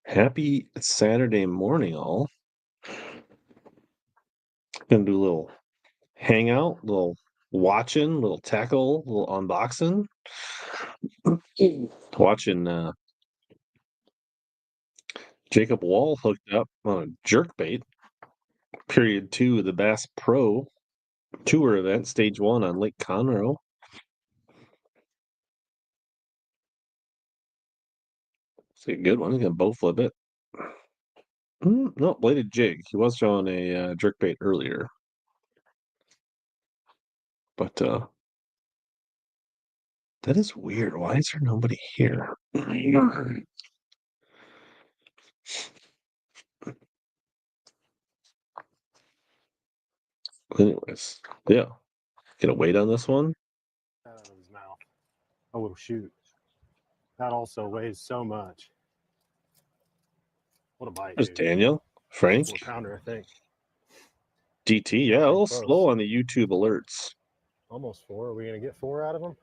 Happy Saturday morning, all. Gonna do a little hangout, little watching, little tackle, little unboxing. Watching Jacob Wall hooked up on a jerkbait. Period 2 of the Bass Pro Tour event, stage 1 on Lake Conroe. It's a good one. He's gonna bow flip it. No, bladed jig. He was showing a jerkbait earlier, but that is weird. Why is there nobody here? Anyways, yeah. Get a weight on this one. Out of his mouth. Oh shoot! That also weighs so much. What a bite! There's Dude. Daniel, Frank, 4-pounder, I think. DT. Yeah, a little close. slow on the YouTube alerts. Almost 4. Are we gonna get 4 out of him?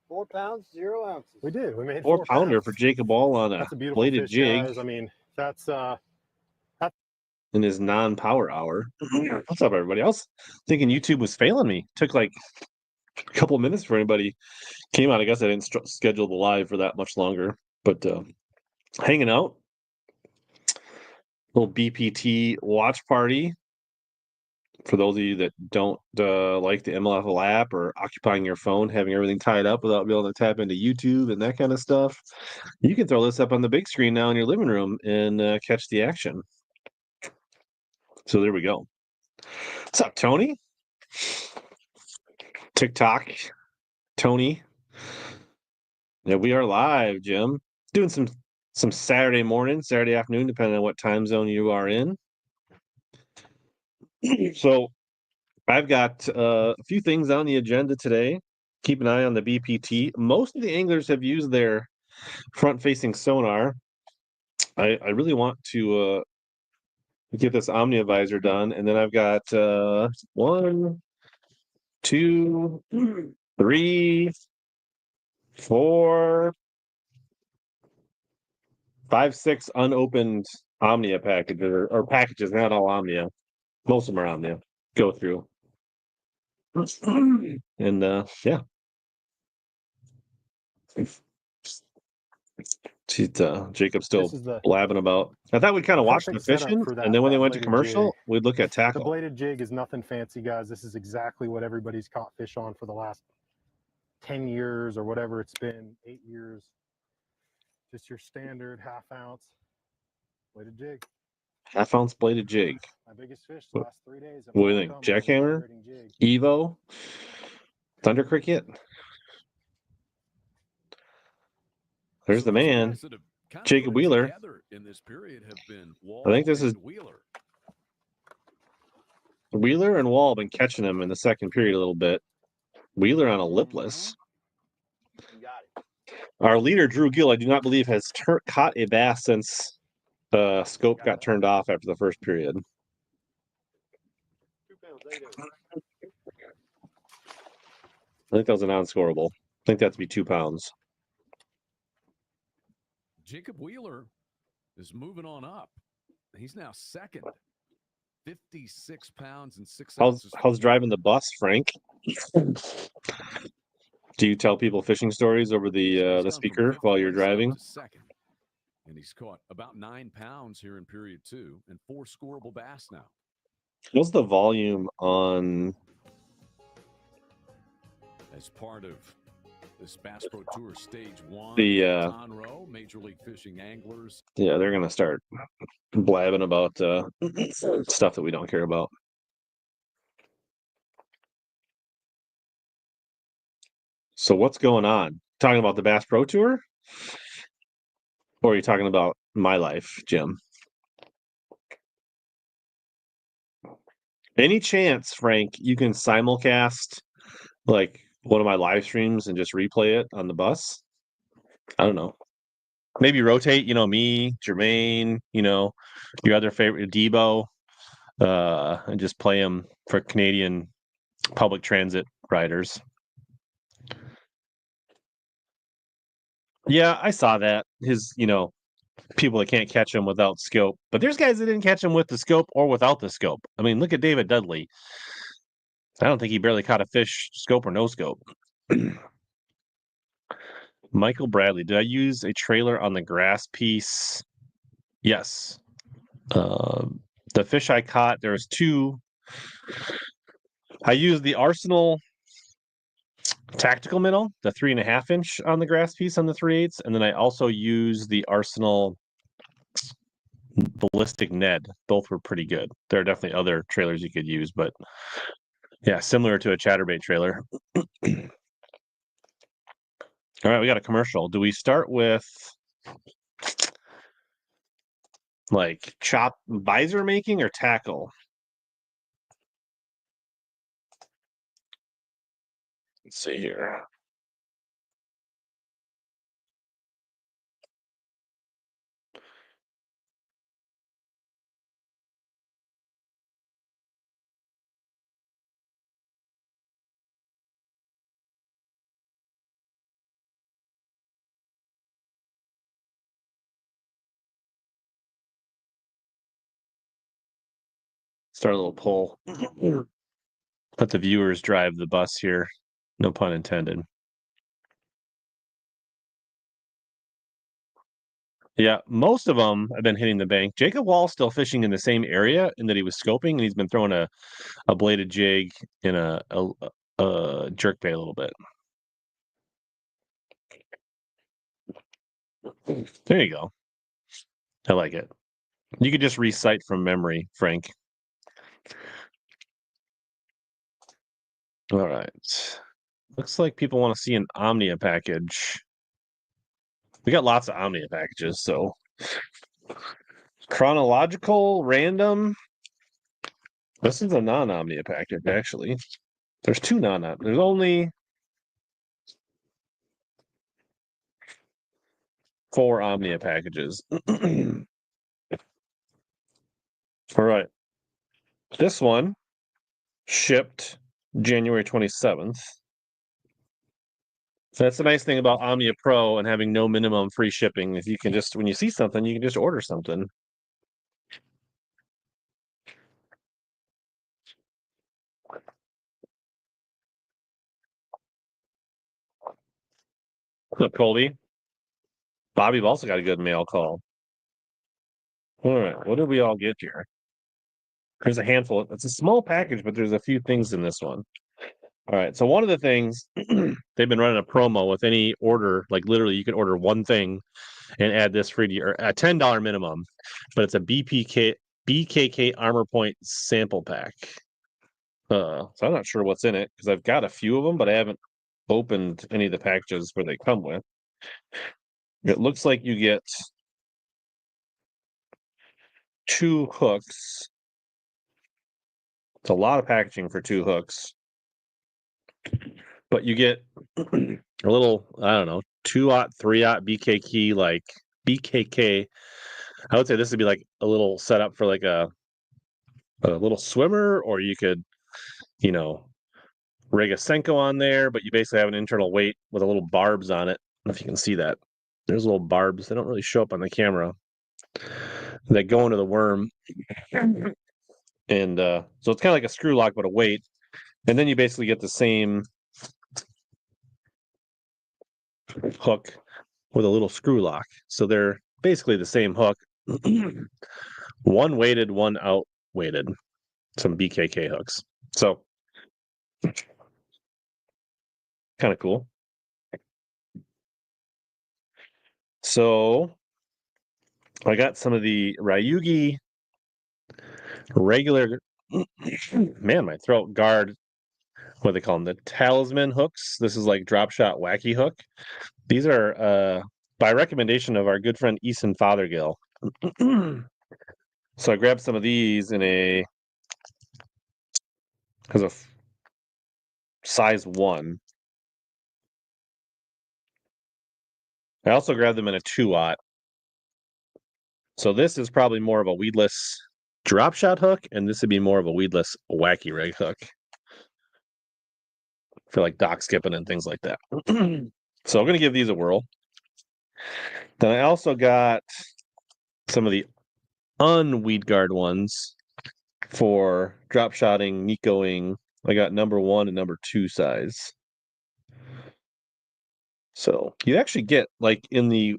4 pounds, 0 ounces. We did. We made 4 pounder pounds. for Jacob Wall on That's a a beautiful bladed fish, jig. guys. I mean, that's in his non-power hour. What's up, everybody? I was thinking YouTube was failing me. Took like a couple of minutes for anybody came out. I guess I didn't schedule the live for that much longer, but hanging out. Little BPT watch party. For those of you that don't like the MLF app or occupying your phone, having everything tied up without being able to tap into YouTube and that kind of stuff, you can throw this up on the big screen now in your living room and catch the action. So there we go. What's up, Tony? TikTok, Tony. Yeah, we are live, Jim. Doing some Saturday morning, Saturday afternoon, depending on what time zone you are in. So I've got a few things on the agenda today. Keep an eye on the BPT. Most of the anglers have used their front-facing sonar. I really want to get this Omnia visor done, and then I've got 1, 2, 3, 4, 5, 6 unopened Omnia packages or packages, not all Omnia. Most of them are Omnia. Go through. And yeah. Jacob's still blabbing about. I thought we'd kind of watch the fishing, and then when they went to commercial, we'd look at tackle. The bladed jig is nothing fancy, guys. This is exactly what everybody's caught fish on for the last 10 years or whatever it's been, 8 years. Just your standard half-ounce bladed jig. Half-ounce bladed jig. My biggest fish the last 3 days. What do you think? Jackhammer? Evo? Thunder Cricket? There's the man, Jacob Wheeler. I think this is Wheeler and Wall have been catching him in the second period a little bit. Wheeler on a lipless. Our leader, Drew Gill, I do not believe has caught a bass since scope got turned off after the first period. I think that was a non-scoreable. I think that's be 2 pounds. Jacob Wheeler is moving on up. He's now second. 56 pounds and 6 ounces. How's driving the bus, Frank? Do you tell people fishing stories over the speaker while you're driving? Second. And he's caught about 9 pounds here in period 2 and 4 scoreable bass now. What's the volume on? As part of this Bass Pro Tour Stage 1, the Conroe, Major League Fishing anglers. Yeah, they're gonna start blabbing about stuff that we don't care about. So what's going on? Talking about the Bass Pro Tour? Or are you talking about my life, Jim? Any chance, Frank, you can simulcast like one of my live streams and just replay it on the bus? I don't know. Maybe rotate, me, Jermaine, your other favorite, Debo, and just play them for Canadian public transit riders. Yeah, I saw that. His, people that can't catch them without scope. But there's guys that didn't catch them with the scope or without the scope. I mean, look at David Dudley. I don't think he barely caught a fish, scope or no scope. Michael Bradley, did I use a trailer on the grass piece? Yes. The fish I caught, there's two. I used the Arsenal tactical minnow, the 3.5 inch on the grass piece on the 3/8, and then I also used the Arsenal ballistic Ned. Both were pretty good. There are definitely other trailers you could use, but yeah, similar to a chatterbait trailer. All right, we got a commercial. Do we start with like chop visor making or tackle? Let's see here. Start a little poll. Let the viewers drive the bus here. No pun intended. Yeah, most of them have been hitting the bank. Jacob Wall's still fishing in the same area in that he was scoping, and he's been throwing a bladed jig in a jerk bait a little bit. There you go. I like it. You could just recite from memory, Frank. All right. Looks like people want to see an Omnia package. We got lots of Omnia packages, so chronological, random. This is a non-Omnia package, actually. There's two non-Omnia. There's only 4 Omnia packages. All right. This one shipped January 27th. So that's the nice thing about Omnia Pro and having no minimum free shipping. If you can just, when you see something, you can just order something. What's up, Colby? Bobby've also got a good mail call. All right, what did we all get here? There's a handful. It's a small package, but there's a few things in this one. All right, so one of the things they've been running a promo with any order, like literally you can order one thing and add this free to your a $10 minimum, but it's a BKK Armor Point sample pack. So I'm not sure what's in it because I've got a few of them, but I haven't opened any of the packages where they come with. It looks like you get 2 hooks. It's a lot of packaging for 2 hooks. But you get a little, I don't know, 2/0, 3/0 BKK, like BKK. I would say this would be like a little setup for like a little swimmer, or you could, you know, rig a Senko on there, but you basically have an internal weight with a little barbs on it. I don't know if you can see that. There's little barbs. They don't really show up on the camera. That go into the worm. And so it's kind of like a screw lock, but a weight. And then you basically get the same hook with a little screw lock. So they're basically the same hook. One weighted, one out weighted. Some BKK hooks. So kind of cool. So I got some of the Ryugi regular, man, my throat guard, what do they call them? The talisman hooks. This is like drop shot wacky hook. These are by recommendation of our good friend Eason Fothergill. So I grabbed some of these in a size 1. I also grabbed them in a 2/0. So this is probably more of a weedless drop shot hook, and this would be more of a weedless wacky rig hook for like dock skipping and things like that. So I'm going to give these a whirl. Then I also got some of the unweed guard ones for drop shotting, Nicoing. I got number 1 and number 2 size. So you actually get like in the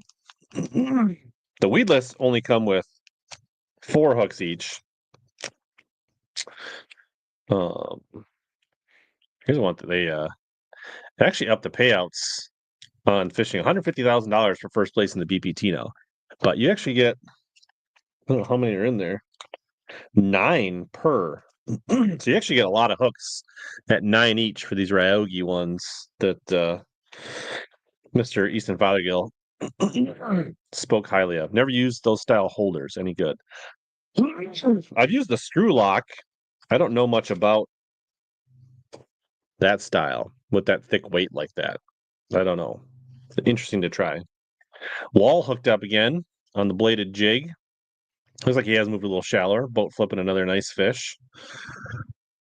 weedless only come with 4 hooks each. Here's one that they actually upped the payouts on fishing, $150,000 for first place in the BPT now. But you actually get, I don't know how many are in there, 9 per. So you actually get a lot of hooks at 9 each for these Ryugi ones that Mr. Easton Fothergill spoke highly of. Never used those style holders. Any good? I've used the screw lock. I don't know much about that style with that thick weight like that. I don't know. It's interesting to try. Wall hooked up again on the bladed jig. Looks like he has moved a little shallower. Boat flipping another nice fish.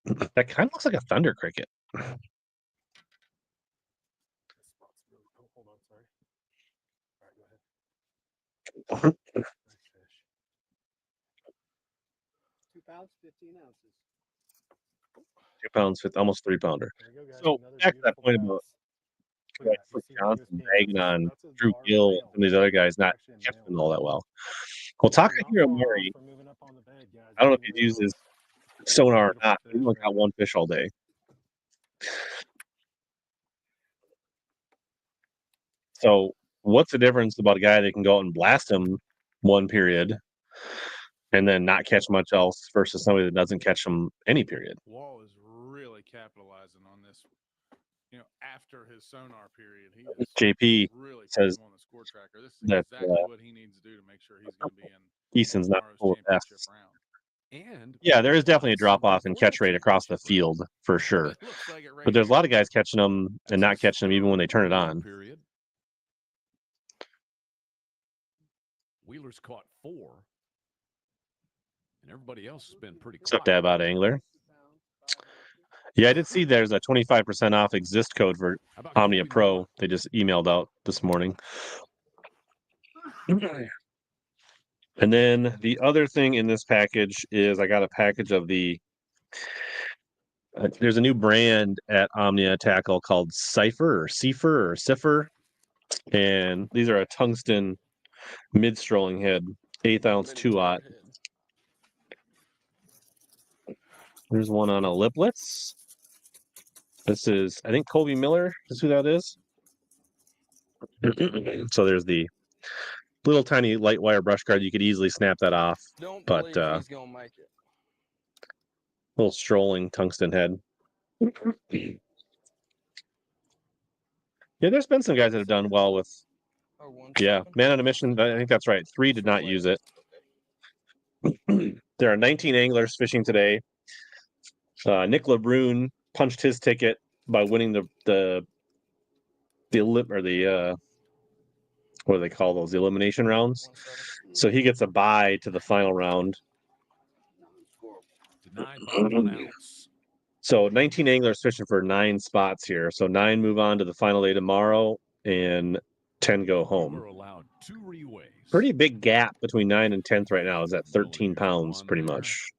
That kind of looks like a thunder cricket. Hold on, sorry. All right, go ahead. Nice fish. 2 pounds, 15 ounces. 2 pounds, almost 3 pounder. There you go, guys. So Another back to that beautiful point bass. about Look at that. You see how Johnson this bagging pan- on that's a Drew large Gill and male. some of these other guys not Actually a catching male. them all that well. Well, So not Takahiro far off Mori, from moving up on the bed, guys. I don't know if Getting he's used real his close. sonar or Beautiful not. He's fish, only got man. 1 fish all day. So what's the difference about a guy that can go out and blast him 1 period and then not catch much else versus somebody that doesn't catch him any period? Wall is really capitalizing on this. You know, after his sonar period, he is JP really says putting him on the score tracker. This is that, exactly what he needs to do to make sure he's going to be in Easton's not tomorrow's full of championship passes. round. And Yeah, there is definitely a it's drop off in before catch the rate across the championship round. field for sure. It looks like it right But there's a here. lot of guys catching them That's and not his catching them even when they turn it third on. period. Wheeler's caught 4. And everybody else has been pretty Except quiet. Dab Out Angler. Yeah, I did see there's a 25% off exist code for How about Omnia Kobe Pro. Miller? They just emailed out this morning. And then the other thing in this package is I got a package of the there's a new brand at Omnia Tackle called Cipher, and these are a tungsten mid strolling head, 1/8 ounce 2/0. There's one on a liplets. This is, I think, Kobe Miller is who that is. So there's the little tiny light wire brush guard. You could easily snap that off. Don't But believe he's gonna make it. little strolling tungsten head. Yeah, there's been some guys that have done well with. Oh, 1 Yeah, second. Man on a Mission. I think that's right. 3 did not use it. There are 19 anglers fishing today. Nick LeBrun punched his ticket by winning the what do they call those? The elimination rounds. 1 second. So he gets a bye to the final round. Denied by 1 ounce. So 19 anglers fishing for 9 spots here. So 9 move on to the final day tomorrow, and 10 go We were home. allowed 2 reways. Pretty big gap between 9 and 10th right now. Is at 13 Millimeters pounds, on pretty there. much.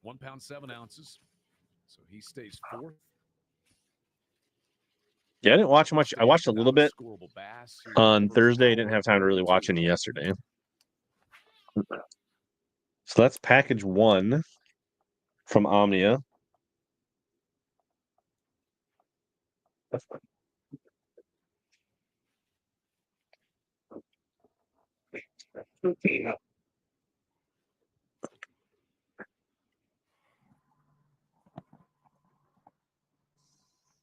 1 pound 7 ounces. So he stays 4th. Yeah, I didn't watch much. I watched a little bit Scoreable bass here on in the first Thursday. I didn't hour. have time to really watch any yesterday. So that's package 1 from Omnia.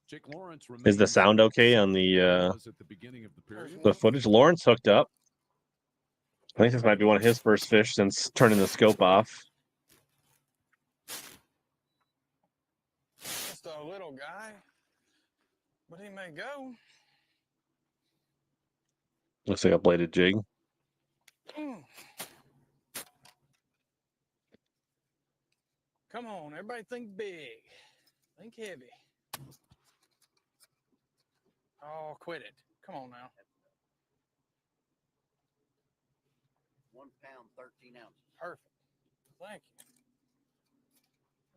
Jake Lawrence Is the remains sound okay on second where he the was at the beginning of the period. footage? Lawrence hooked up. I think this might be one of his first fish since turning the scope off. Just a little guy, but he may go. Looks like a bladed jig. Mm. Come on, everybody think big. Think heavy. Oh, quit it. Come on now. 1 pound, 13 ounces. Perfect. Thank you.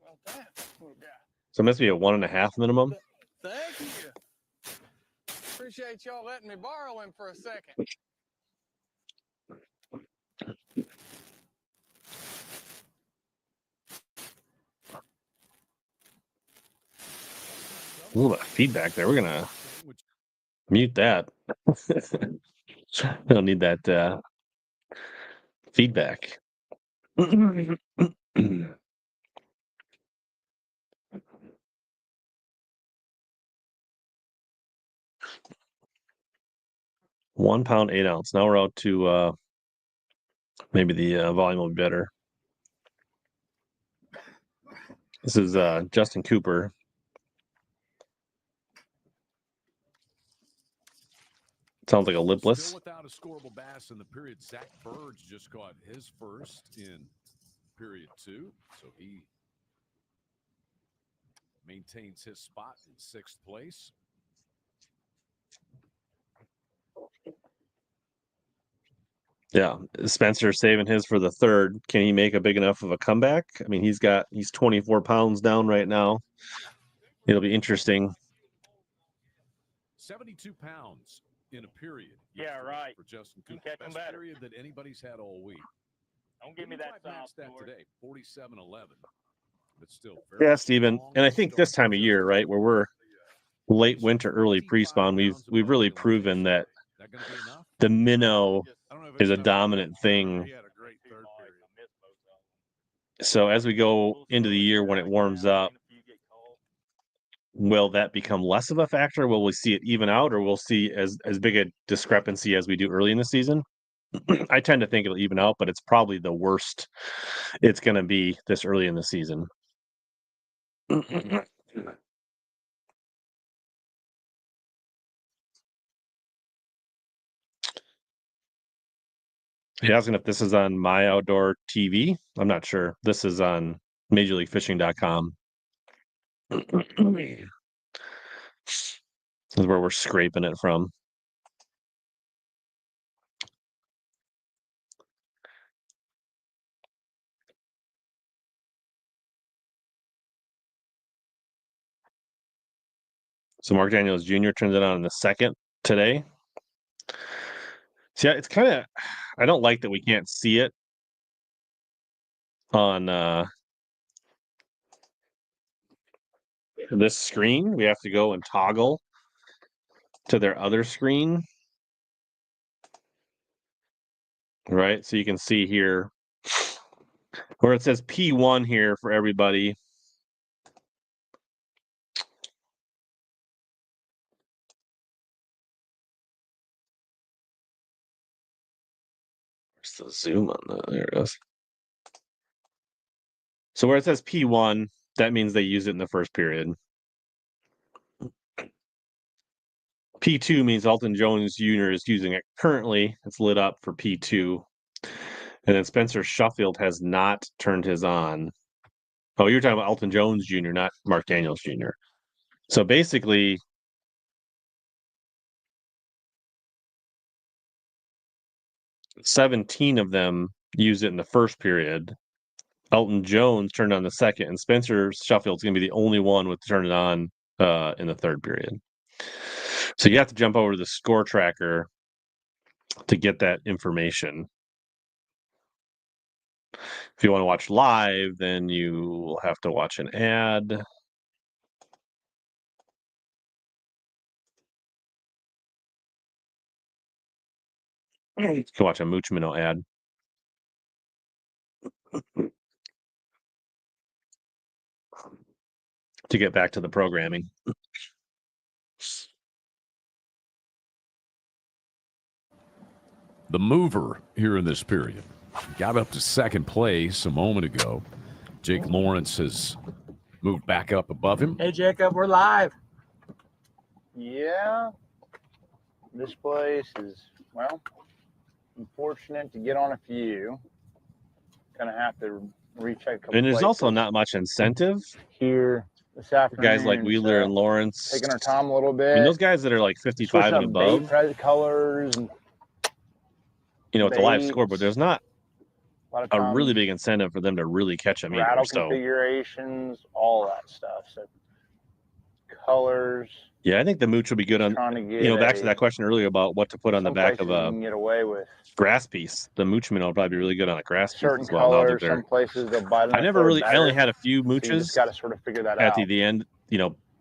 Well, that little guy. So it must be a 1.5 minimum. Thank you. Appreciate y'all letting me borrow him for a second. A little bit of feedback there. We're gonna mute that. We don't need that feedback. 1 pound, 8 ounce. Now we're out to maybe the volume will be better. This is Justin Cooper. Sounds like a lipless. Still without a scoreable bass in the period. Zach Burge just caught his first in period 2, so he maintains his spot in 6th place. Yeah, Spencer saving his for the 3rd. Can he make a big enough of a comeback? I mean, he's 24 pounds down right now. It'll be interesting. 72 pounds in a period. Yeah, right. For Justin Cooper. Catch him Best better. period that anybody's had all week. Don't give me that soft that score. today. 47-11. But still very Yeah, Steven. strong And I think this time of year, right, where we're late winter, early pre-spawn, we've really proven that That gonna be enough? the minnow I don't know if is it's a enough. dominant thing. He had a great 3rd period. So as we go into the year when it warms up, will that become less of a factor? Will we see it even out, or we'll see as big a discrepancy as we do early in the season? I tend to think it'll even out, but it's probably the worst it's going to be this early in the season. He asking if this is on My Outdoor TV. I'm not sure. This is on MajorLeagueFishing.com. This is where we're scraping it from. So Mark Daniels Jr. turns it on in the 2nd today. See, it's kind of, I don't like that we can't see it on this screen. We have to go and toggle to their other screen. Right, so you can see here where it says P1 here for everybody. Where's the zoom on that? There it is. So where it says P1, that means they use it in the first period. P2 means Alton Jones Jr. is using it currently. It's lit up for P2. And then Spencer Shuffield has not turned his on. Oh, you're talking about Alton Jones Jr., not Mark Daniels Jr. So basically, $17 of them use it in the first period. Elton Jones turned on the 2nd, and Spencer Shuffield's going to be the only one with turn it on in the 3rd period. So you have to jump over to the score tracker to get that information. If you want to watch live, then you will have to watch an ad. You can watch a Mooch Minnow ad. To get back to the programming. The mover here in this period got up to 2nd place a moment ago. Jake Lawrence has moved back up above him. Hey, Jacob, we're live. Yeah. This place is, well, I'm fortunate to get on a few. Gonna have to recheck a couple And there's also places not much incentive. here this afternoon. Guys like Wheeler so and Lawrence. taking our time a little bit. I mean, those guys that are like 55 and above. Bait colors and You know, it's a live score, but baits. there's not lot of a really times, big incentive for them to really catch them either. rattle So configurations, all that stuff. So colors. yeah, I think the mooch will be good on. Trying to get Back to that question earlier about what to put on the some back of places you a can get away with grass piece. The moochman will probably be really good on a grass piece certain as well. Now that colors. they're, Some places they'll bite on I a never float really, I only better. had a few So you just mooches got to sort of figure that at out. the end,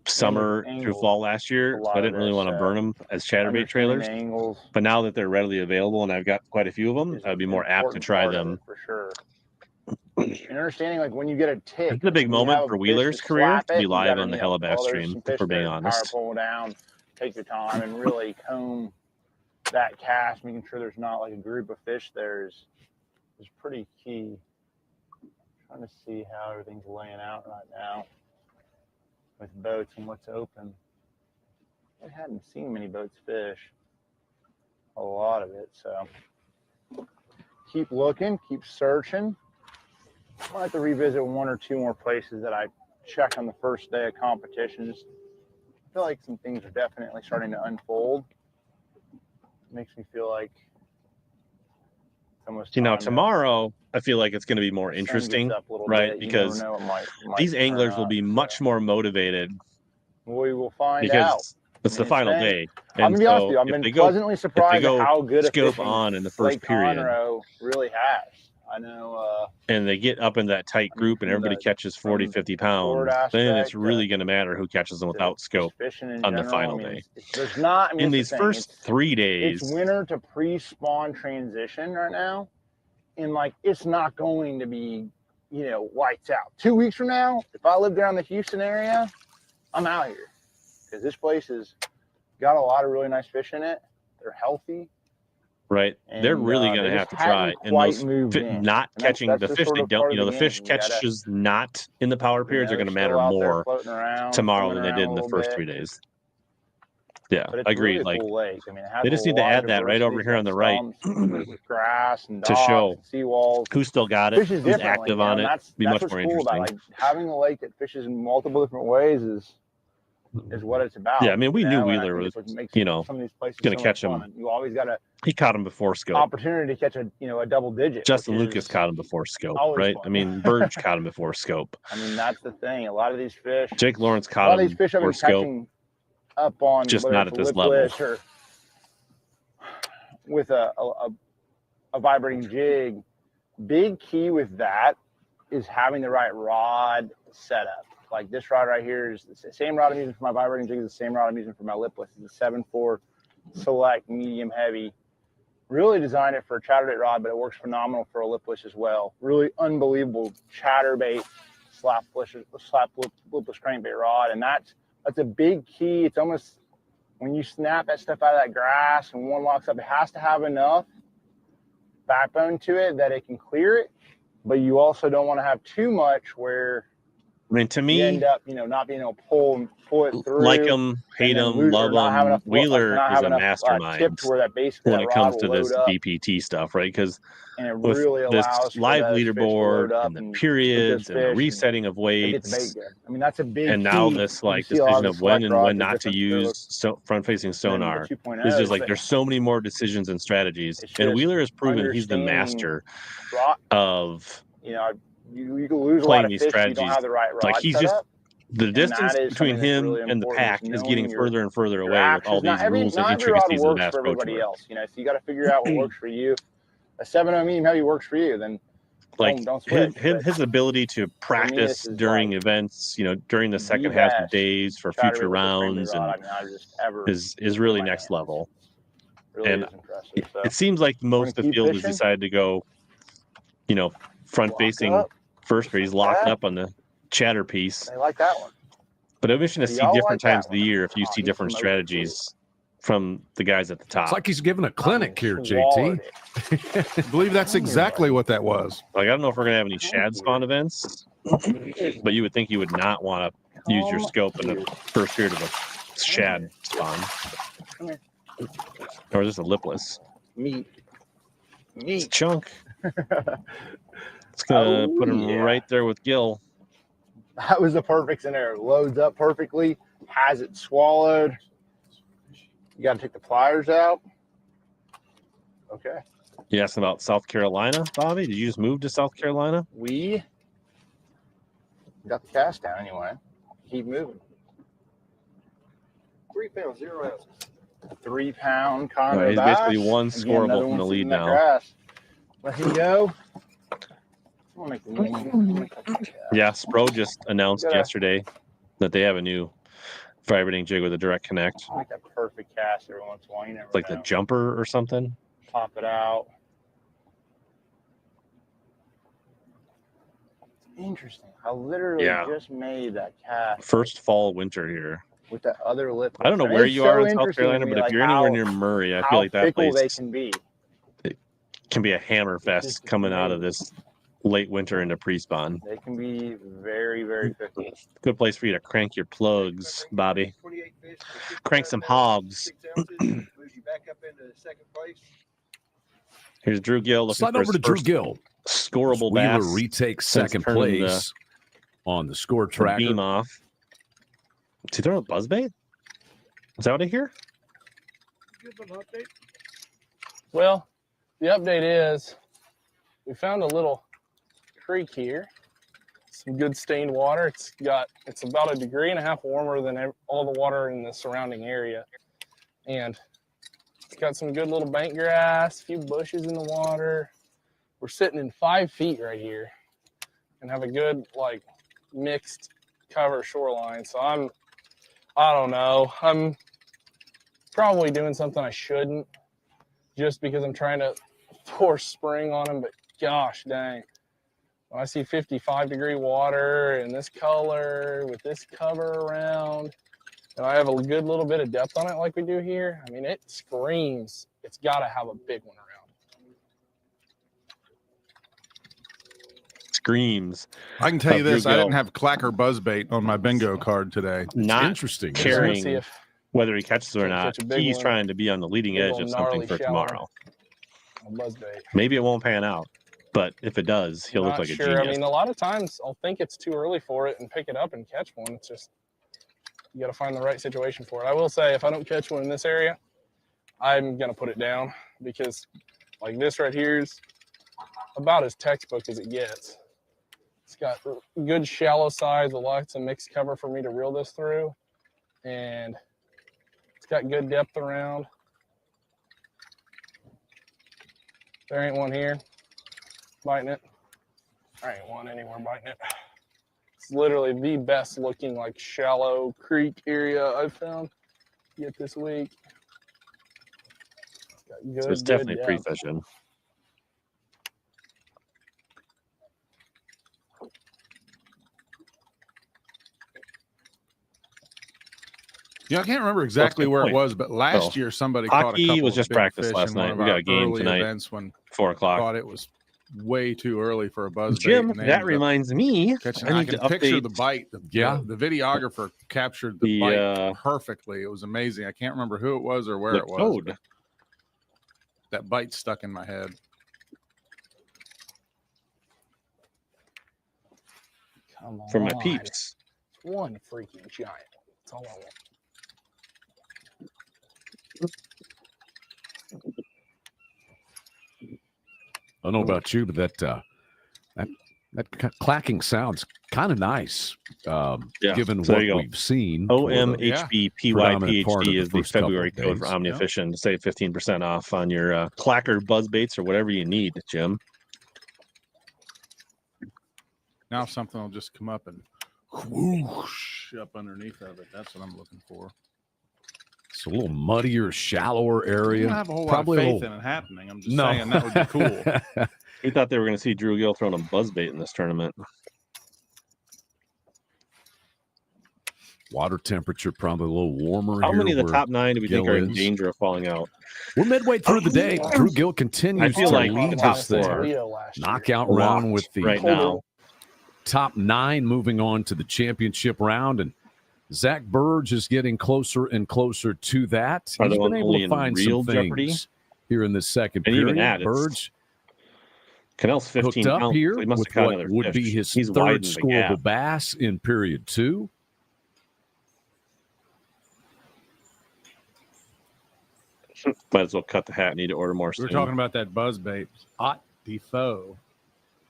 summer through angles, fall last year, a so lot I of didn't really this, want to burn them as chatterbait Understanding trailers. angles But now that they're readily available and I've got quite a few of them, is I'd be an more apt to important try part of them. it, for sure. And understanding, like, when you get a tick, It's a big when you moment have for a fish Wheeler's to career slap to be it, you live gotta, on the you know, HellaBass there's stream, some if fish we're being there, power honest. pull down, take your time and really comb that cast, making sure there's not like a group of fish there is pretty key. Trying to see how everything's laying out right now with boats and what's open. I hadn't seen many boats fish, a lot of it, so keep looking, keep searching. I might have to revisit one or two more places that I checked on the first day of competition. Just I feel like some things are definitely starting to unfold. Makes me feel like it's almost time to- Tomorrow I feel like it's going to be more sun gets interesting, up a little right? bit. You never Because know what might these turn anglers will up, be so much more motivated we will find out. because it's I the mean, final been- day. I'm And gonna be honest with so you. I've if been they go, pleasantly surprised at go how good a scope fishing on in the first Lake period Conroe really has. I know. and they get up in that tight group and from everybody the- catches 40, from 50 sport pounds, then it's aspect, really going to matter who catches them without just scope fishing in on the general, final I mean, day. there's not. I mean, In that's these the thing, first 3 days, it's winter to pre-spawn transition right now, and like it's not going to be, lights out. 2 weeks from now, if I live down in the Houston area, I'm out here because this place has got a lot of really nice fish in it. They're healthy. right? They're And, really going they to have just to try. hadn't And quite those moved in. not And catching that's the just fish, sort they of don't, part of the the fish game. You gotta- catches not in the power periods are they're going to matter still out there more floating around, tomorrow swimming than they around did a in the little first bit. 3 days. Yeah, But it's I a agree. really Like cool lake. I mean, it has they just a need to lot of add that right over diversity. here on It's the right got stumps, grass and to docks show and seawalls. who's still got it, Fish is who's differently, active on and it. that's Be much what's more cool about interesting. it. Like having a lake that fishes in multiple different ways is what it's about. Yeah, I mean, we knew and I Wheeler think was, it's what makes you know, some of these places gonna so catch much him. fun. You always got an He caught him before scope. opportunity to catch a double digit. Justin which Lucas is caught him before scope, always right? fun. I mean, Burge caught him before scope. I mean, that's the thing. A lot of these fish. Jake Lawrence A lot caught of him these fish I've before been scope. catching up on, Just whether not it's at this lipless or with a vibrating jig. Big key with that is having the right rod setup. Like this rod right here is the same rod I'm using for my vibrating jig is the same rod I'm using for my lipless. It's a 7.4 Select medium heavy. Really designed it for a chatterbait rod, but it works phenomenal for a lipless as well. Really unbelievable chatterbait lipless crankbait rod, and that's a big key. It's almost when you snap that stuff out of that grass and one locks up, it has to have enough backbone to it that it can clear it, but you also don't want to have too much where I mean, to you me, end up, not being able to pull it through. like him, hate and then him, lose- or love not have him, enough- Wheeler not is have a enough, mastermind tip to where that basically when that it rod comes to will this load up, BPT stuff, right? Because and it with really this allows for live those fish to leaderboard load up and the and periods and the fish, resetting of and they get the bait weights, good. I mean, that's a big and now key. this You like see a lot decision the of when select and rods when are not to different. They're use front-facing than the sonar 2.0s, is just like but there's so many more decisions and strategies. it's And just Wheeler has proven he's the understanding master rod. of You can lose a playing lot of these fish if you don't strategies. have the right rod Like he's set just up. the And distance that is between something that's him really and the important, pack is is getting knowing your further and further your away with all actions. these rules and Not every rod intricacies of the works Bass for Pro everybody Tour. else. So you got to figure out what works for you. A 7.0 medium heavy works for you, then Like don't switch. But his ability to practice this is during like events, during the the second half of best days for chatterbait future with a crankbait rounds, rod and I mean, I've just ever is really in my next hands. level. Really And is impressive. So it seems like most of the keep field has fishing. decided to go, front facing Lock up. first, where he's Like locking that. up on the chatter piece. They like that one. But I'm interested to see Y'all different like that times of the one. year if you Oh, see he's different smoking strategies from the guys at the top. It's like he's giving a clinic here, Swallowed JT. it. I believe that's exactly what that was. Like, I don't know if we're gonna have any Thank shad you. spawn events, but you would think you would not want to use your scope in the first period of a shad spawn. Come here. Or just a lipless. Meat. It's a chunk. It's gonna Oh, put him yeah. right there with Gil. That was the perfect scenario. Loads up perfectly, has it swallowed. You got to take the pliers out. Okay. You asked about South Carolina, Bobby? Did you just move to South Carolina? We got the cast down anyway. Keep moving. 3 pounds, 0 ounces. 3 pound All Conroe right, he's bass. basically one Again, scoreable another from one the sitting lead in that now. grass. Let him go. I'm gonna make the one. Yeah, Spro just announced Gotta- yesterday that they have a new vibrating jig with a direct connect. Make that perfect cast every once in a while. You never It's like the know. jumper or something. Pop it out. Interesting. I literally Yeah. just made that cast First fall winter here. with that other lip. I don't know And where it's you so are in South interesting to Carolina, me, but if like, you're anywhere how- near Murray, I how feel like that fickle place they can be. can be a hammer fest just coming out of amazing. this late winter into pre-spawn. They can be very, very fickle. Good place for you to crank your plugs, Bobby. 28 fish for 55 Crank some pounds, hogs. 6 ounces, moves you back up into second place. Here's Drew Gill looking Slide for over his to Drew first Gill. scoreable Wheeler bass. retakes since second turning the- place on the score The tracker. beam off. Is he throwing a buzzbait? Is that what I hear? Give an update. Well, the update is we found a little creek here. Some good stained water. It's about 1.5 degrees warmer than all the water in the surrounding area. And it's got some good little bank grass, a few bushes in the water. We're sitting in 5 feet right here and have a good like mixed cover shoreline. So I don't know. I'm probably doing something I shouldn't just because I'm trying to force spring on them, but gosh dang. When I see 55-degree water and this color with this cover around, and I have a good little bit of depth on it like we do here, I mean, it screams it's got to have a big one around. Screams. I can tell you Drew this: I Gill. didn't have Clacker buzzbait on my bingo card today. It's Not interesting. Let's carrying see if whether he catches it or Can't not. catch a big He's one. trying to be on the leading Big edge old of something gnarly for shallow. tomorrow. a buzzbait. Maybe it won't pan out, but if it does, he'll look Not like a sure. genius. I mean, a lot of times I'll think it's too early for it and pick it up and catch one. It's just you got to find the right situation for it. I will say, if I don't catch one in this area, I'm gonna put it down because, like this right here is about as textbook as it gets. It's got good shallow sides, lots of mixed cover for me to reel this through, and it's got good depth around. There ain't one here biting it. There ain't one anywhere biting it. It's literally the best looking like shallow creek area I've found yet this week. It's got good, So it's good definitely depth. pre-fishing. Yeah, I can't remember exactly good where point. it was, but last Well, year somebody caught a hockey couple was of just big practice fish last in one night. of We our got a game early tonight. events when 4 o'clock. thought it was way too early for a buzzbait. Jim, and they that ended up reminds me. catching. I I need can to picture update the bite. Yeah. The videographer captured the the bite perfectly. It was amazing. I can't remember who it was or where the it was. code. but That bite stuck in my head. Come on. For my peeps. One freaking giant. That's all I want. I don't know about you, but that clacking sounds kind of nice, given so there what you go. we've seen. for the predominant part of OMHBPYPHD the is the first couple February of code for days. Omnifishing to save 15% off on your Clacker buzzbaits or whatever you need, Jim. Now something will just come up and whoosh up underneath of it. That's what I'm looking for. It's a little muddier, shallower I area. don't have a whole Probably lot a of faith little- in it happening. I'm just No. saying that would be cool. We thought they were going to see Drew Gill throwing a buzzbait in this tournament. Water temperature probably a little warmer. How here many of the where top 9 do we think Gill are in is. danger of falling out? We're midway through the day. Drew Gill continues I feel to like lead the top this thing. four Knockout locked round with the right now. top 9 moving on to the championship round, and Zach Burge is getting closer and closer to that. Are He's they been able only to in find real some jeopardy? things here in this second And period. even that, it's Burge Cannell's 15 hooked up pounds. here So he must with have caught what another would fish. be his He's third widened the gap. scoreable bass in period 2. Might as well cut the hat. Need to order more We were soon. talking about that buzzbait. Hot Defoe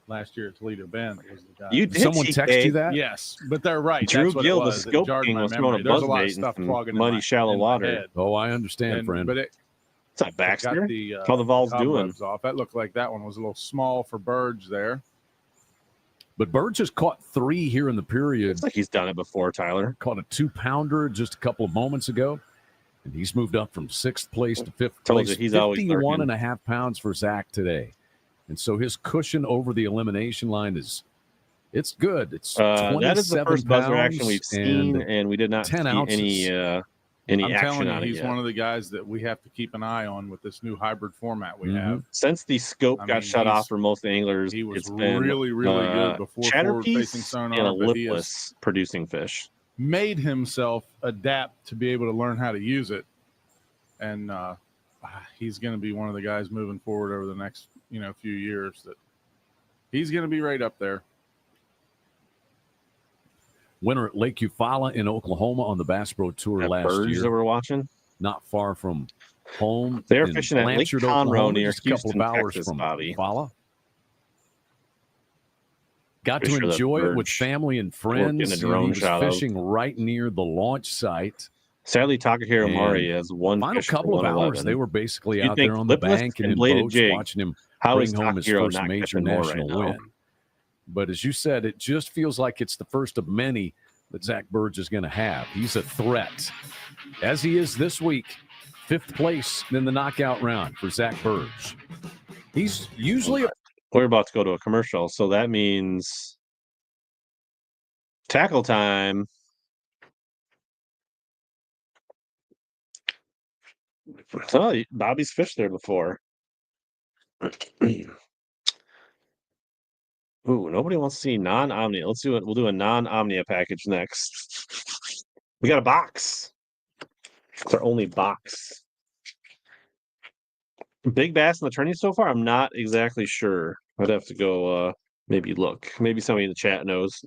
last year at Toledo Bend was the guy. You Did did someone text you that? Yes, but they're right. Drew That's what Gill, it the was. It scope jarred king, my was throwing memory. a There's a lot of buzzbait in stuff some clogging in muddy, my- shallow in my water. head. Oh, I understand, friend. But it What's up, got Baxter? the How the Vols doing? cobwebs off. That looked like that one was a little small for Burge there. But Burge has caught 3 here in the period. Looks like he's done it before, Tyler. Caught a 2-pounder just a couple of moments ago. And he's moved up from 6th place to 5th Told place. you, he's always 51 lurking. and a half pounds for Zach today. And so his cushion over the elimination line it's good. It's 27 that is the first buzzer action pounds we've seen, and and we did not 10 see ounces. any I'm action telling you, on it he's yet. one of the guys that we have to keep an eye on with this new hybrid format we Mhm. have. Since the scope I got mean, shut off for most anglers, He was it's been really, really good before forward-facing chatterpiece sonar, and a but he has lipless producing fish. made himself adapt to be able to learn how to use it, and he's going to be one of the guys moving forward over the next few years. That he's going to be right up there. Winner at Lake Eufaula in Oklahoma on the Bass Pro Tour That last Burge year. that we're watching, Not far from home. they're in fishing at Lake Blanchard, Conroe Oklahoma, near just a couple Houston, of hours Texas, from Bobby. Eufaula. Got Pretty to sure that enjoy it with Burge family and getting friends. a You know, drone he was shot of. fishing right near the launch site. Sadly, Takahiro Mori has one Final fish couple for of hours, 111. they were basically You'd out think there on the lipless bank and and in bladed boats jig. watching him How bring is home his Takahiro first not major catching more right national now? win. But as you said, it just feels like it's the first of many that Zach Burge is going to have. He's a threat, as he is this week. 5th place in the knockout round for Zach Burge. He's usually a We're about to go to a commercial, so that means tackle time. Oh, Bobby's fished there before. Ooh, nobody wants to see non-omnia. Let's do it. We'll do a non-omnia package next. We got a box. It's our only box. Big bass in the tourney so far? I'm not exactly sure. I'd have to go maybe look. Maybe somebody in the chat knows.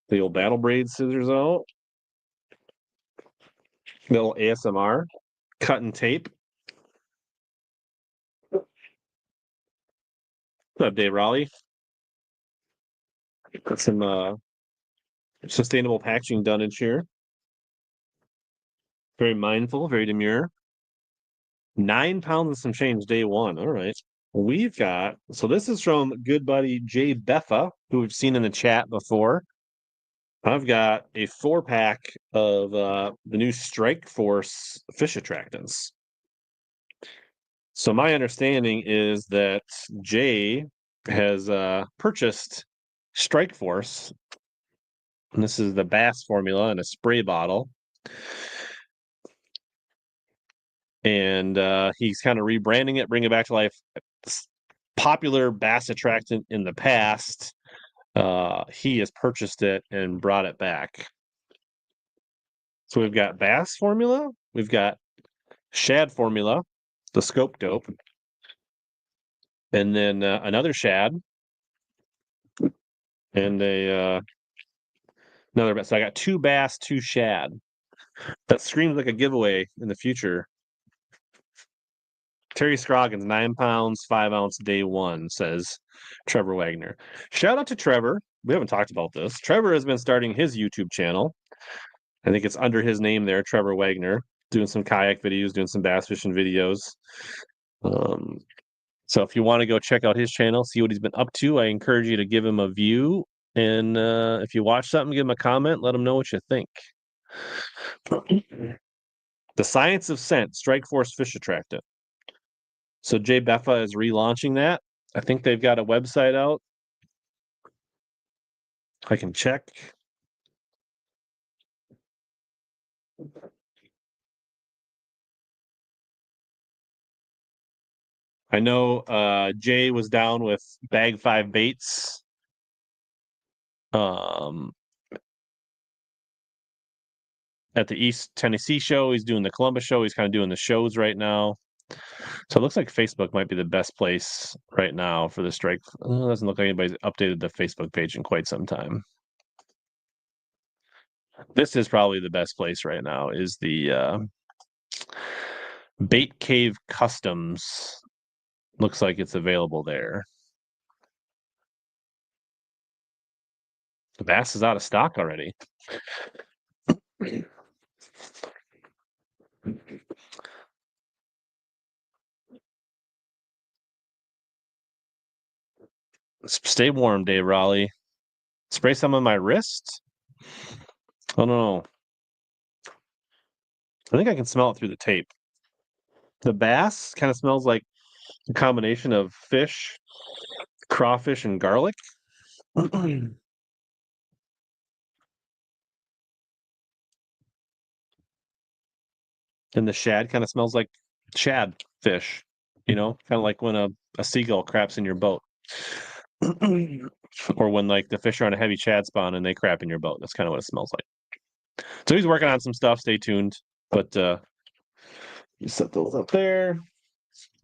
The old battle braid scissors out. Little ASMR. Cut and tape. What's up, Dave Raleigh? Got some sustainable packaging done in here. Very mindful, very demure. 9 pounds and some change day one. All right. We've got, so this is from good buddy Jay Beffa, who we've seen in the chat before. I've got a 4-pack of the new Strike Force fish attractants. So my understanding is that Jay has purchased Strike Force, and this is the Bass formula in a spray bottle. And he's kind of rebranding it, bringing it back to life. Popular bass attractant in the past. He has purchased it and brought it back. So we've got bass formula, we've got shad formula, the scope dope, and then another shad, and another bass. So I got 2 bass, 2 shad. That screams like a giveaway in the future. Terry Scroggins, 9 pounds, 5 ounce day one, says Trevor Wagner. Shout out to Trevor. We haven't talked about this. Trevor has been starting his YouTube channel. I think it's under his name there, Trevor Wagner, doing some kayak videos, doing some bass fishing videos. So if you want to go check out his channel, see what he's been up to, I encourage you to give him a view. And if you watch something, give him a comment, let him know what you think. The Science of Scent, Strike Force Fish Attractant. So Jay Beffa is relaunching that. I think they've got a website out. I can check. I know Jay was down with Bag 5 Baits. At the East Tennessee show. He's doing the Columbus show. He's kind of doing the shows right now. So it looks like Facebook might be the best place right now for the strike. It doesn't look like anybody's updated the Facebook page in quite some time. This is probably the best place right now, is the Bait Cave Customs. Looks like it's available there. The bass is out of stock already. Stay warm, Dave Raleigh. Spray some on my wrist? Oh no. I think I can smell it through the tape. The bass kind of smells like a combination of fish, crawfish, and garlic. And the shad kind of smells like shad fish, kind of like when a seagull craps in your boat. Or when like the fish are on a heavy shad spawn and they crap in your boat. That's kind of what it smells like. So he's working on some stuff. Stay tuned. But you set those up there.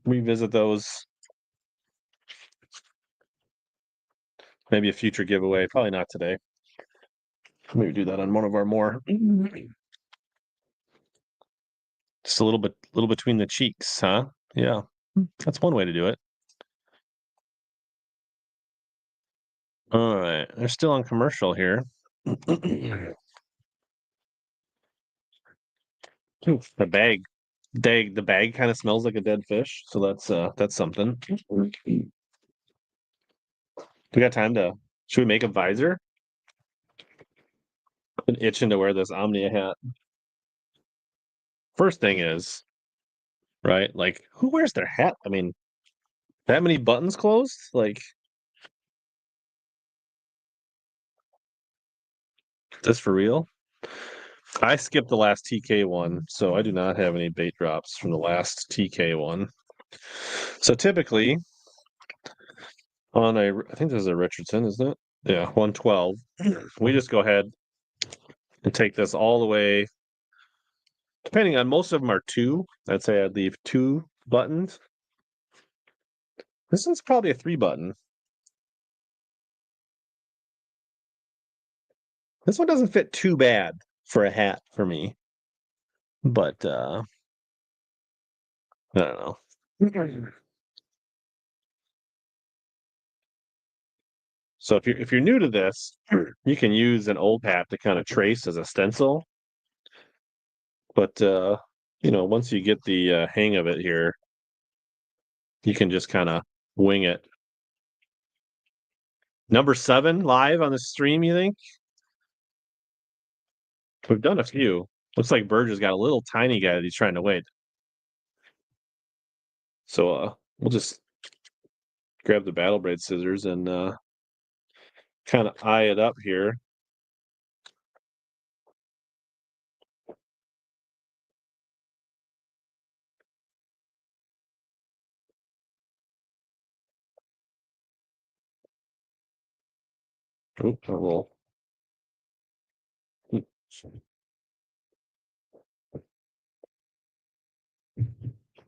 Revisit those. Maybe a future giveaway. Probably not today. Maybe do that on one of our more. Just a little between the cheeks, huh? Yeah, that's one way to do it. All right, they're still on commercial here. The bag kind of smells like a dead fish, so that's something. We got time to. Should we make a visor? I've been itching to wear this Omnia hat. First thing is, right? Like, who wears their hat? I mean, that many buttons closed? Like, this for real? I skipped the last TK one, so I do not have any bait drops from the last TK one. So typically, I think this is a Richardson, isn't it? Yeah, 112. We just go ahead and take this all the way. Depending on, most of them are 2. I'd say I'd leave 2 buttons. This one's probably a 3 button. This one doesn't fit too bad for a hat for me. But I don't know. So if you're new to this, you can use an old hat to kind of trace as a stencil. But once you get the hang of it here, you can just kind of wing it. Number 7 live on the stream, you think? We've done a few. Looks like Burge has got a little tiny guy that he's trying to wait. So we'll just grab the battle braid scissors and kind of eye it up here. Oops, a little.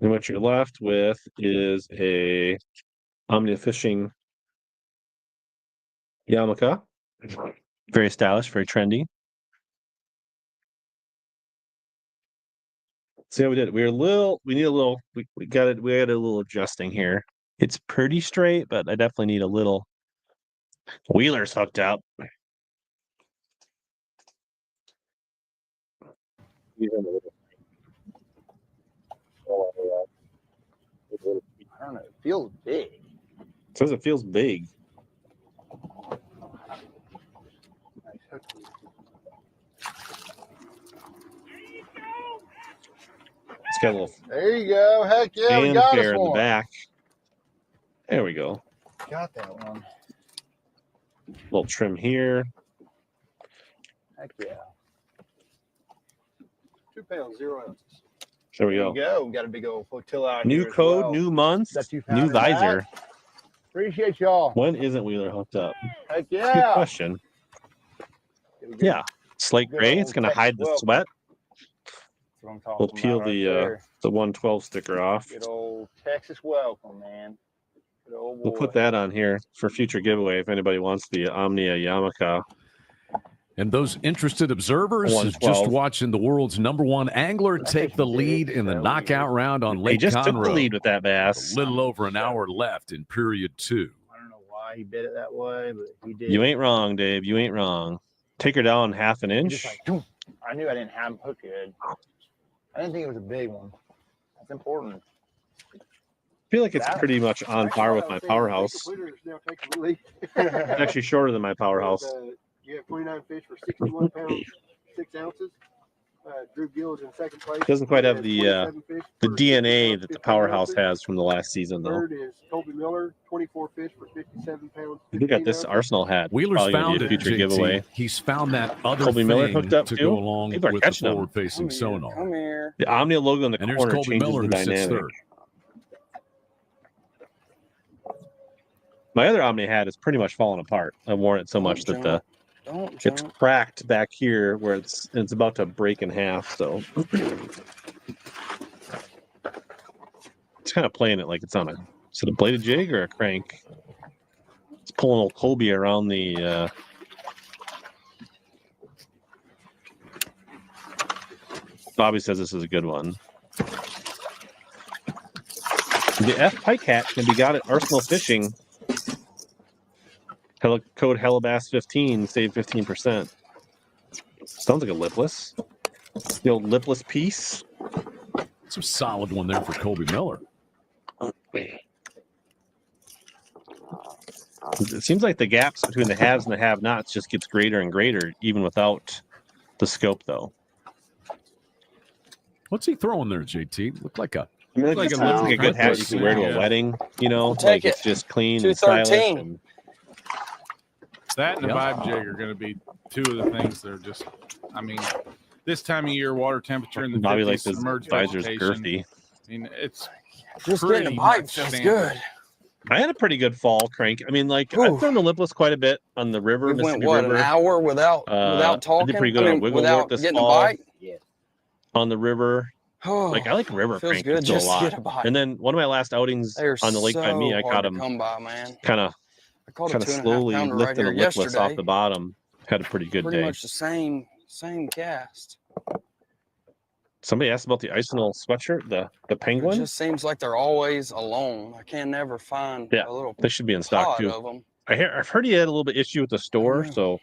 And what you're left with is a Omnia Fishing yarmulke. Very stylish, very trendy. See how we did. We had a little adjusting here. It's pretty straight, but I definitely need a little. Wheeler's hooked up. I don't know. It feels big. It says it feels big. It's got a little. There you go. Heck yeah, we got fanfare us in the one. back. There we go. Got that one. Little trim here. Heck yeah. 2 pounds, 0 ounces. There we There go. you go. We got a big old flotilla out New here as code, well. new month, That you new found in that. visor. Appreciate y'all. When isn't Wheeler hooked up? Heck Good yeah. question. Good. Yeah. Slate Good gray. It's old going to Texas hide the welcome. sweat. That's what I'm talking We'll peel about right the 112 sticker off. Good old Texas welcome, man. Good old boy. We'll put that on here for future giveaway if anybody wants the Omnia yarmulke. And those interested observers is just 112. watching the world's #1 angler take the lead in the knockout round on He Lake just took the Conroe. lead with that bass. A little over an hour left in period 2. I don't know why he bit it that way, but he did. You ain't wrong, Dave. You ain't wrong. Take her down half an He inch. just like, "Doom." I knew I didn't have him hooked good. I didn't think it was a big one. That's important. I feel like it's pretty much on par with my powerhouse. It's actually shorter than my powerhouse. You have 29 fish for 61 pounds, 6 ounces. Drew Gills in second place. Doesn't quite have Had the 27 fish the for DNA 60 that the pounds, powerhouse 15 has from the last season, though. Third is Colby Miller, 24 fish for 57 pounds. We got 15 this ounces. Arsenal hat. Wheeler's Probably gonna found be a it, future JT. giveaway. He's found that other Colby Miller thing hooked up, to too? go along People are with the catching 'em. forward-facing sonar. Come here. The Omnia logo in the And there's corner Colby changes Miller the who sits dynamic. third. My other Omni hat is pretty much falling apart. I've worn it so much that the Don't it's jump. cracked back here where it's about to break in half. So it's kind of playing it like it's on is it a bladed jig or a crank? It's pulling old Colby around the. Bobby says this is a good one. The F pike hat can be got at Arsenal Fishing. Code HellaBass 15, save 15%. Sounds like a lipless. The old lipless piece. It's a solid one there for Colby Miller. It seems like the gaps between the haves and the have-nots just gets greater and greater, even without the scope, though. What's he throwing there, JT? Looked like a I mean, Like it a sounds like a good hat you necklace, can wear to a yeah. wedding, you know? I'll Like take it's it. just clean and stylish. 213. And That and the Yeah. vibe jig are going to be two of the things that are just, I mean, this time of year, water temperature in the Bobby 50s, likes his submerged visor's vegetation. girthy. I mean, it's Just pretty getting a bite much feels standard. good. I had a pretty good fall crank. I mean, like, Ooh. I've thrown the lipless quite a bit on the river, We went Mississippi what, River. an hour without I talking? did pretty good on Wigglewort without this getting fall. a bite. On the river. Oh, Like, I like river feels crank good still a just to lot. get a bite. And then one of my last outings They're on the lake by me, I so caught hard to them come by, man. kind of I caught a 2.5 slowly pounder right lifting here a lipless yesterday. off the bottom. Had a pretty good Pretty day. much the same cast. Somebody asked about the Isenal sweatshirt, the It penguin. just seems like they're always alone. I can never find Yeah, a little They should be in stock pod too. of them. I've heard he had a little bit issue with the store, Yeah. so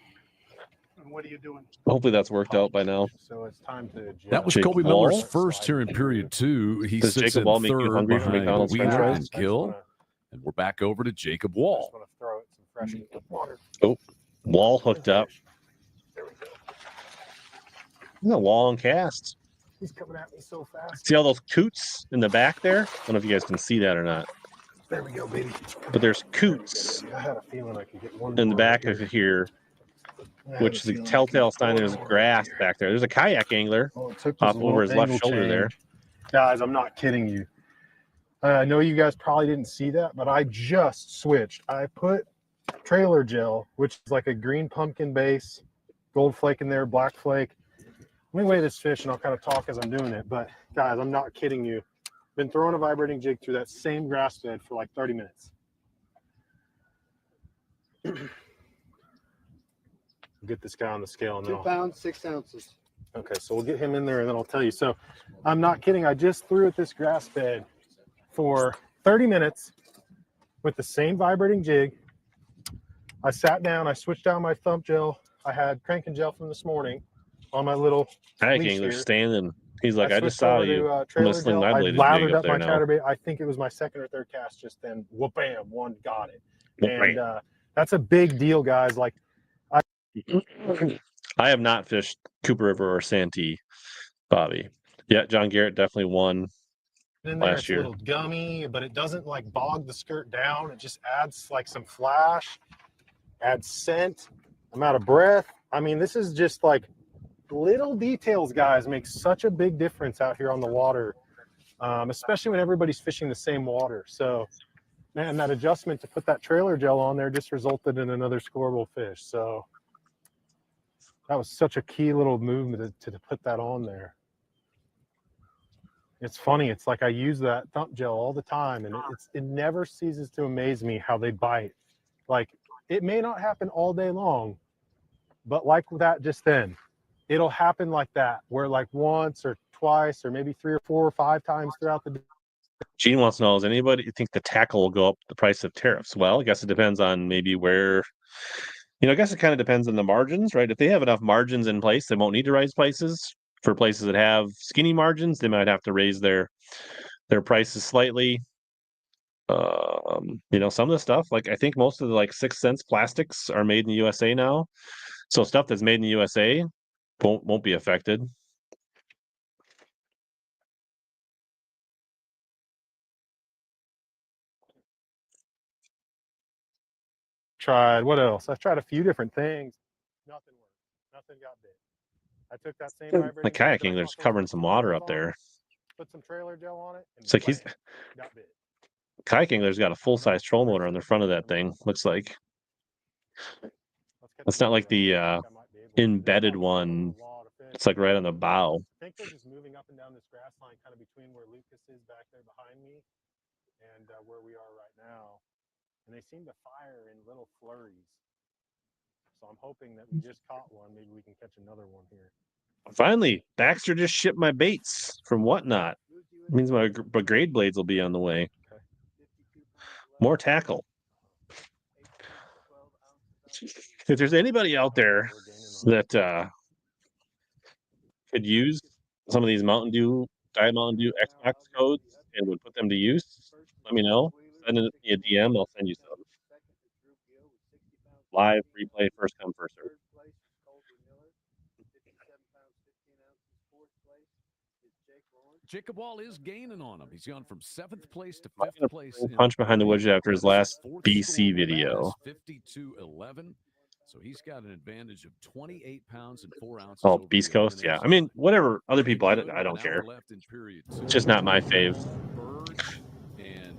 And what are you doing? hopefully that's worked out by now. So it's time to adjust. That was Jake Colby Wall? Miller's first here in period 2. He Does sits Jacob in Wall make you third hungry for behind McDonald's french Wheeler fries? and Gill. And we're back over to Jacob I Wall. just want to throw it some fresh water. Wall hooked up. This is a long cast. He's coming at me so fast. See all those coots in the back there? I don't know if you guys can see that or not, There we go, baby. but there's coots I had a feeling I could get one in the more back right of here. here, I had which a is a feeling I could telltale get sign one there's more grass right here. back there. There's a kayak angler Oh, it took off this over his little left angle shoulder there. change. Guys, I'm not kidding you. I know you guys probably didn't see that, but I just switched. I put trailer gel, which is like a green pumpkin base, gold flake in there, black flake. Let me weigh this fish and I'll kind of talk as I'm doing it. But guys, I'm not kidding you. Been throwing a vibrating jig through that same grass bed for like 30 minutes. Get this guy on the scale and then 2 I'll pounds, 6 ounces. Okay, so we'll get him in there and then I'll tell you. So I'm not kidding. I just threw at this grass bed for 30 minutes with the same vibrating jig. I sat down, I switched out my thump gel. I had cranking gel from this morning on my little Kayak leash angler's here. standing. He's like, I just switched saw over you. to, I'm gonna trailer sling gel. my I bladed jig lathered up up my there now. chatterbait. I think it was my second or third cast just then. Whoop, bam, one got it. Right. And that's a big deal, guys. Like, I have not fished Cooper River or Santee, Bobby. Yeah, John Garrett definitely won. in there, last it's year. a little gummy, but it doesn't like bog the skirt down. It just adds like some flash, adds scent. I'm out of breath. I mean, this is just like little details, guys, make such a big difference out here on the water, especially when everybody's fishing the same water. So, man, that adjustment to put that trailer gel on there just resulted in another scoreable fish. So that was such a key little movement to put that on there. It's funny. It's like I use that thump gel all the time, and it never ceases to amaze me how they bite. Like, it may not happen all day long, But like that just then, it'll happen like that, where like once or twice or maybe 3 or 4 or 5 times throughout the day. Gene wants to know, does anybody think the tackle will go up the price of tariffs? Well, I guess it depends on maybe where, I guess it kind of depends on the margins, right? If they have enough margins in place, they won't need to raise prices. For places that have skinny margins, they might have to raise their prices slightly. Some of the stuff, like I think most of the like 6 cents plastics are made in the USA now. So stuff that's made in the USA won't be affected. Tried what else? I've tried a few different things. Nothing worked. Nothing got bit. I took that same The vibrating kayak hook that I angler's caught those covering some water up on, there. put some trailer gel on it, and It's like he's got bit. kayak angler's got a full-size troll motor on the front of that thing. Looks like it's not like the embedded one. It's like right on the bow. I think they're just moving up and down this grass line, kind of between where Lucas is back there behind me and where we are right now. And they seem to fire in little flurries. So I'm hoping that we just caught one. Maybe we can catch another one here. Finally, Baxter just shipped my baits from Whatnot. It means my grade blades will be on the way. Okay. More tackle. If there's anybody out there that could use some of these Diet Mountain Dew Xbox codes and would put them to use, let me know. Send me a DM. I'll send you some. Live replay, first come, first serve. Jacob Wall is gaining on him. He's gone from 7th place to 5th place. Punch behind the woods after his last BC video. 52-11. So he's got an advantage of 28 pounds and 4 ounces. Oh, Beast Coast, yeah. I mean, whatever other people, I don't care. It's just not my fave. Burge and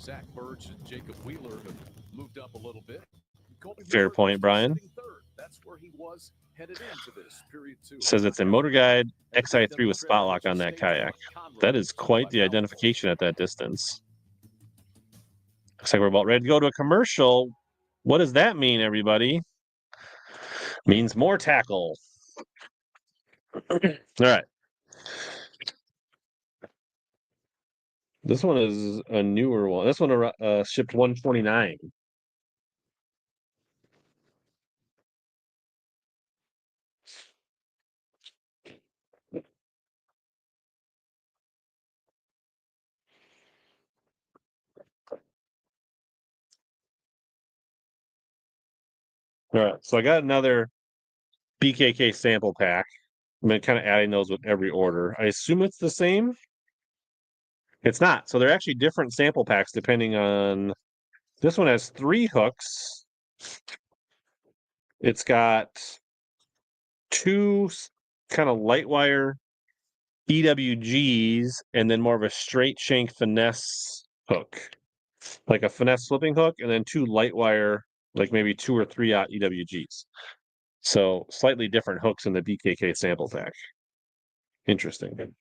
Zach Burge and Jacob Wheeler have moved up a little bit. Fair point, Brian. That's where he was headed into this period 2. Says it's a Motor Guide XI3 with spot lock on that kayak. That is quite the identification at that distance. Looks like we're about ready to go to a commercial. What does that mean, everybody? Means more tackle. All right. This one is a newer one. This one shipped 129. All right, so I got another BKK sample pack. I'm kind of adding those with every order. I assume it's the same. It's not. So they're actually different sample packs depending on. This one has 3 hooks. It's got 2 kind of light wire EWGs and then more of a straight shank finesse hook, like a finesse flipping hook, and then 2 light wire, like maybe 2 or 3/0 EWGs. So slightly different hooks in the BKK sample pack. Interesting.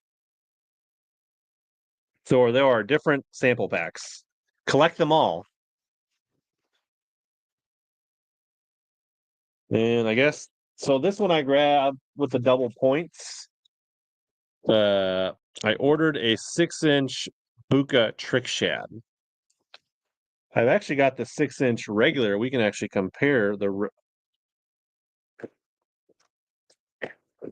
So there are different sample packs. Collect them all. And I guess, so this one I grabbed with the double points. I ordered a 6-inch Bucca Trick Shad. I've actually got the 6-inch regular. We can actually compare the.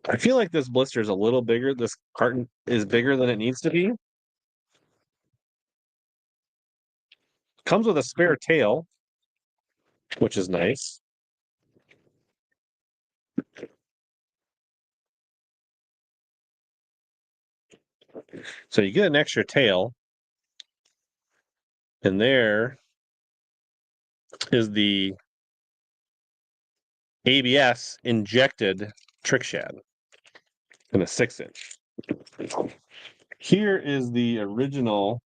I feel like this blister is a little bigger. This carton is bigger than it needs to be. Comes with a spare tail, which is nice. So you get an extra tail. And there is the ABS injected Trick Shad in a 6-inch. Here is the original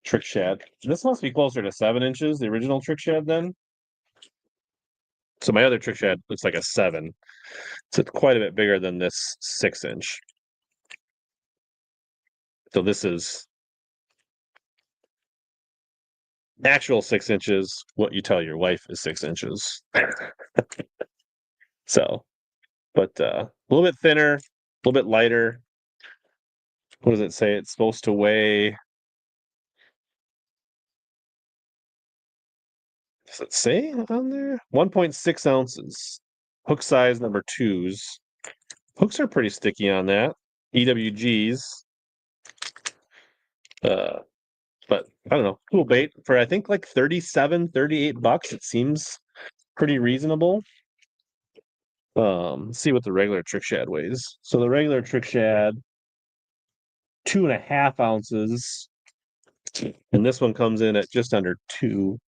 Trick Shad. This must be closer to 7 inches, the original Trick Shad then. So my other Trick Shad looks like a 7. So it's quite a bit bigger than this 6-inch. So this is actual 6 inches. What you tell your wife is 6 inches. So, but a little bit thinner, a little bit lighter. What does it say? It's supposed to weigh. Does it say on there? 1.6 ounces. Hook size number 2s. Hooks are pretty sticky on that. EWGs. But I don't know. Cool bait for I think like 37, 38 bucks. It seems pretty reasonable. Let's see what the regular trick shad weighs. So the regular trick shad, 2.5 ounces. And this one comes in at just under 2.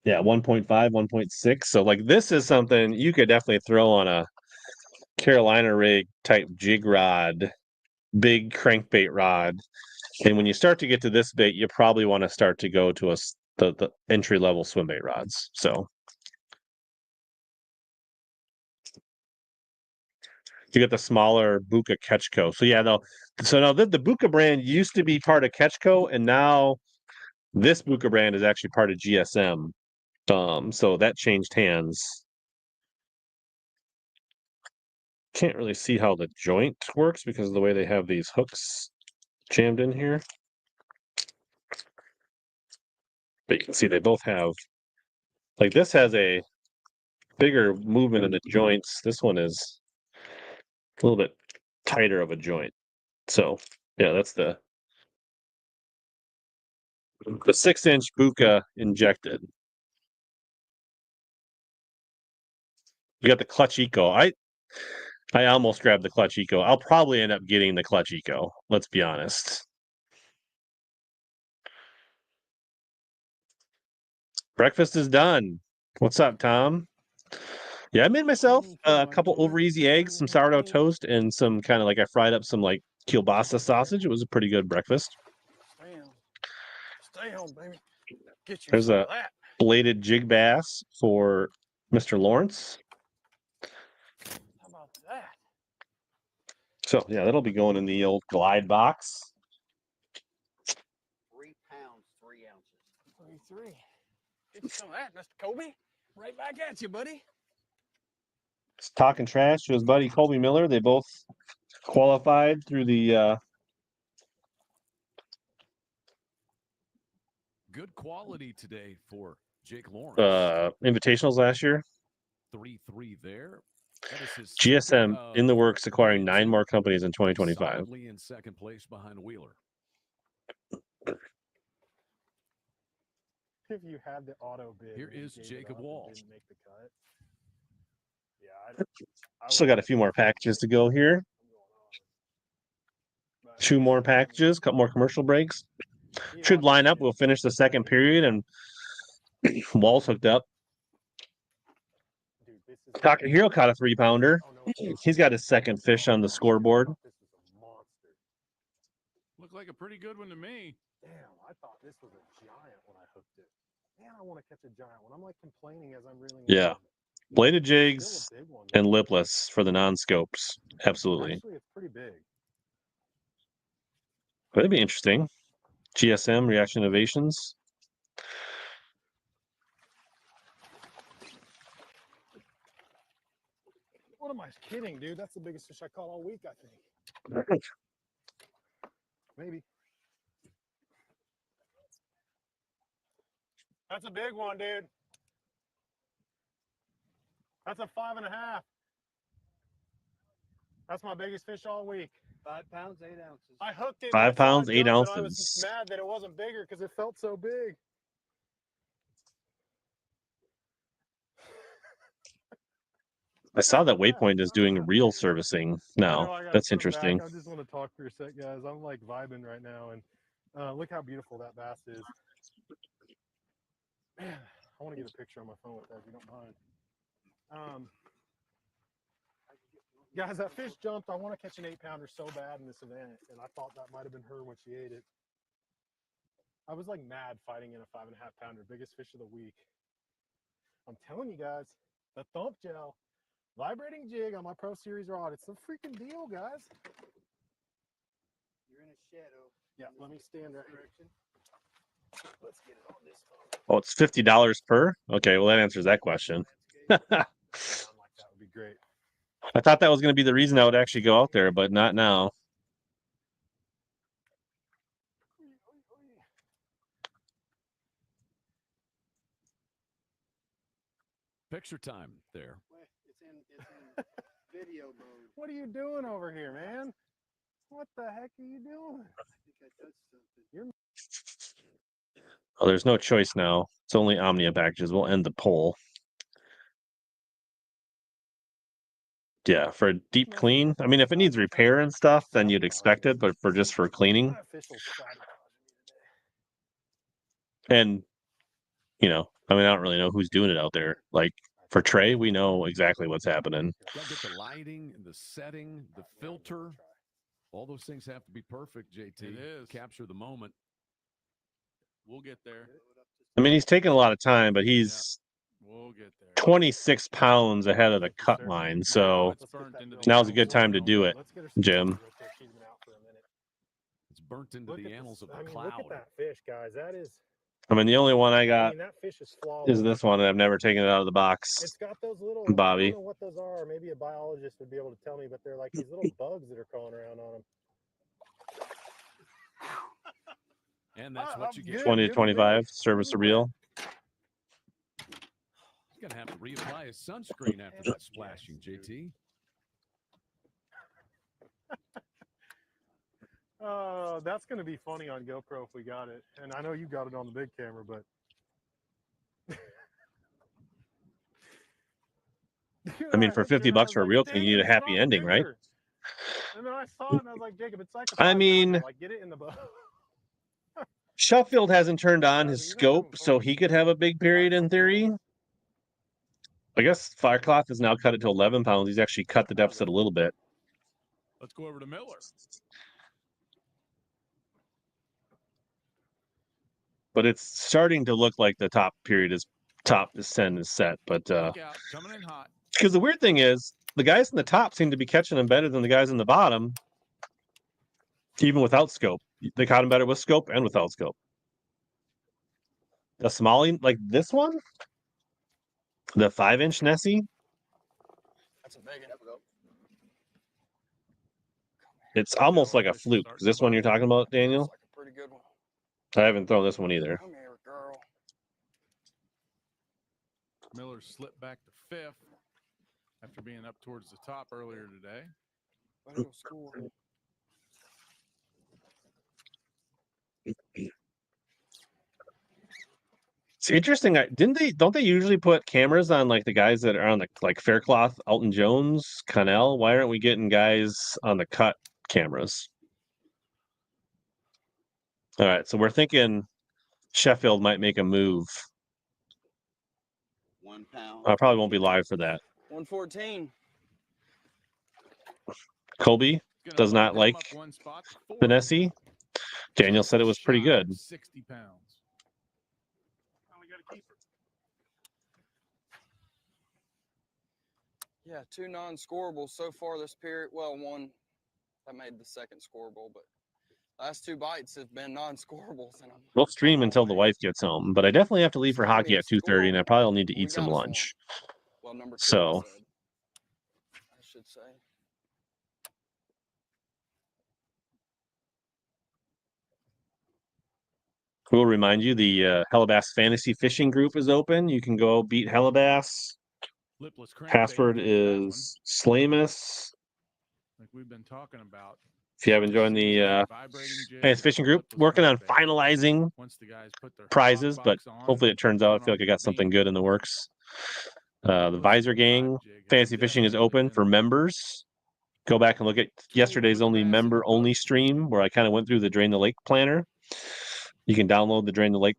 Yeah, 1.5, 1.6. So like this is something you could definitely throw on a Carolina rig type jig rod, big crankbait rod. And when you start to get to this bait, you probably want to start to go to the entry level swim bait rods. So you get the smaller Bucca Ketchco. So yeah, so now the Bucca brand used to be part of Ketchco, and now this Bucca brand is actually part of GSM. So that changed hands. Can't really see how the joint works because of the way they have these hooks jammed in here. But you can see they both have, like this has a bigger movement in the joints. This one is a little bit tighter of a joint. So yeah, that's the 6-inch Bucca injected. You got the Clutch Eco. I almost grabbed the Clutch Eco. I'll probably end up getting the Clutch Eco. Let's be honest. Breakfast is done. What's up, Tom? Yeah, I made myself a couple over easy eggs, some sourdough toast, and some kind of like I fried up some like kielbasa sausage. It was a pretty good breakfast. Stay home, baby. Get you There's some a of that. bladed jig bass for Mr. Lawrence. How about that? So yeah, that'll be going in the old glide box. 3 pounds, 3 ounces. 33. Get you some of that, Mr. Kobe. Right back at you, buddy. He's talking trash to his buddy Colby Miller. They both qualified through the Good quality today for Jake Lawrence. invitationals last year. 3-3 there. That is his GSM in the works, acquiring 9 more companies in 2025. Solidly in second place behind Wheeler. If you had the auto bid, Here is Jacob Walsh. Didn't make the cut. Yeah, I Still got a few more packages to go here. 2 more packages, couple more commercial breaks. Should line up. We'll finish the second period, and Wall's hooked up. Cocker Hero caught a 3-pounder. He's got his second fish on the scoreboard. Looked like a pretty good one to me. Damn, I thought this was a giant when I hooked it. Man, I want to catch a giant one. I'm like complaining as I'm reeling. Yeah. Bladed jigs Still a big one, and lipless for the non-scopes. Absolutely. Actually, it's pretty big. That'd be interesting. GSM, Reaction Innovations. What am I kidding, dude? That's the biggest fish I caught all week, I think. Maybe. That's a big one, dude. That's a 5.5. That's my biggest fish all week. 5 pounds, 8 ounces. I hooked it. 5 pounds, 8 I was ounces. mad that it wasn't bigger because it felt so big. I saw that Waypoint is doing reel servicing now. That's interesting. I just want to talk for a sec, guys. I'm like vibing right now, and look how beautiful that bass is. Man, I want to get a picture on my phone with that if you don't mind. Guys, that fish jumped. I want to catch an 8-pounder so bad in this event, and I thought that might have been her when she ate it. I was like mad fighting in a 5.5-pounder, biggest fish of the week. I'm telling you guys, the thump gel. Vibrating jig on my Pro Series rod. It's the freaking deal, guys. You're in a shadow. Yeah, let me stand right here. Let's get it on this phone. Oh, it's $50 per? Okay, well, that answers that question. Like that would be great. I thought that was going to be the reason I would actually go out there, but not now. Picture time there. It's in video mode. What are you doing over here, man? What the heck are you doing? I think I touched something. Oh, there's no choice now. It's only Omnia packages. We'll end the poll. Yeah, for a deep clean. I mean, if it needs repair and stuff, then you'd expect it, but for just for cleaning. And, you know, I mean, I don't really know who's doing it out there. Like, for Trey, we know exactly what's happening. Got to get the lighting, the setting, the filter. All those things have to be perfect, JT. It is. Capture the moment. We'll get there. I mean, he's taking a lot of time, but he's We'll get there. 26 pounds ahead of the cut line. So It's burnt into the now's a annals good time to of do it, Jim. It's burnt into the annals of the Look cloud. at that fish, guys. That is. I mean, the only one I got that fish is flawless. is this one, and I've never taken it out of the box. It's got those little. Bobby. I don't know what those are. Maybe a biologist would be able to tell me, but they're like these little bugs that are crawling around on them. And that's what you get. 20 to 25, service a reel. He's going to have to reapply his sunscreen after that splashing, JT. That's going to be funny on GoPro if we got it. And I know you got it on the big camera, but. I mean, for $50 for a real thing, you need a happy ending, right? And then I saw it and I was like, Jacob, it's like I mean, like get it in the boat. Sheffield hasn't turned on his scope, so he could have a big period in theory. I guess Firecloth has now cut it to 11 pounds. He's actually cut the deficit a little bit. Let's go over to Miller. But it's starting to look like the top period is send is set. But Look out, coming in hot. because the weird thing is the guys in the top seem to be catching them better than the guys in the bottom, even without scope. They caught them better with scope and without scope. The smallie, like this one, the 5-inch Nessie, That's a big one. it's almost like a fluke. Is this one you're talking about, Daniel? That's like a pretty good one. I haven't thrown this one either. Come here, girl. Miller slipped back to fifth after being up towards the top earlier today. Better go score. It's interesting. Don't they usually put cameras on like the guys that are on the like Faircloth, Alton Jones, Connell? Why aren't we getting guys on the cut cameras? All right, so we're thinking Sheffield might make a move. 1 pound. I probably won't be live for that. 114. Colby Gonna does not bump him like up one spot to fourth. the Nessie. Daniel said it was pretty Shy of good. 60 pounds. Yeah, 2 non-scorables so far this period. Well, one that made the second scoreable, but last 2 bites have been non-scorables. And We'll stream until the wife gets home, but I definitely have to leave for hockey at 2:30, and I probably will need to We eat some got us lunch. well, number 2, So- I should say. We'll remind you the HellaBass Fantasy Fishing Group is open. You can go beat HellaBass. Lipless crankbait Password takes that one, is Slamus. like we've been talking about. If you haven't joined the Vibrating jig, Fantasy Fishing Group, lipless working on crankbait. finalizing Once the guys put their prizes, but box on hopefully and it turns out. I turn feel like I off got the something beam, good in the works. The lipless Visor Gang live jig has Fantasy Fishing is definitely open been for members. Go back and look at yesterday's only member only stream where I kind of went through the Drain the Lake planner. You can download the Drain the Lake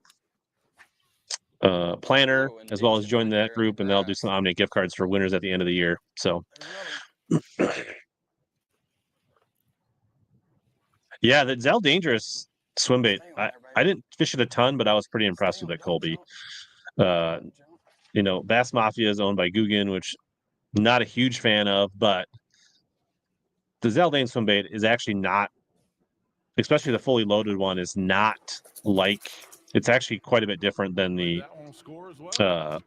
planner as well as join that group, and they'll do some Omni gift cards for winners at the end of the year. So There's another one. yeah, the Zell Dangerous swim bait. I didn't fish it a ton, but I was pretty impressed with it, Colby. You know, Bass Mafia is owned by Guggen, which not a huge fan of, but the Zeldane swim bait is actually not, especially the fully loaded one, is not like, it's actually quite a bit different than the that won't score as well.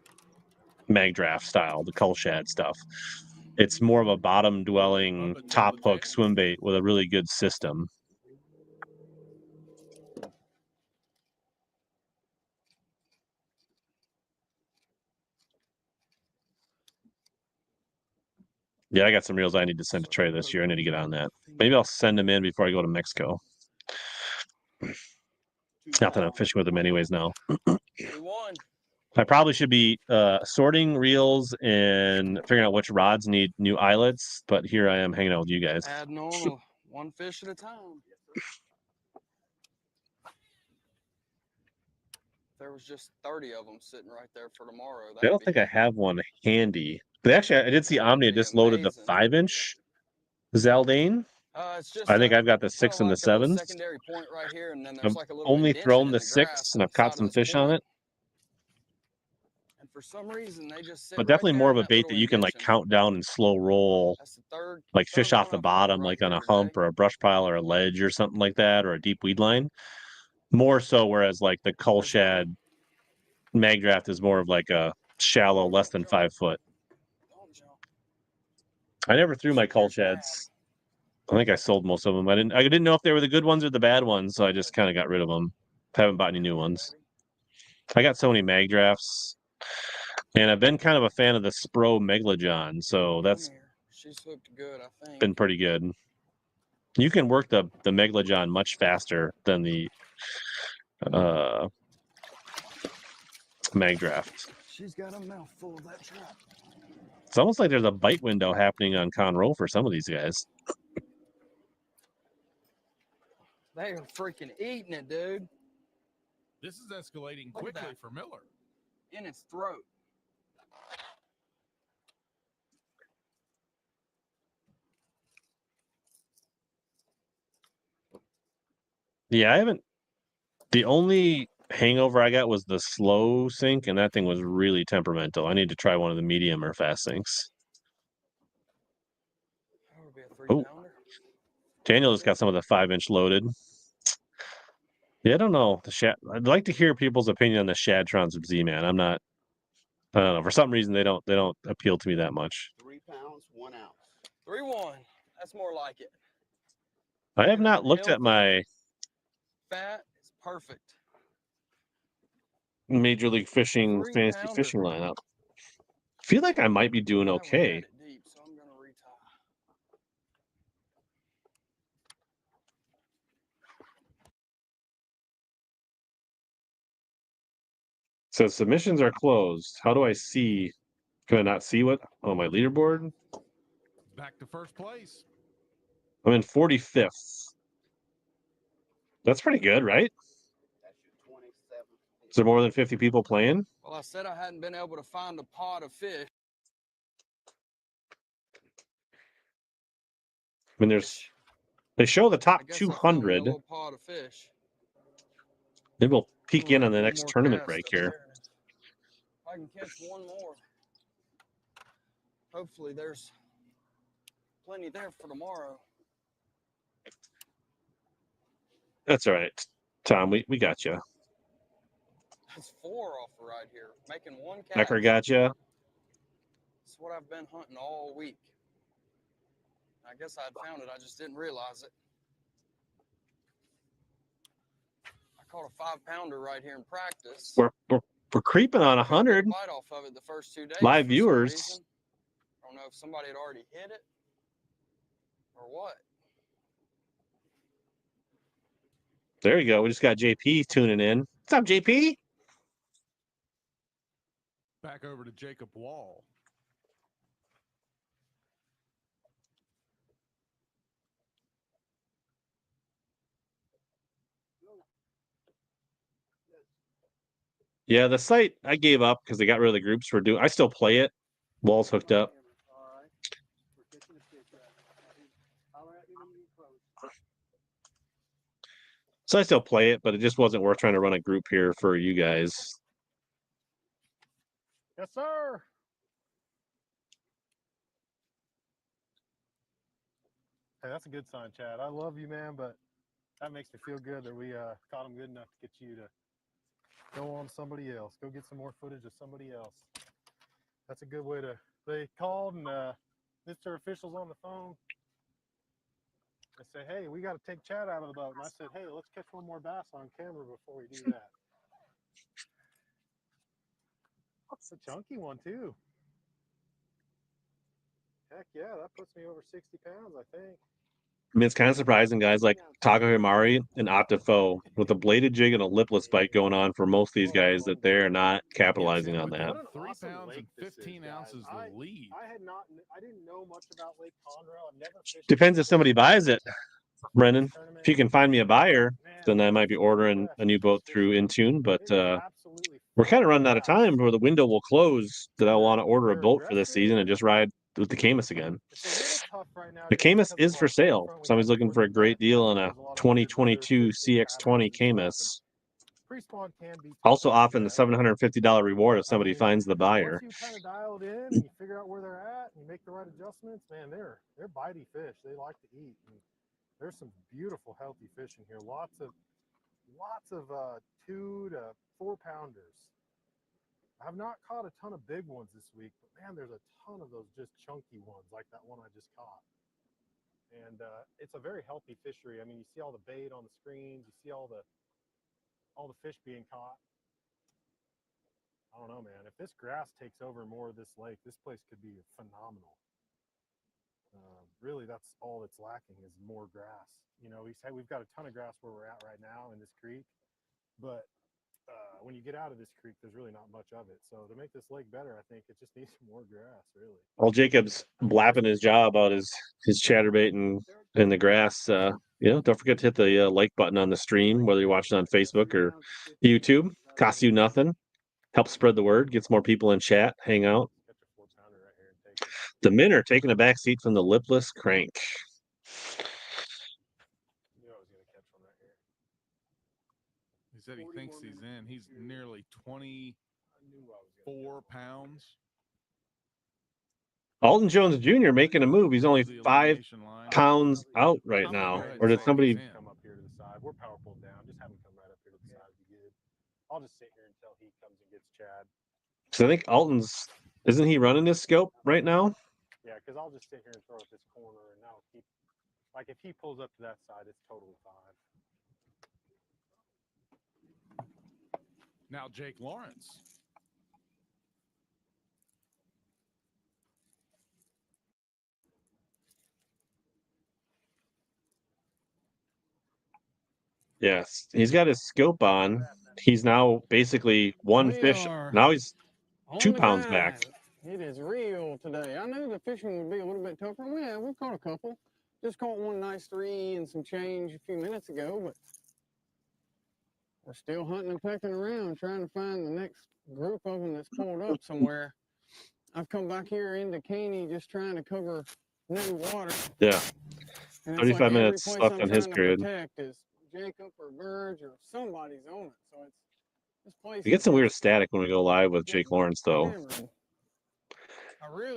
mag draft style, the Bucca Shad stuff. It's more of a bottom dwelling top hook swim bait with a really good system. Yeah, I got some reels I need to send to Trey this year. I need to get on that. Maybe I'll send them in before I go to Mexico. Not that I'm fishing with them anyways now. I probably should be sorting reels and figuring out which rods need new eyelets, but here I am hanging out with you guys. Adding on one fish at a time. There was just 30 of them sitting right there for tomorrow. I don't think I have one handy. But actually, I did see Omnia just loaded the 5-inch Zaldane. It's just I think I've got the kinda 6 and the like a little 7s. secondary point right here, and then I've there's like a little only indention thrown in the the 6, grass and on I've the caught side some of this fish on point. it. And for some reason, they just sit But right definitely there more in of a that bait little that you can like indention. count down and slow roll, That's the third like fish off one the I've caught bottom, right like on here a hump today. or a brush pile or a ledge or something like that, or a deep weed line. More so, whereas like the Bucca Shad mag draft is more of like a shallow, less than 5 foot. I never threw my Bucca Shads. I think I sold most of them. I didn't know if they were the good ones or the bad ones, so I just kind of got rid of them. Haven't bought any new ones. I got so many mag drafts, and I've been kind of a fan of the Spro Megalojohn, so that's She's hooked good, I think. been pretty good. You can work the Megalojohn much faster than the mag draft. She's got a mouthful of that trap. It's almost like there's a bite window happening on Conroe for some of these guys. They are freaking eating it, dude. This is escalating quickly for Miller. In its throat. Yeah, I haven't. The only hangover I got was the slow sink, and that thing was really temperamental. I need to try one of the medium or fast sinks. That would be a Oh, Daniel just got some of the 5-inch loaded. Yeah, I don't know the Shad. I'd like to hear people's opinion on the Shadtrons of Z-Man. I don't know. For some reason, they don't appeal to me that much. 3 pounds, 1 ounce. 3-1. That's more like it. I have not looked at my Fat is perfect. Major League Fishing fantasy fishing lineup. I feel like I might be doing okay. Deep, so I'm gonna retie. So submissions are closed. How do I see? Can I not see what? Oh, my leaderboard? Back to first place. I'm in 45th. That's pretty good, right? Is there more than 50 people playing? Well, I said I hadn't been able to find a pod of fish. I mean, they show the top I guess I found 200. a little pod of fish. Maybe we'll peek in on the One next more tournament cast break up here. there. If I can catch one more, hopefully there's plenty there for tomorrow. That's all right, Tom. We got you. That's 4 off the ride here, making one cast. Clacker got you. That's what I've been hunting all week. I guess I'd found it. I just didn't realize it. I caught a 5-pounder right here in practice. We're creeping on 100 bite off of it the first 2 days live for viewers. some reason. I don't know if somebody had already hit it or what. There you go. We just got JP tuning in. What's up, JP? Back over to Jacob Wall. Yeah, the site I gave up because they got rid of the groups for doing. I still play it. Wall's hooked up. So I still play it, but it just wasn't worth trying to run a group here for you guys. Yes, sir. Hey, that's a good sign, Chad. I love you, man, but that makes me feel good that we caught him good enough to get you to go on somebody else. Go get some more footage of somebody else. That's a good way to. They called and Mr. Official's on the phone. I said, hey, we got to take Chad out of the boat. And I said, hey, let's catch one more bass on camera before we do that. It's a chunky one, too. Heck yeah, that puts me over 60 pounds, I think. I mean, it's kind of surprising, guys like Taco Himari and Optifo with a bladed jig and a lipless bite going on for most of these guys that they're not capitalizing on that. What an 3 awesome pounds lake and this is, 15 guys. ounces the lead. I didn't know much about Lake Conroe. I've never fished. Depends if somebody buys it, Brendan. tournament. If you can find me a buyer, Man, then I might be ordering a new boat through Intune. But we're kind of running out of time where the window will close that I want to order a boat for this season and just ride with the Camus again. The Camus is for sale. Somebody's looking for a great deal on a 2022 CX20 Camus. Pre-spawn can be Also offering the $750 reward if somebody finds the buyer. Once you kind of dial it in and you figure out where they're at and you make the right adjustments, man, they're bitey fish. They like to eat. And there's some beautiful, healthy fish in here. Lots of 2 to 4 pounders. I have not caught a ton of big ones this week, but man, there's a ton of those just chunky ones like that one I just caught. And it's a very healthy fishery. I mean, you see all the bait on the screens, you see all the fish being caught. I don't know, man. If this grass takes over more of this lake, this place could be phenomenal. Really, that's all that's lacking is more grass. You know, we've got a ton of grass where we're at right now in this creek, but when you get out of this creek, there's really not much of it. So to make this lake better, I think it just needs more grass, really. While Jacob's blapping his jaw about his chatterbait and the grass, don't forget to hit the like button on the stream, whether you're watching on Facebook or YouTube. Costs you nothing. Helps spread the word, gets more people in chat, hang out. The men are taking a back seat from the lipless crank. He said he thinks he's in. He's nearly 24 pounds. Alton Jones Jr. making a move. He's only 5 pounds out right now. Or did somebody come up here to the side? We're power pulled down. Just have him come right up here to the side. Be good. I'll just sit here until he comes and gets Chad. So I think isn't he running his scope right now? Yeah, because I'll just sit here and throw at this corner, and that'll keep. Like if he pulls up to that side, it's totally fine. Now Jake Lawrence. Yes, he's got his scope on. He's now basically one fish. Now he's 2 pounds back. It is real today. I knew the fishing would be a little bit tougher. We caught a couple. Just caught one nice 3 and some change a few minutes ago, but we're still hunting and pecking around, trying to find the next group of them that's pulled up somewhere. I've come back here into Caney just trying to cover new water. Yeah. And 35 minutes left on his period. Is Jacob or Burge or somebody's on it. So it's this place. We get some weird static when we go live with Jake Lawrence, though.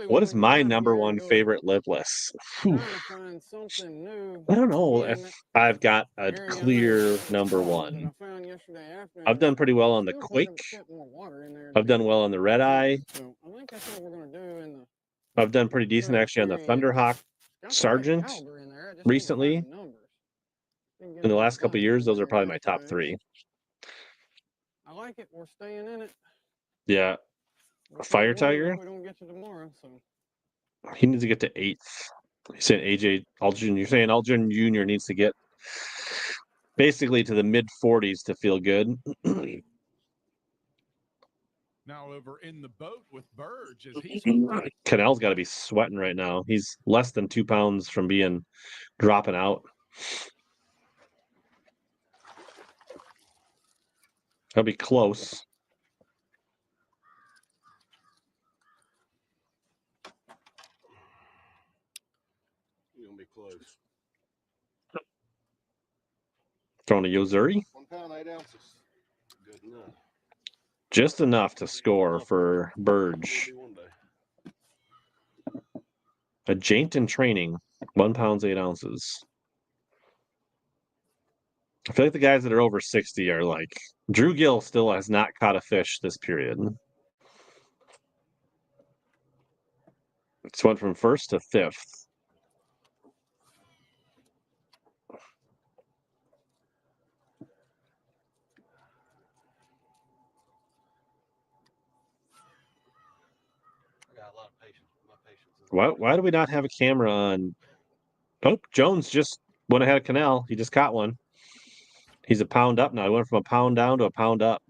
What is my number one favorite lipless? I don't know if I've got a clear number one. I've done pretty well on the Quake. I've done well on the Red Eye. I've done pretty decent actually on the Thunderhawk Sergeant recently. In the last couple of years, those are probably my top 3. I like it. We're staying in it. Yeah. Fire Tiger. We don't get to tomorrow, so. He needs to get to 8th. You're saying You're saying Alton Jr. needs to get basically to the mid 40s to feel good. Now over in the boat with Burge as he's Cannell's got to be sweating right now. He's less than 2 pounds from dropping out. That'll be close. Close. Throwing a Yozuri. 1 pound, 8 ounces. Good enough. Just enough to score for Burge. A Jaint in training. 1 pound, 8 ounces. I feel like the guys that are over 60 are like Drew Gill still has not caught a fish this period. This went from first to fifth. Why do we not have a camera on? Oh, Jones just went ahead of Canal. He just caught one. He's a pound up now. He went from a pound down to a pound up.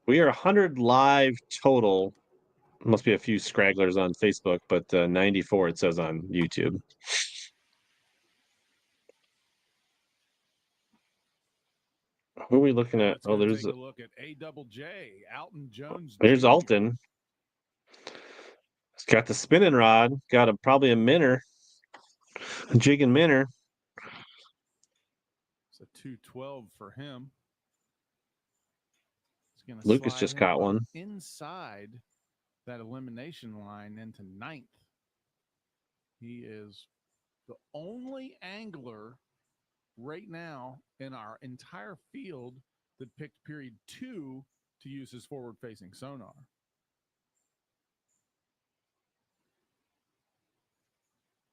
We are 100 live total. Must be a few scragglers on Facebook, but 94 it says on YouTube. Who are we looking at? Let's Oh, go there's take a look at A-double-J, Alton Jones. there's Jr. Alton. He's got the spinning rod. Got probably a minnow, a jig and minnow. It's a 212 for him. Lucas just caught one inside that elimination line into ninth. He is the only angler right now in our entire field that picked period 2 to use his forward-facing sonar.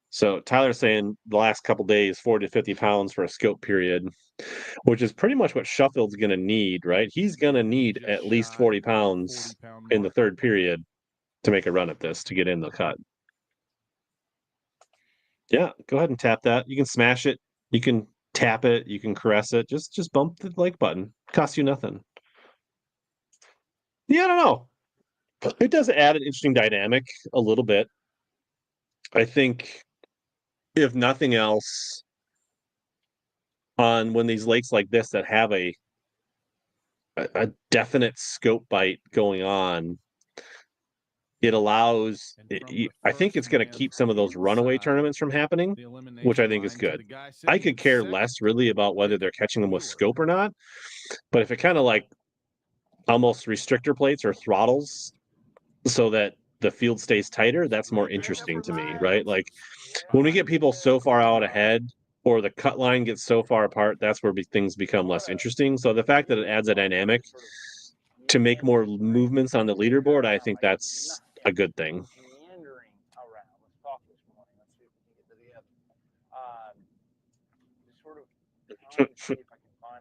So Tyler's saying the last couple days, 40 to 50 pounds for a scope period, which is pretty much what Shuffield's going to need, right? He's going to need at least 40 pounds in the third period to make a run at this, to get in the cut. Yeah, go ahead and tap that. You can smash it. You can tap it. You can caress it. Just bump the like button. Costs you nothing. Yeah, I don't know. It does add an interesting dynamic a little bit. I think, if nothing else, on when these lakes like this that have a definite scope bite going on, it allows, I think it's going to keep some of those runaway tournaments from happening, which I think is good. I could care less really about whether they're catching them with scope or not, but if it kind of like almost restrictor plates or throttles so that the field stays tighter, that's more interesting to me, right? Like when we get people so far out ahead or the cut line gets so far apart, that's where things become less interesting. So the fact that it adds a dynamic to make more movements on the leaderboard, I think that's a good thing.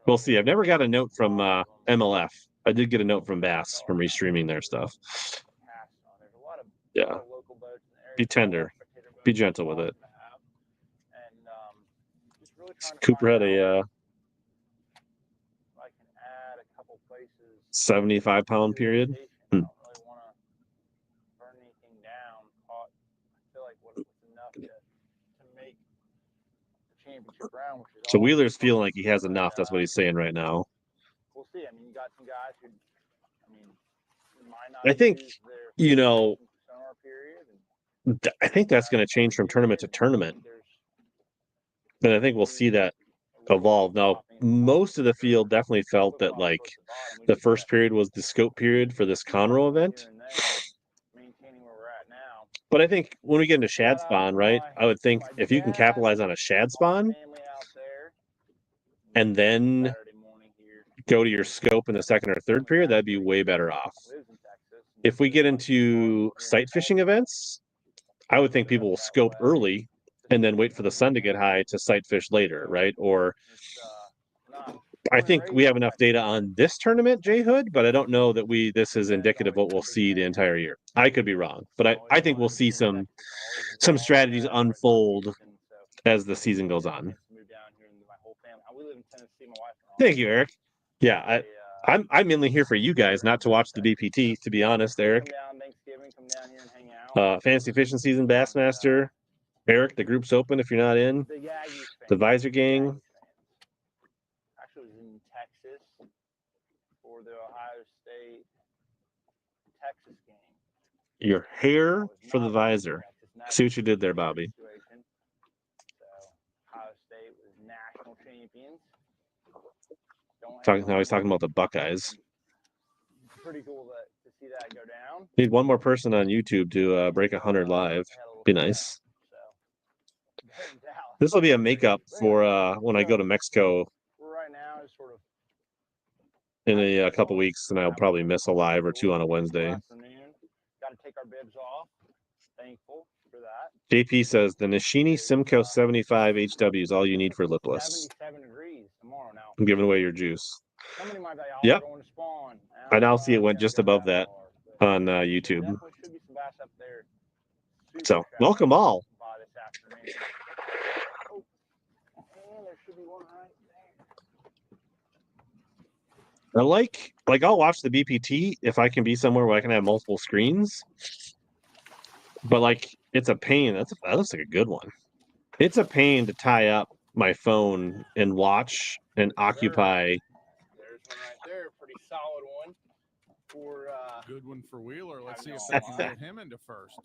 We'll see. I've never got a note from MLF. I did get a note from Bass from restreaming their stuff. Yeah. Be tender. Be gentle with it. Cooper had a 75-pound period. So Wheeler's feeling like he has enough. That's what he's saying right now. We'll see. I mean, you got some guys who, I think, you know, I think that's going to change from tournament to tournament. And I think we'll see that evolve. Now, most of the field definitely felt that like the first period was the scope period for this Conroe event. But I think when we get into shad spawn, right, I would think if you can capitalize on a shad spawn and then go to your scope in the second or third period, that'd be way better off. If we get into sight fishing events, I would think people will scope early and then wait for the sun to get high to sight fish later, right? Or I think we have enough data on this tournament, Jay Hood, but I don't know that this is indicative of what we'll see the entire year. I could be wrong, but I think we'll see some strategies unfold as the season goes on. Thank you, Eric. Yeah, I'm mainly here for you guys, not to watch the BPT, to be honest, Eric. Fantasy fishing season, Bassmaster. Eric, the group's open if you're not in. The Visor Gang. Actually, was in Texas for the Ohio State Texas game. Your hair for the visor. See what you did there, Bobby. So Ohio State was national champions. Now he's talking about the Buckeyes. Pretty cool to see that go down. Need one more person on YouTube to break 100 live. Be nice. This will be a makeup for when I go to Mexico. Right now is sort of in a couple weeks, and I'll probably miss a live or two on a Wednesday. Got to take our bibs off. Thankful for that. JP says the Nishini Simcoe 75 HW is all you need for lipless. 77 degrees tomorrow now. I'm giving away your juice. Somebody might be out Yep. going to spawn. I now see it went just above that on YouTube. Definitely should be some bass up there. So welcome all. By this afternoon. Oh, and there should be one right there. I like I'll watch the BPT if I can be somewhere where I can have multiple screens. But like it's a pain. That looks like a good one. It's a pain to tie up my phone and watch and occupy. There's one right there, pretty solid one for Good one for Wheeler. Let's see if I they know. can get him into first.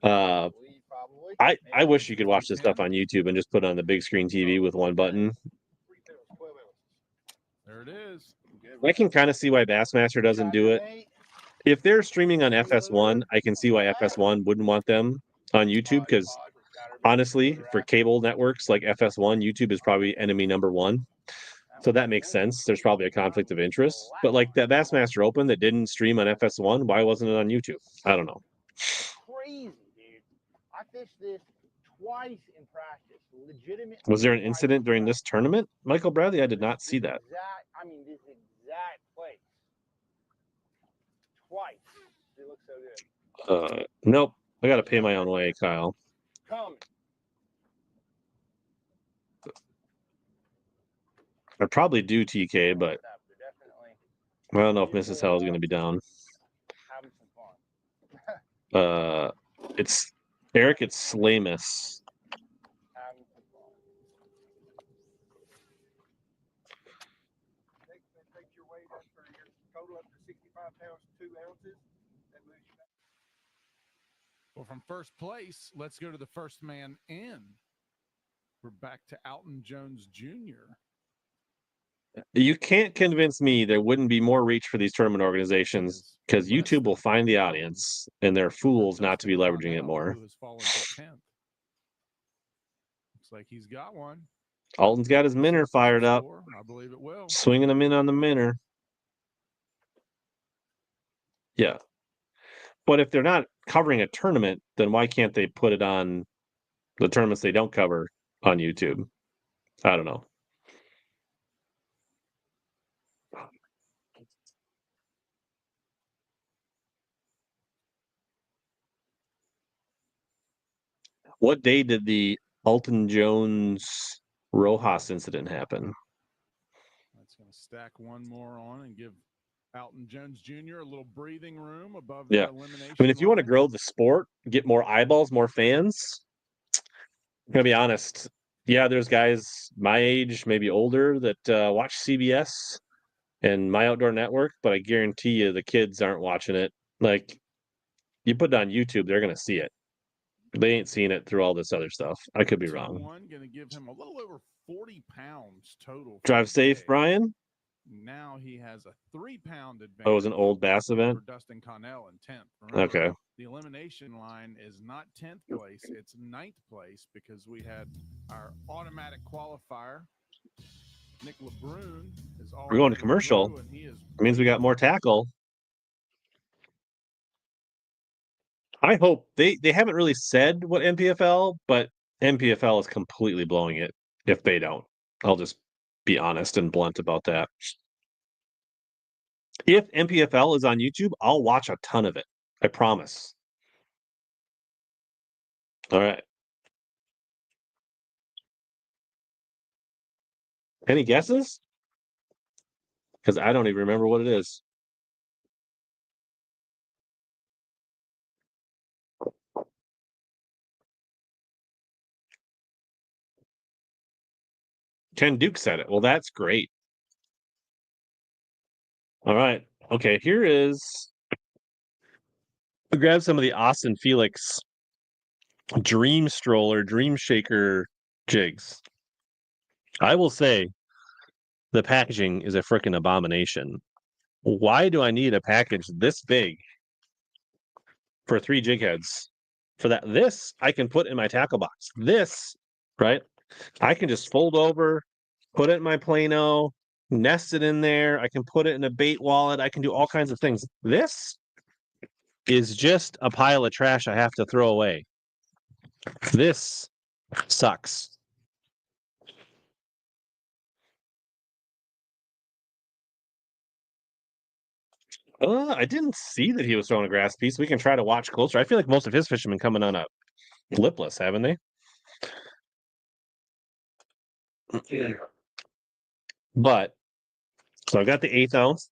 probably. I wish you could watch this stuff on YouTube and just put it on the big screen TV with one button. There it is. I can kind of see why Bassmaster doesn't do it. If they're streaming on FS1, I can see why FS1 wouldn't want them on YouTube because honestly, for cable networks like FS1, YouTube is probably enemy number one. So that makes sense. There's probably a conflict of interest. But like that Bassmaster Open that didn't stream on FS1, why wasn't it on YouTube? I don't know. Crazy, dude. I fished this twice in practice. Legitimate. Was there an incident during this tournament, Michael Bradley? I did not see that. This exact place. Twice. It looks so good. Nope. I got to pay my own way, Kyle. Come. I probably do TK, but I don't know if Mrs. Hell is going to be down. Having some fun. It's Eric. It's Slamus. Having some fun. Take your weight up for your total up to 65 pounds, 2 ounces. That moves you back. Well, from first place, let's go to the first man in. We're back to Alton Jones Jr. You can't convince me there wouldn't be more reach for these tournament organizations because YouTube will find the audience, and they're fools not to be leveraging it more. Who has fallen to 10th. Looks like he's got one. Alton's got his minnow fired up, I believe it will. swinging them in on the minnow. Yeah. But if they're not covering a tournament, then why can't they put it on the tournaments they don't cover on YouTube? I don't know. What day did the Alton Jones Rojas incident happen? That's going to stack one more on and give Alton Jones Jr. a little breathing room above Yeah. the elimination. I mean, if you want to line. grow the sport, get more eyeballs, more fans, I'm going to be honest. Yeah, there's guys my age, maybe older, that watch CBS and My Outdoor Network, but I guarantee you the kids aren't watching it. Like, you put it on YouTube, they're going to see it. They ain't seen it through all this other stuff. I could be wrong. One going to give him a little over 40 pounds total. Drive safe, Brian. Now he has a 3-pound advantage. Oh, it was an old bass event? For Dustin Connell in 10th. Remember, Okay. the elimination line is not 10th place, it's 9th place because we had our automatic qualifier. Nick LeBrun is all. We're going to commercial. It means we got more tackle. I hope they haven't really said what MPFL, but MPFL is completely blowing it if they don't. I'll just be honest and blunt about that. If MPFL is on YouTube, I'll watch a ton of it. I promise. All right. Any guesses? Because I don't even remember what it is. Ken Duke said it. Well, that's great. All right. Okay, here is. I'll grab some of the Austin Felix Dream Stroller, Dream Shaker jigs. I will say the packaging is a freaking abomination. Why do I need a package this big for 3 jig heads? For that, this I can put in my tackle box. This, right? I can just fold over, put it in my Plano, nest it in there. I can put it in a bait wallet. I can do all kinds of things. This is just a pile of trash I have to throw away. This sucks. I didn't see that he was throwing a grass piece. We can try to watch closer. I feel like most of his fishermen coming on a lipless, haven't they? But so I got the 1/8 ounce.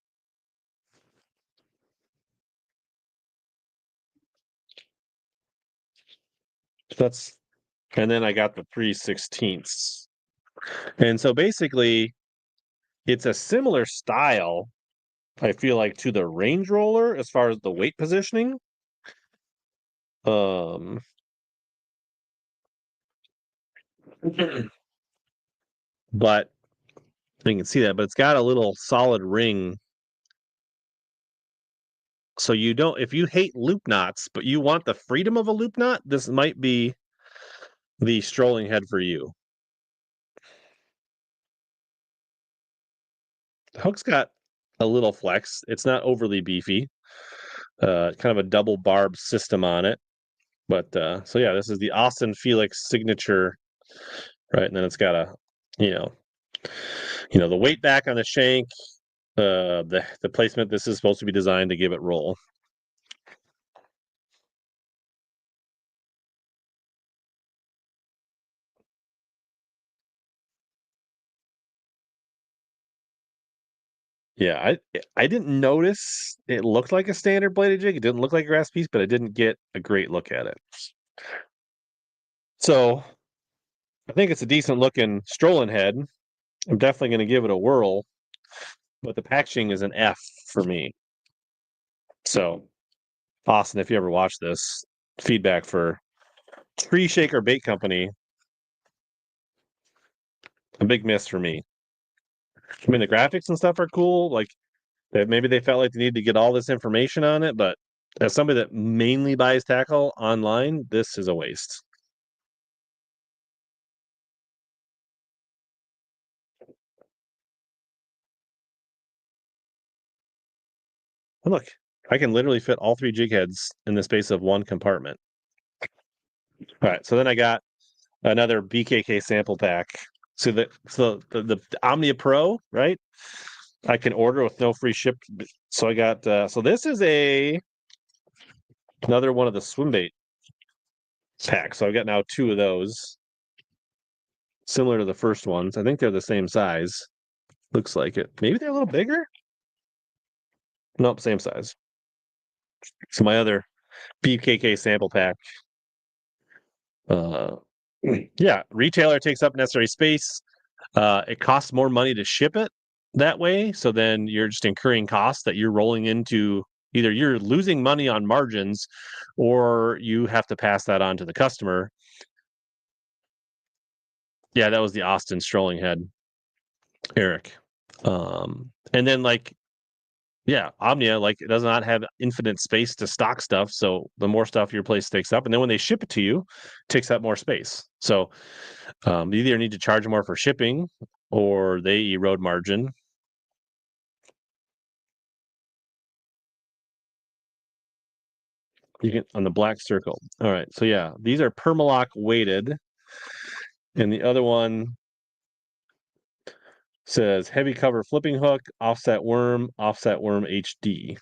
That's, and then I got the 3/16. And so basically it's a similar style, I feel like, to the range roller as far as the weight positioning. But you can see that, but it's got a little solid ring. So you don't, if you hate loop knots, but you want the freedom of a loop knot, this might be the strolling head for you. The hook's got a little flex. It's not overly beefy. Kind of a double barb system on it. But so yeah, this is the Austin Felix signature, right? And then it's got a, you know, the weight back on the shank, the placement. This is supposed to be designed to give it roll. Yeah, I didn't notice it looked like a standard bladed jig. It didn't look like a grass piece, but I didn't get a great look at it. So I think it's a decent looking strolling head. I'm definitely going to give it a whirl, but the packaging is an F for me. So, Austin, if you ever watch this, feedback for Tree Shaker Bait Company, a big miss for me. I mean, the graphics and stuff are cool. Like, maybe they felt like they needed to get all this information on it, but as somebody that mainly buys tackle online, this is a waste. And look, I can literally fit all 3 jig heads in the space of one compartment. All right, so then I got another BKK sample pack. So the Omnia Pro, right? I can order with no free ship. So I got so this is another one of the Swimbait packs. So I've got now 2 of those, similar to the first ones. I think they're the same size. Looks like it. Maybe they're a little bigger. Nope, same size. So my other BKK sample pack. Yeah, retailer takes up necessary space. It costs more money to ship it that way. So then you're just incurring costs that you're rolling into. Either you're losing money on margins or you have to pass that on to the customer. Yeah, that was the Austin strolling head, Eric. And then yeah, Omnia, it does not have infinite space to stock stuff. So the more stuff your place takes up, and then when they ship it to you, it takes up more space. So you either need to charge more for shipping or they erode margin. You can on the black circle. All right. So yeah, these are Permalock weighted. And the other one says heavy cover flipping hook, offset worm HD.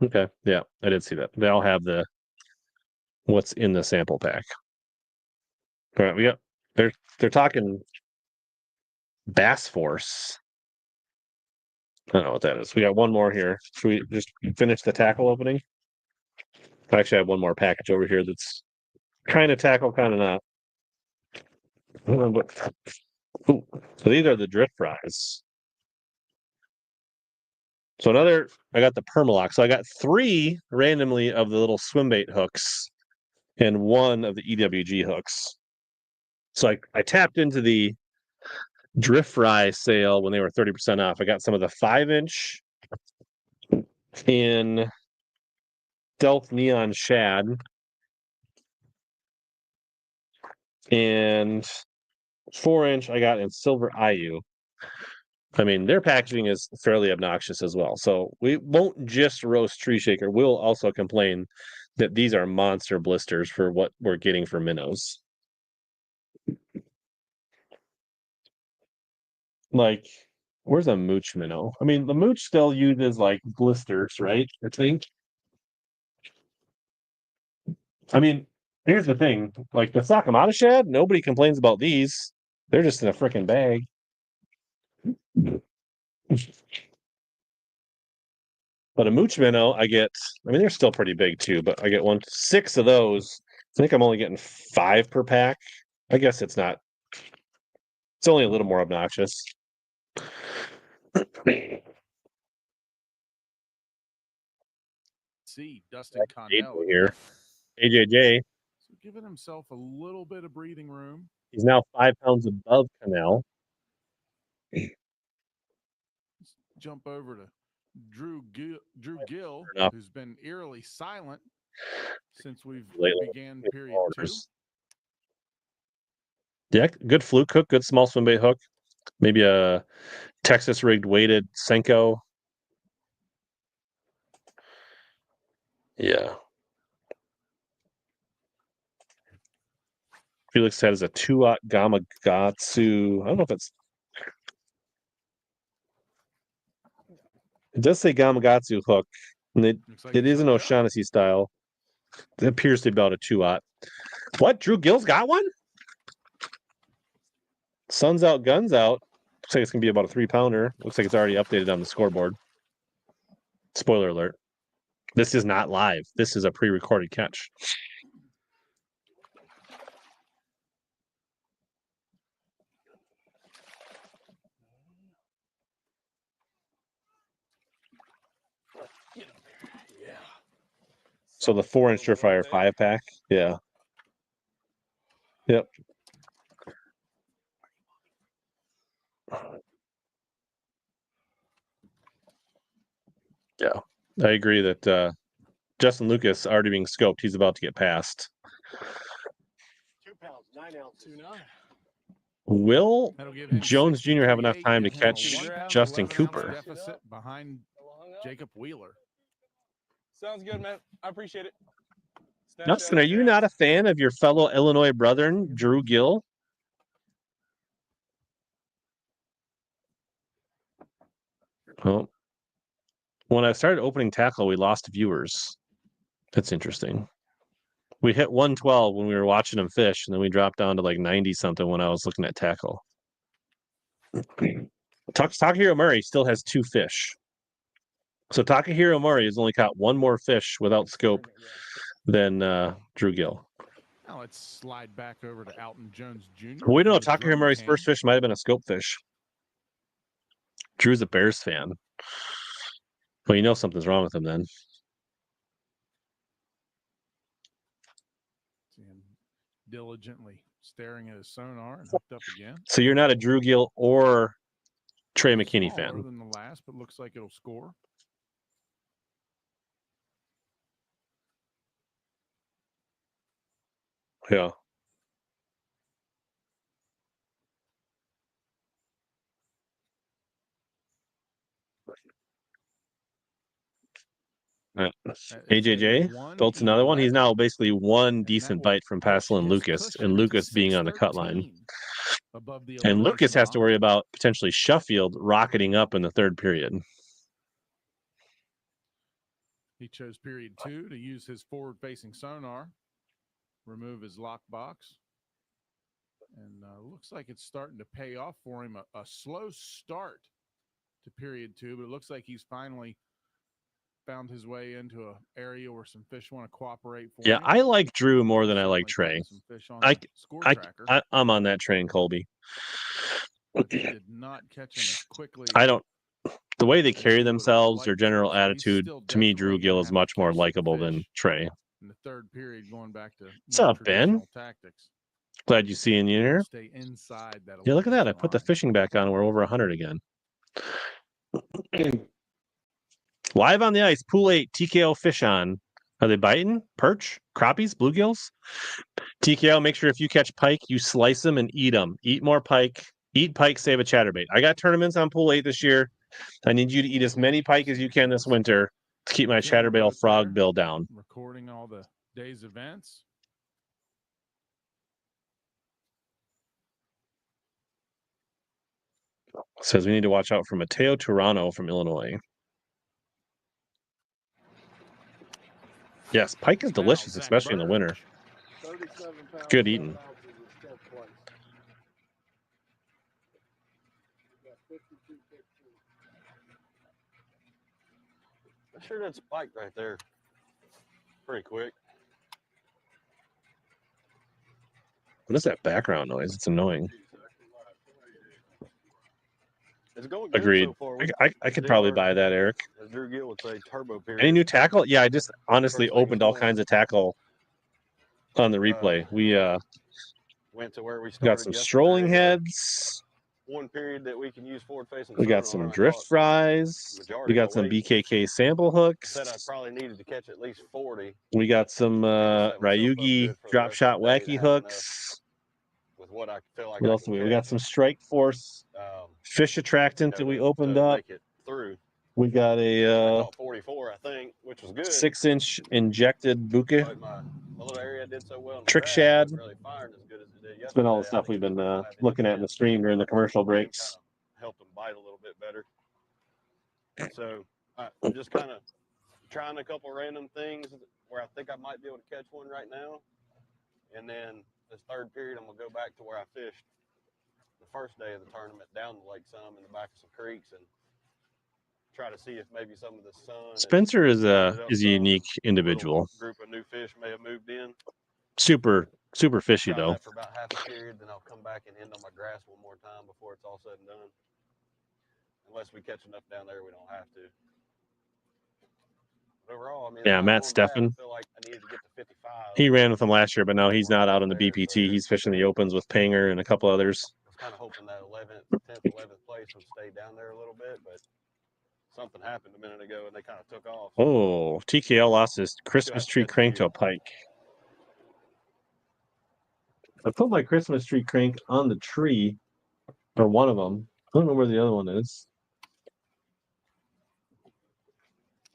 Okay. Yeah, I did see that. They all have what's in the sample pack. All right, we got they're talking Bass Force. I don't know what that is. We got one more here. Should we just finish the tackle opening? I actually have one more package over here that's kind of tackle, kind of not. Ooh, so these are the drift fries. So I got the Permalock. So I got 3 randomly of the little Swimbait hooks and 1 of the EWG hooks. So I tapped into the drift fry sale when they were 30% off. I got some of the 5-inch in Stealth Neon Shad and 4-inch I got in Silver IU. I mean, their packaging is fairly obnoxious as well. So we won't just roast Tree Shaker. We'll also complain that these are monster blisters for what we're getting for minnows. Like, where's a mooch minnow? I mean, the mooch still uses like blisters, right? I think. I mean, here's the thing: like the Sakamata shad, nobody complains about these. They're just in a freaking bag. But a mooch minnow, I get. I mean, they're still pretty big too, but I get 6 of those. I think I'm only getting 5 per pack. I guess it's not. It's only a little more obnoxious. See Dustin Connell Here, AJJ. So giving himself a little bit of breathing room. He's now 5 pounds above Connell. Let's jump over to Drew Gill, who's been eerily silent since we've began period 2. Yeah, good fluke hook, good small swimbait hook. Maybe a Texas rigged weighted Senko. Yeah. Felix said is a 2-aught Gamakatsu. I don't know if it's. It does say Gamakatsu hook, and it is an O'Shaughnessy style. It appears to be about a 2-aught. What? Drew Gill's got one? Sun's out, guns out. Looks like it's going to be about a 3-pounder. Looks like it's already updated on the scoreboard. Spoiler alert. This is not live. This is a pre-recorded catch. So the 4-inch Surefire 5-pack. Yeah. Yep. Yeah. I agree that Justin Lucas already being scoped. He's about to get passed. 2 pounds, 9 ounces. 2.9. Will Jones Jr. have enough time to catch Justin Cooper? Deficit behind Jacob Wheeler. Sounds good, man. I appreciate it. Justin, are you not a fan of your fellow Illinois brethren, Drew Gill? Well, when I started opening tackle, we lost viewers. That's interesting. We hit 112 when we were watching them fish, and then we dropped down to like 90 something when I was looking at tackle. Takahiro Murray still has 2 fish. So Takahiro Murray has only caught 1 more fish without scope than Drew Gill. Now let's slide back over to Alton Jones Jr. We don't know. Takahiro Murray's first fish might have been a scope fish. Drew's a Bears fan. Well, you know something's wrong with him then. Diligently staring at his sonar and hooked up again. So you're not a Drew Gill or Trey McKinney fan? More than the last, but looks like it'll score. Yeah. AJJ built another one. He's now basically 1 decent bite from Passel and Lucas being on the cut line. And Lucas has to worry about potentially Sheffield rocketing up in the 3rd period. He chose period 2 to use his forward-facing sonar, remove his lock box, and looks like it's starting to pay off for him. A slow start to period 2, but it looks like he's finally found his way into an area where some fish want to cooperate for him. I like Drew more than I like Trey. I'm on that train, Colby. Did not catch him as quickly. I don't. The way they carry themselves, their general attitude, to me, Drew Gill is much more likable than Trey. In the 3rd period, going back to what's up, Ben? Tactics. Glad you see in here. Stay inside that. Yeah, look at that. I put the fishing back on. We're over 100 again. Live on the ice, Pool 8, TKO Fish On. Are they biting? Perch? Crappies? Bluegills? TKO, make sure if you catch pike, you slice them and eat them. Eat more pike. Eat pike, save a chatterbait. I got tournaments on Pool 8 this year. I need you to eat as many pike as you can this winter to keep my chatterbait frog bill down. Recording all the day's events. Says we need to watch out for Mateo Turano from Illinois. Yes, pike is delicious, especially in the winter. 37 pounds, Good 7 eating. ounces is 10th place. Got 52.15. I sure did spike right there. Pretty quick. What is that background noise? It's annoying. It's going good Agreed. so far. I could probably buy that, Eric. As Drew Gill would say, turbo period. Any new tackle? Yeah, I just honestly First thing opened all this morning. kinds of tackle on the replay. We Went to where we started got some yesterday. strolling heads. One period that we can use forward facing. We got some drift fries. We got some BKK sample hooks. Said I probably needed to catch at least 40. We got some Ryugi drop shot wacky hooks. With what I feel like. What else do we got? Some Strike Force fish attractant that we opened up. Make it through. We got I a caught 44, I think, which was good. 6-inch injected Bucca But my little area did so well. Trick Shad. Really firing as good as it did It's been all the stuff we've been looking at in the stream during the commercial breaks. Helped them bite a little bit better. So I'm just kind of trying a couple random things where I think I might be able to catch one right now. And then this third period, I'm going to go back to where I fished the first day of the tournament down the lake some in the back of some creeks and try to see if maybe some of the sun. Spencer is a unique individual. Group of new fish may have moved in. Super fishy though. For about half a period, then I'll come back and end on my grass one more time before it's all said and done. Unless we catch enough down there, we don't have to. But overall, I mean, yeah, Matt Steffen. I feel like I needed to get to 55. He ran with him last year, but now he's not out on the BPT. He's fishing the opens with Panger and a couple others. I was kind of hoping that 10th, 11th place would stay down there a little bit, but something happened a minute ago and they kind of took off. Oh, TKL lost his Christmas tree crank to a pike. I put my Christmas tree crank on the tree, or one of them. I don't know where the other one is.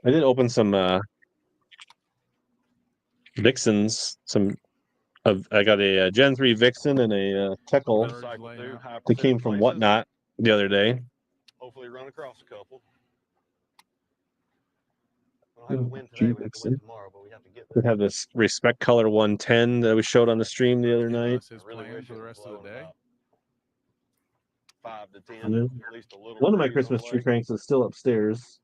I did open some Vixens. I got a Gen 3 Vixen and a Teckle that came from Whatnot the other day. Hopefully run across a couple. We'll have a win today. We have to win tomorrow, but we have to get there. We have this Respect Color 110 that we showed on the stream the other night. His plan for the rest of the day. 5 to 10, at least a little. One of my Christmas tree cranks is still upstairs.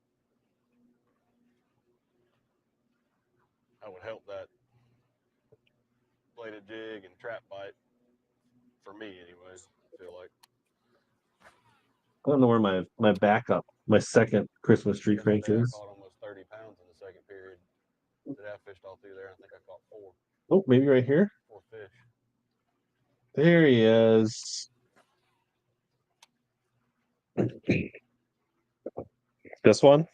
I would help that bladed jig and trap bite for me, anyways. I feel like. I don't know where my backup, my second Christmas tree crank is. I caught almost 30 pounds in the second period. Today I fished all through there. I think I caught 4. Oh, maybe right here. 4 fish. There he is. This one?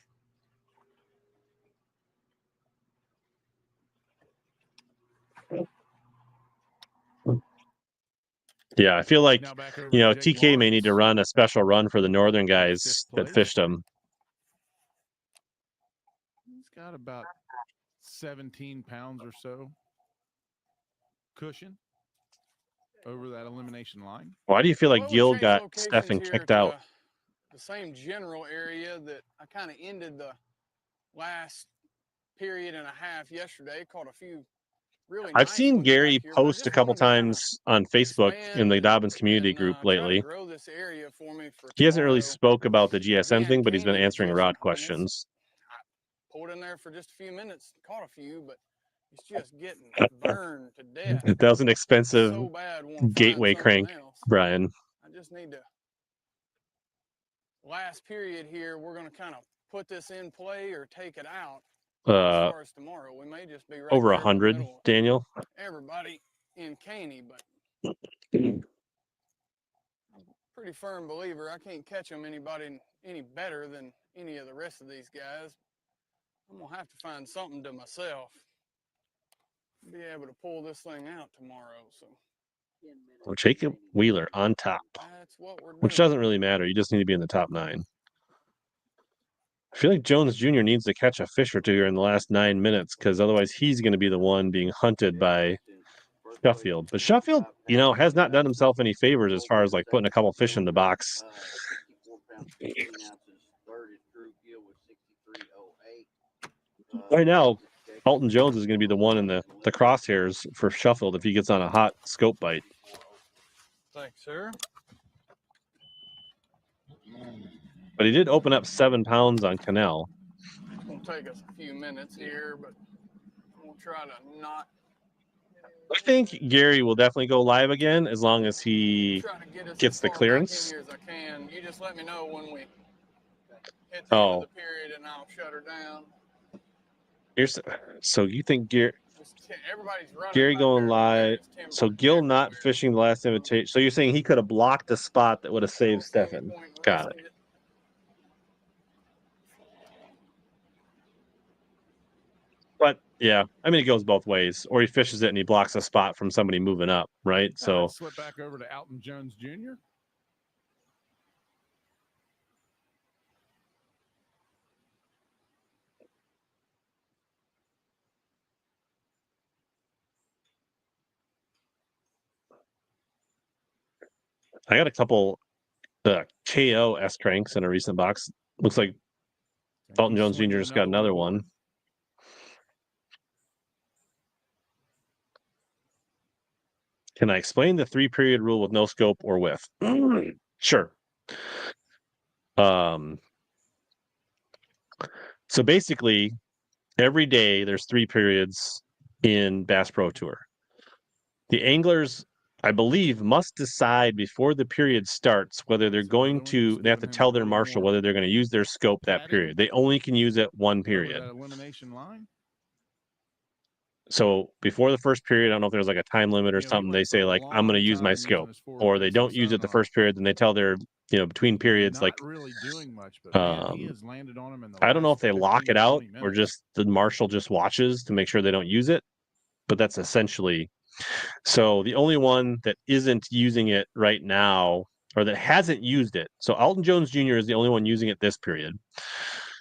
Yeah, I feel like, TK may need to run a special run for the northern guys that fished him. He's got about 17 pounds or so cushion over that elimination line. Why do you feel like Gil got Steffen kicked out? The same general area that I kind of ended the last period and a half yesterday. Caught a few really I've nice seen ones Gary back here, but I post just a couple wanted to kinda times on Facebook in the Dobbins community and, group try to lately. grow this area for me for He hasn't really tomorrow. spoke about the GSM thing, but he's been Canyon answering fishing, rod and it's- questions. Pulled in there for just a few minutes, caught a few, but it's just getting burned to death. That was an expensive So bad, wanna find gateway something crank, else. Brian. I just need to. Last period here, we're going to kind of put this in play or take it out. As far as tomorrow, we may just be right Over there in the 100, middle of Daniel. everybody in Caney, but I'm a pretty firm believer I can't catch them any better than any of the rest of these guys. I'm gonna have to find something to myself. be able to pull this thing out tomorrow. So Well, Jacob Wheeler on top, that's what we're doing. which doesn't really matter. You just need to be in the top 9. I feel like Jones Jr. needs to catch a fish or two here in the last 9 minutes because otherwise he's going to be the one being hunted by Sheffield. But Sheffield, has not done himself any favors as far as like putting a couple fish in the box. Right now, Alton Jones is going to be the one in the crosshairs for Sheffield if he gets on a hot scope bite. Thanks, sir. But he did open up 7 pounds on Canal. It's gonna take us a few minutes here, but we'll try to not. I think Gary will definitely go live again as long as he Try to get us gets as the far clearance. back in here as I can. You just let me know when we hit the end of the period, and I'll shut her down. So you think Everybody's running Gary back going there. live? So Gil not fishing the last invitation. So you're saying he could have blocked a spot that would have saved Stefan? Got it. But yeah, I mean, it goes both ways. Or he fishes it and he blocks a spot from somebody moving up, right? So slip back over to Alton Jones Jr. I got a couple KO S cranks in a recent box. Looks like Alton Jones Jr. just got another one. Can I explain the 3-period rule with no scope or with? Sure. So basically, every day there's 3 periods in Bass Pro Tour. The anglers, I believe, must decide before the period starts whether they're going to. They have to tell their marshal whether they're going to use their scope that period. They only can use it one period. Elimination line. So before the first period, I don't know if there's like a time limit or something. They say like, I'm going to use my scope, or they don't use it the first period. Then they tell their, between periods, like, really doing much, but man, he has landed on him in the I don't know if they 15, lock it out 20 or minutes. just the marshal just watches to make sure they don't use it. But that's essentially. So the only one that isn't using it right now, or that hasn't used it. So Alton Jones Jr. is the only one using it this period.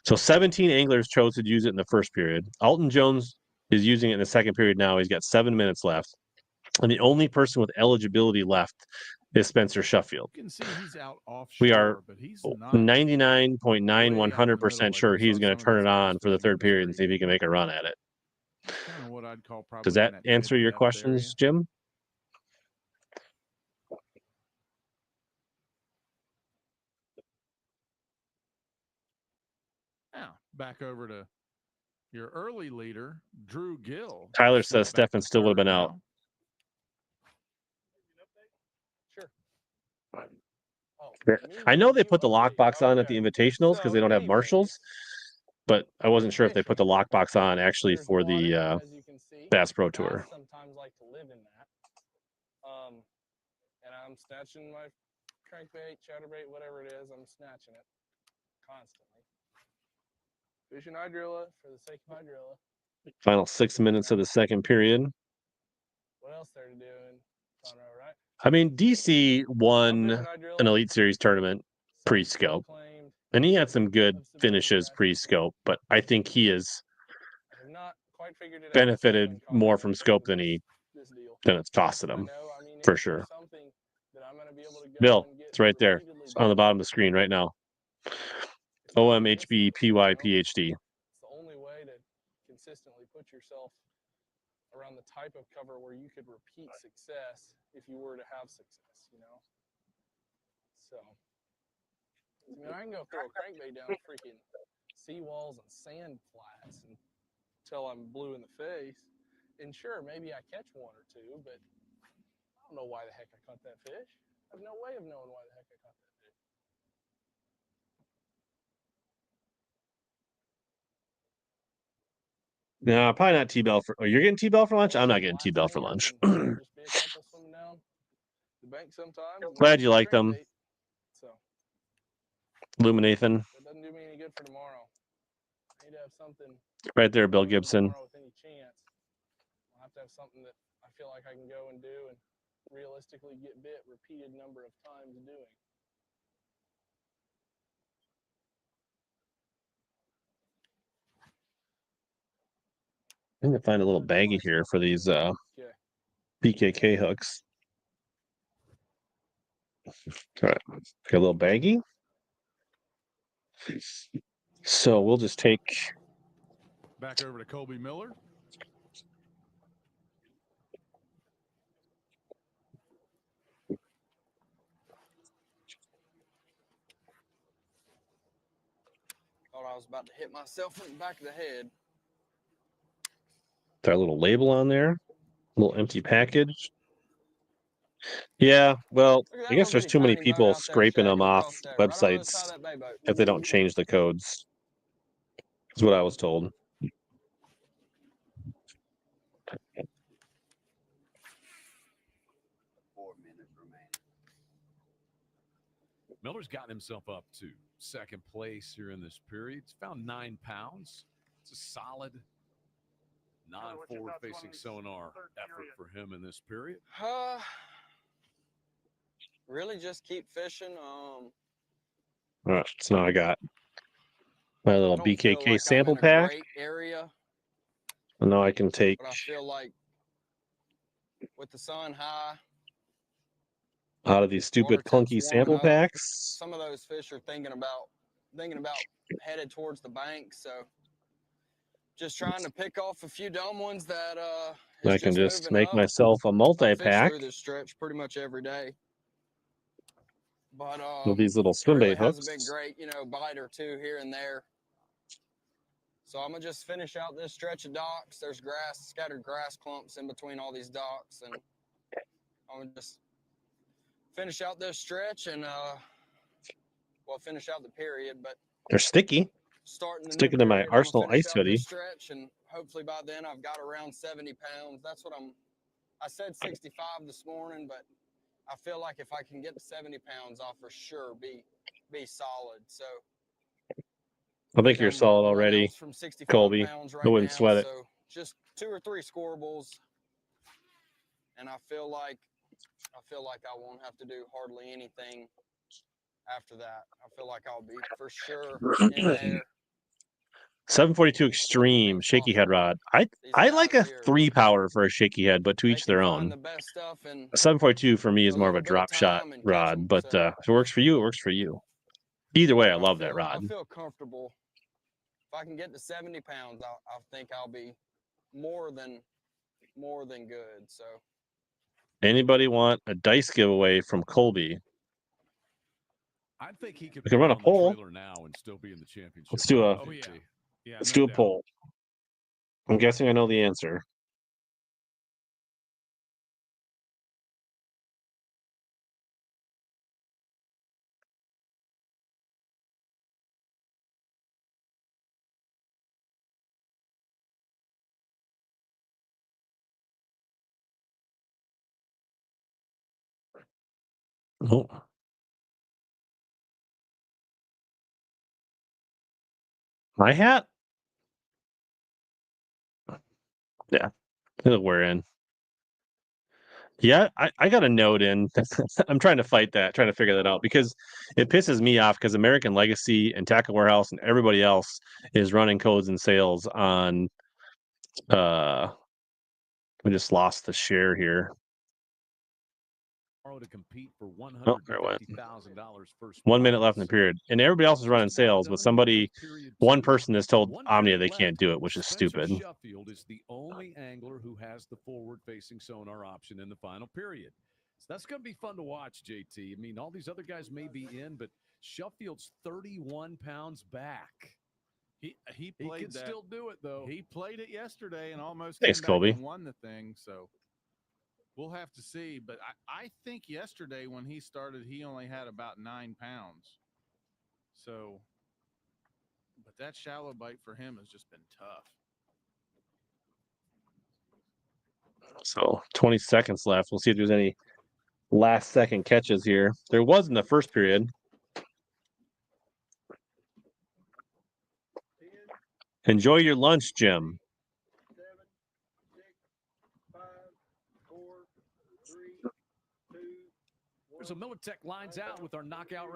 So 17 anglers chose to use it in the first period. Alton Jones is using it in the second period now. He's got 7 minutes left. And the only person with eligibility left is Spencer Sheffield. You can see he's out offshore, We are but he's not 99.9100% sure he's going to turn it on for the third period and see if he can make a run at it. Kind of what I'd call probably. Does that answer your questions, Jim? Now back over to your early leader, Drew Gill. Tyler says Stefan still would have been out. Sure. I know they put the lockbox on at the invitationals because they don't have marshals, but I wasn't sure if they put the lockbox on actually for the Bass Pro Tour. Sometimes like to live in that. And I'm snatching my crankbait, chatterbait, whatever it is, I'm snatching it constantly. Fishing hydrilla for the sake of hydrilla. Final 6 minutes of the second period. What else they're doing, Conroe, right? I mean, DC won an Elite Series tournament pre-scope, and he had some good finishes pre-scope, but I think he has benefited more from scope than it's costed him, for sure. Bill, it's right there. It's on the bottom of the screen right now. OMHBPYPHD. It's the only way to consistently put yourself around the type of cover where you could repeat success if you were to have success, So, I can go throw a crankbait down freaking seawalls and sand flats until I'm blue in the face. And sure, maybe I catch one or two, but I don't know why the heck I caught that fish. I have no way of knowing why the heck I caught that fish. No, probably not T-Bell for. Oh, you're getting T-Bell for lunch? I'm not getting T-Bell for lunch. Glad you like them. So, Illuminathan. that doesn't do me any good for tomorrow. I need to have something right there, Bill Gibson. with any chance. I'll have to have something that I feel like I can go and do and realistically get bit repeated number of times doing. I need to find a little baggie here for these Okay. PKK hooks. All right, got a little baggie. So we'll just take Back over to Colby Miller. Thought I was about to hit myself in the back of the head. our little label on there, little empty package. Yeah, well, Look at that I guess little there's bitty too many tiny boat people out there, scraping Shad. them Look off across there, right on the other side websites of that bay boat. if they don't change the codes. Is what I was told. Miller's gotten himself up to second place here in this period. He's found 9 pounds. It's a solid non-forward facing sonar effort for him in this period. Really just keep fishing. All right, so now I got my little I don't feel BKK like sample I'm in a pack. great area, And now I can take but I feel like with the sun high, out of these stupid water temps clunky warming sample up, packs. some of those fish are thinking about headed towards the bank. So just trying to pick off a few dumb ones that I can just moving make up. myself a I fish multi-pack through this stretch pretty much every day, but with these little it really Swimbait hasn't been hooks. great, bite or two here and there. So I'm gonna just finish out this stretch of docks. There's scattered grass clumps in between all these docks, and I'm gonna just finish out this stretch and finish out the period. But They're sticky. starting the Sticking new to my period, I'm Arsenal gonna finish ice out hoodie. this stretch, and hopefully by then I've got around 70 pounds. That's what I said 65 this morning, but I feel like if I can get to 70 pounds, I'll for sure be solid. So I think you're I'm solid 1 already, ounce from 65 Colby. pounds I right wouldn't now. sweat it. So just 2 or 3 scorables, and I feel like I won't have to do hardly anything after that. I feel like I'll be for sure in there. 742 Extreme shaky head rod. I like a 3 power for a shaky head, but to each their own. The best stuff in A 742 for me is a more of a little bit of drop shot time and catch rod, 'em, but so. if it works for you, it works for you. Either way, I love that rod. I feel comfortable. If I can get to 70 pounds, I think I'll be more than good. So Anybody want a dice giveaway from Colby? I think he could We can run a on the poll. trailer now and still be in the championship. Let's do a let's do a poll. I'm guessing I know the answer. Oh. My hat? Yeah, we're in. Yeah, I got a note in. I'm trying to fight that, trying to figure that out because it pisses me off because American Legacy and Tackle Warehouse and everybody else is running codes and sales on we just lost the share here. To compete for $150,000 first 1 minute left in the period. And everybody else is running sales, but one person has told Omnia they can't do it, which is stupid. Sheffield is the only angler who has the forward-facing sonar option in the final period. So that's going to be fun to watch, JT. I mean, all these other guys may be in, but Sheffield's 31 pounds back. He played can still do it, though. He played it yesterday and almost Thanks, came back Colby. and won the thing, so we'll have to see. But I think yesterday when he started, he only had about 9 pounds. So, but that shallow bite for him has just been tough. So 20 seconds left. We'll see if there's any last second catches here. There was in the first period. Enjoy your lunch, Jim. There's a Militech lines out with our knockout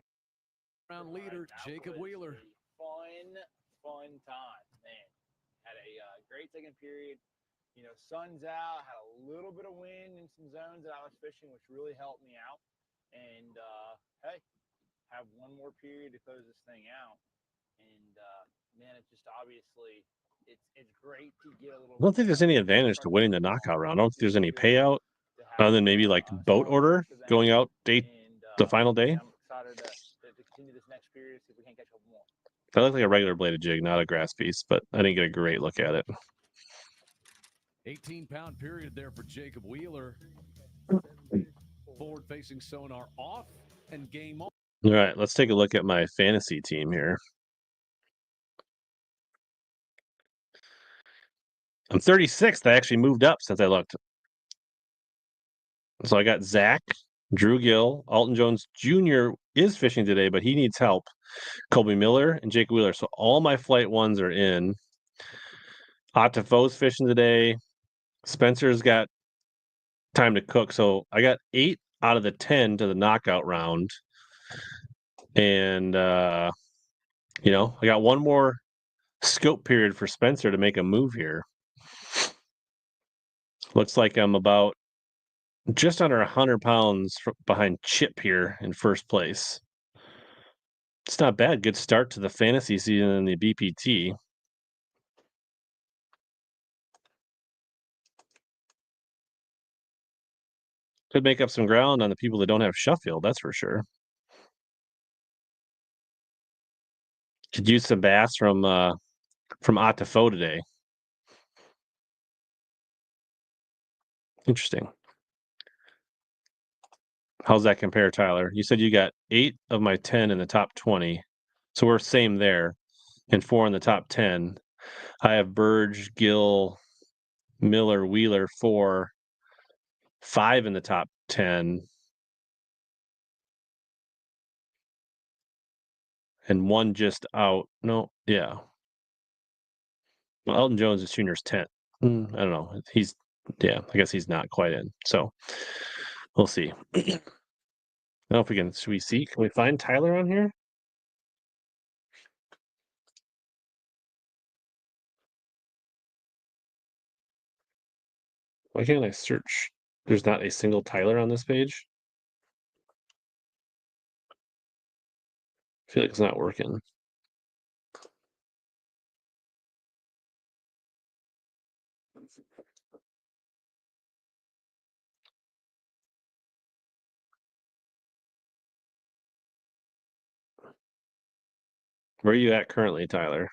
round leader, Jacob Wheeler. Fun time, man. Had a great second period. You know, sun's out, had a little bit of wind in some zones that I was fishing, which really helped me out. And hey, have one more period to close this thing out. And man, it's just obviously it's great to get a little. I don't think there's any advantage to winning the knockout round. I don't think there's any payout other than maybe like boat order going out the final day. I'm excited to continue this next period, see if we can catch a couple more. That looked like a regular bladed jig, not a grass piece, but I didn't get a great look at it. 18-pound period there for Jacob Wheeler. Forward-facing sonar off and game on. All right, let's take a look at my fantasy team here. I'm 36th. I actually moved up since I looked. So I got Zach, Drew Gill, Alton Jones Jr. is fishing today, but he needs help. Colby Miller and Jake Wheeler. So all my flight ones are in. Atafo's fishing today. Spencer's got time to cook. So I got 8 out of the 10 to the knockout round. And, you know, I got one more scope period for Spencer to make a move here. Looks like I'm about just under 100 pounds behind Chip here in first place. It's not bad. Good start to the fantasy season in the BPT. Could make up some ground on the people that don't have Sheffield, that's for sure. Could use some bass from Atafo today. Interesting. How's that compare, Tyler? You said you got 8 of my 10 in the top 20. So we're same there. And 4 in the top 10. I have Burge, Gill, Miller, Wheeler, 4. 5 in the top 10. And 1 just out. No, yeah. Well, Elton Jones is Junior's 10th. I don't know. I guess he's not quite in. So we'll see. I don't know if we can. Should we see? Can we find Tyler on here? Why can't I search? There's not a single Tyler on this page. I feel like it's not working. Where are you at currently, Tyler?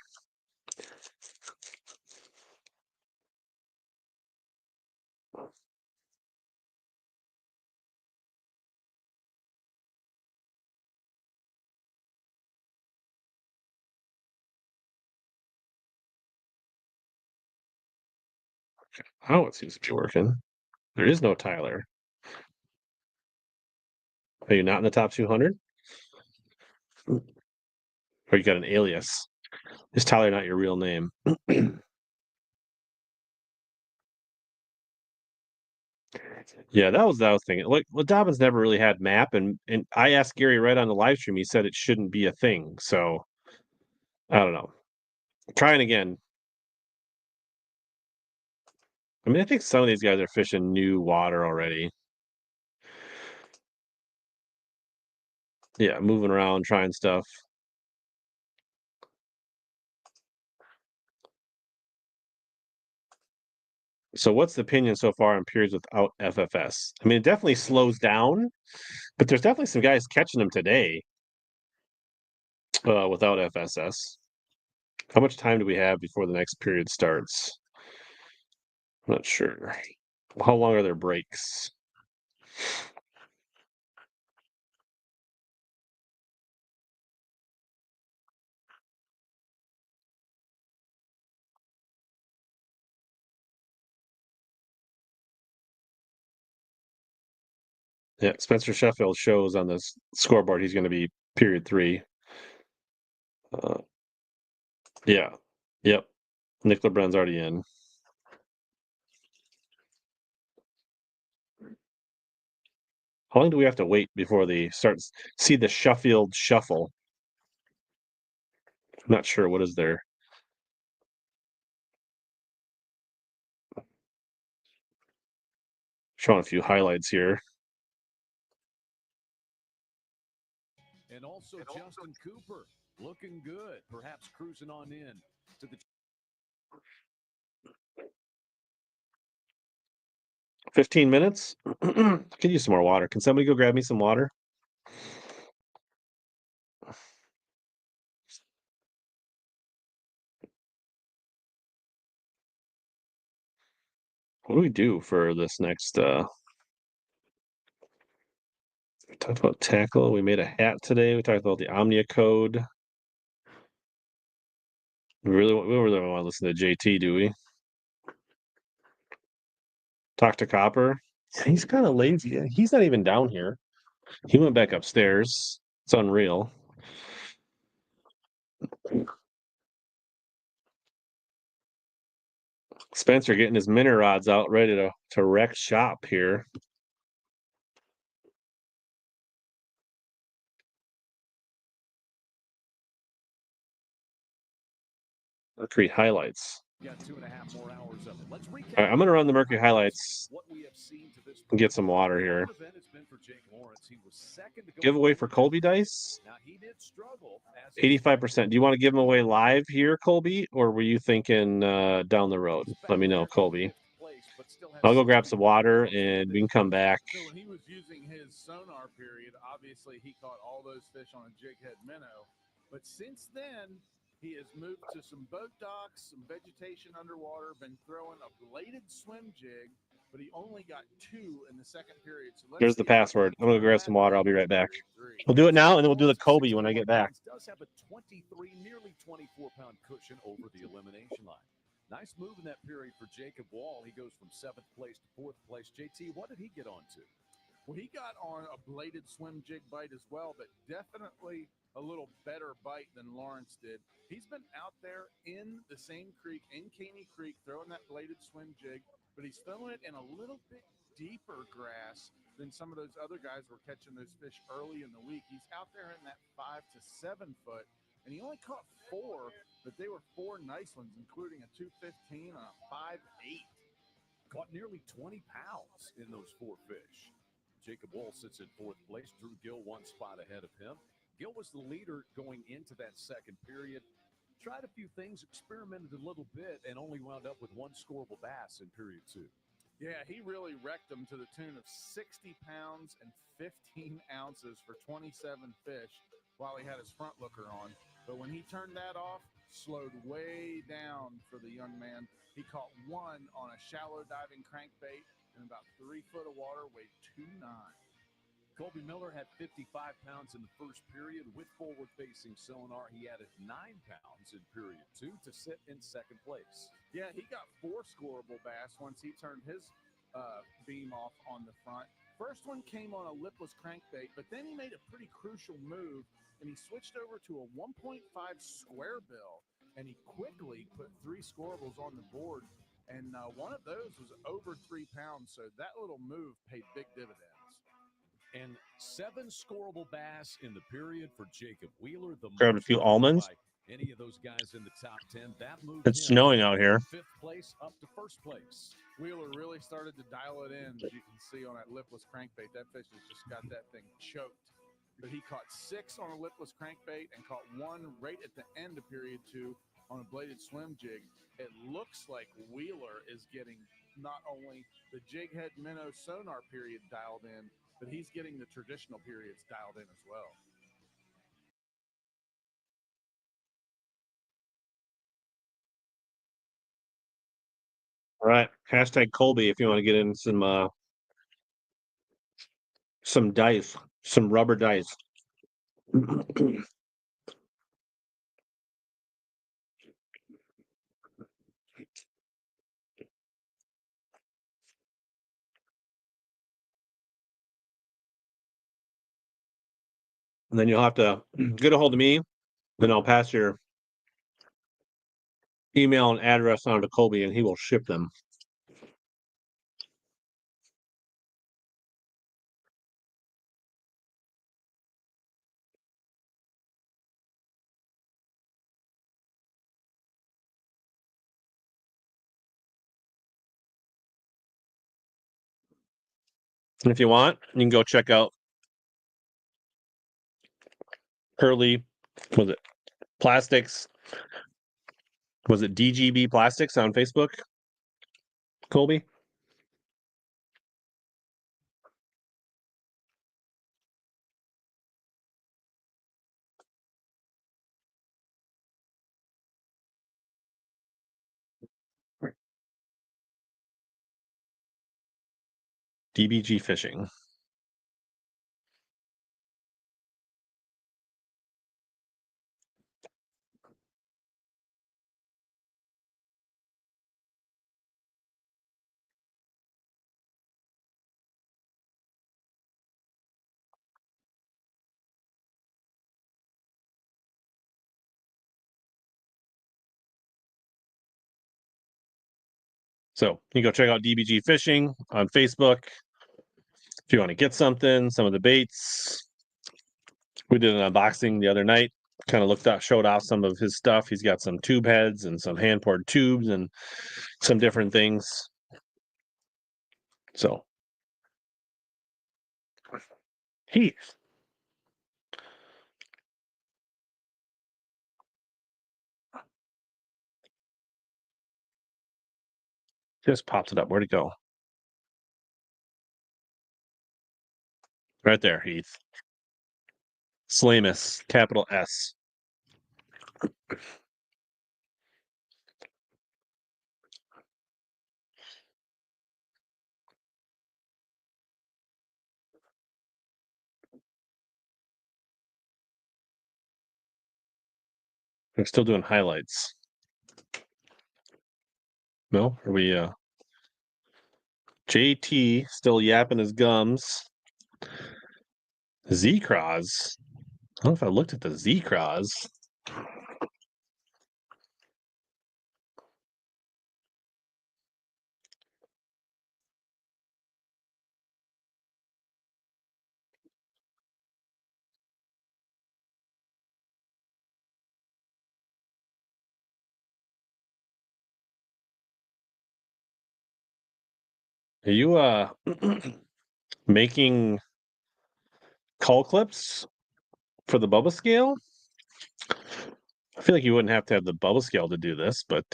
Oh, it seems to be working. There is no Tyler. Are you not in the top 200? Or you got an alias? Is Tyler not your real name? Yeah, that was what I was thinking. Like, well, Dobbins never really had map, and I asked Gary right on the live stream. He said it shouldn't be a thing. So I don't know. Trying again. I mean, I think some of these guys are fishing new water already. Yeah, moving around, trying stuff. So what's the opinion so far on periods without FFS? I mean, it definitely slows down, but there's definitely some guys catching them today without FSS. How much time do we have before the next period starts? I'm not sure. How long are their breaks? Yeah, Spencer Sheffield shows on this scoreboard he's going to be period 3. Yeah, yep. Nick LeBrun's already in. How long do we have to wait before they see the Sheffield shuffle? I'm not sure. What is there? Showing a few highlights here. And also Justin Cooper looking good, perhaps cruising on in to the 15 minutes. Could use some more water. Can somebody go grab me some water? What do we do for this next we talked about tackle. We made a hat today. We talked about the Omnia code. We don't really want to listen to JT, do we? Talk to Copper. He's kind of lazy. He's not even down here. He went back upstairs. It's unreal. Spencer getting his minnow rods out, ready to wreck shop here. Let's read highlights. got 2.5 more hours of it. Let's recap. All right, I'm going to run the Mercury highlights and get some water here. Giveaway for Colby dice. 85%. Do you want to give them away live here, Colby, or were you thinking down the road? Let me know, Colby. I'll go grab some water and we can come back. So when he was using his sonar period, obviously he caught all those fish on a jig head minnow. But since then, he has moved to some boat docks, some vegetation underwater, been throwing a bladed swim jig, but he only got 2 in the second period. So There's the password. I'm going to grab some water. I'll be right back. We'll do it now, and then we'll do the Colby when I get back. Does have a 23, nearly 24-pound cushion over the elimination line. Nice move in that period for Jacob Wall. He goes from 7th place to 4th place. JT, what did he get on to? Well, he got on a bladed swim jig bite as well, but definitely a little better bite than Lawrence did. He's been out there in the same creek, in Caney Creek, throwing that bladed swim jig, but he's throwing it in a little bit deeper grass than some of those other guys were catching those fish early in the week. He's out there in that 5 to 7 foot, and he only caught 4, but they were 4 nice ones, including a 215 and a 5.8. Caught nearly 20 pounds in those 4 fish. Jacob Wall sits in 4th place. Drew Gill 1 spot ahead of him. Gill was the leader going into that second period. Tried a few things, experimented a little bit, and only wound up with 1 scoreable bass in period 2. Yeah, he really wrecked them to the tune of 60 pounds and 15 ounces for 27 fish while he had his front looker on. But when he turned that off, slowed way down for the young man. He caught 1 on a shallow diving crankbait in about 3 foot of water, weighed 2.9. Colby Miller had 55 pounds in the first period. With forward-facing sonar, he added 9 pounds in period 2 to sit in 2nd place. Yeah, he got 4 scoreable bass once he turned his beam off on the front. First one came on a lipless crankbait, but then he made a pretty crucial move, and he switched over to a 1.5 square bill, and he quickly put 3 scoreables on the board, and one of those was over 3 pounds, so that little move paid big dividends. And 7 scoreable bass in the period for Jacob Wheeler. The Grabbed a few almonds. Any of those guys in the top 10. That moved It's snowing out here. 5th place up to 1st place. Wheeler really started to dial it in, as you can see on that lipless crankbait. That fish has just got that thing choked. But he caught 6 on a lipless crankbait and caught 1 right at the end of period 2 on a bladed swim jig. It looks like Wheeler is getting not only the jig head minnow sonar period dialed in, but he's getting the traditional periods dialed in as well. All right. Hashtag Colby if you want to get in some dice, some rubber dice. And then you'll have to get a hold of me. Then I'll pass your email and address on to Colby, and he will ship them. And if you want, you can go check out Curly, was it Plastics? Was it DGB Plastics on Facebook? Colby? DBG Fishing. So you can go check out DBG Fishing on Facebook if you want to get something, some of the baits. We did an unboxing the other night. Kind of showed off some of his stuff. He's got some tube heads and some hand poured tubes and some different things. So, Heath. Just popped it up. Where'd it go? Right there, Heath. Slamus, capital S. We're still doing highlights. No? Are we JT still yapping his gums. Z-Cross. I don't know if I looked at the Z-Cross. Are you making call clips for the bubble scale? I feel like you wouldn't have to have the bubble scale to do this, but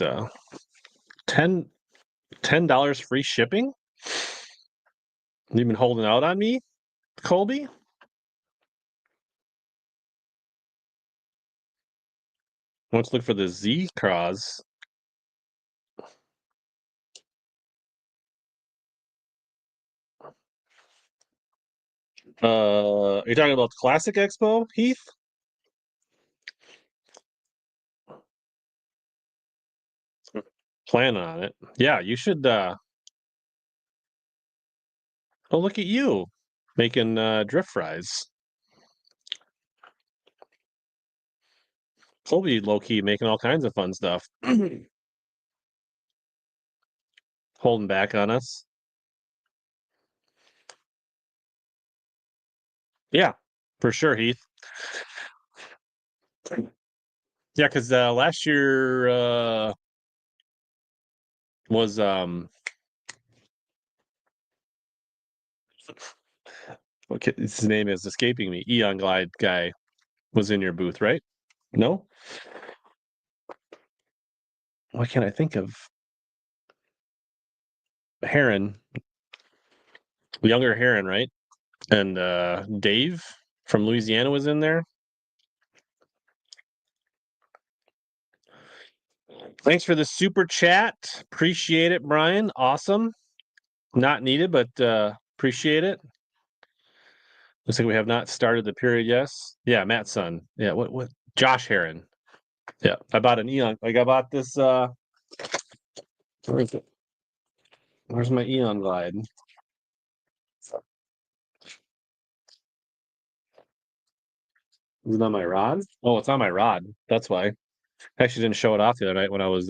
$10 free shipping? You've been holding out on me, Colby? Let's look for the Z-Cross. Are you talking about the Classic Expo, Heath? Plan on it. Yeah, you should oh, look at you making drift fries. Colby low-key making all kinds of fun stuff. Holding back on us. Yeah, for sure, Heath. Yeah, because last year was okay, his name is escaping me. Eon Glide guy was in your booth, right? No? Why can't I think of Heron? Younger Heron, right? And Dave from Louisiana was in there. Thanks for the super chat. Appreciate it, Brian. Awesome. Not needed, but appreciate it. Looks like we have not started the period. Yes. Yeah, Matt's son. Yeah, what Josh Heron. Yeah. I bought an Eon. Like I bought this where is it? Where's my Eon Glide? Is it on my rod? Oh, it's on my rod. That's why. I actually didn't show it off the other night when I was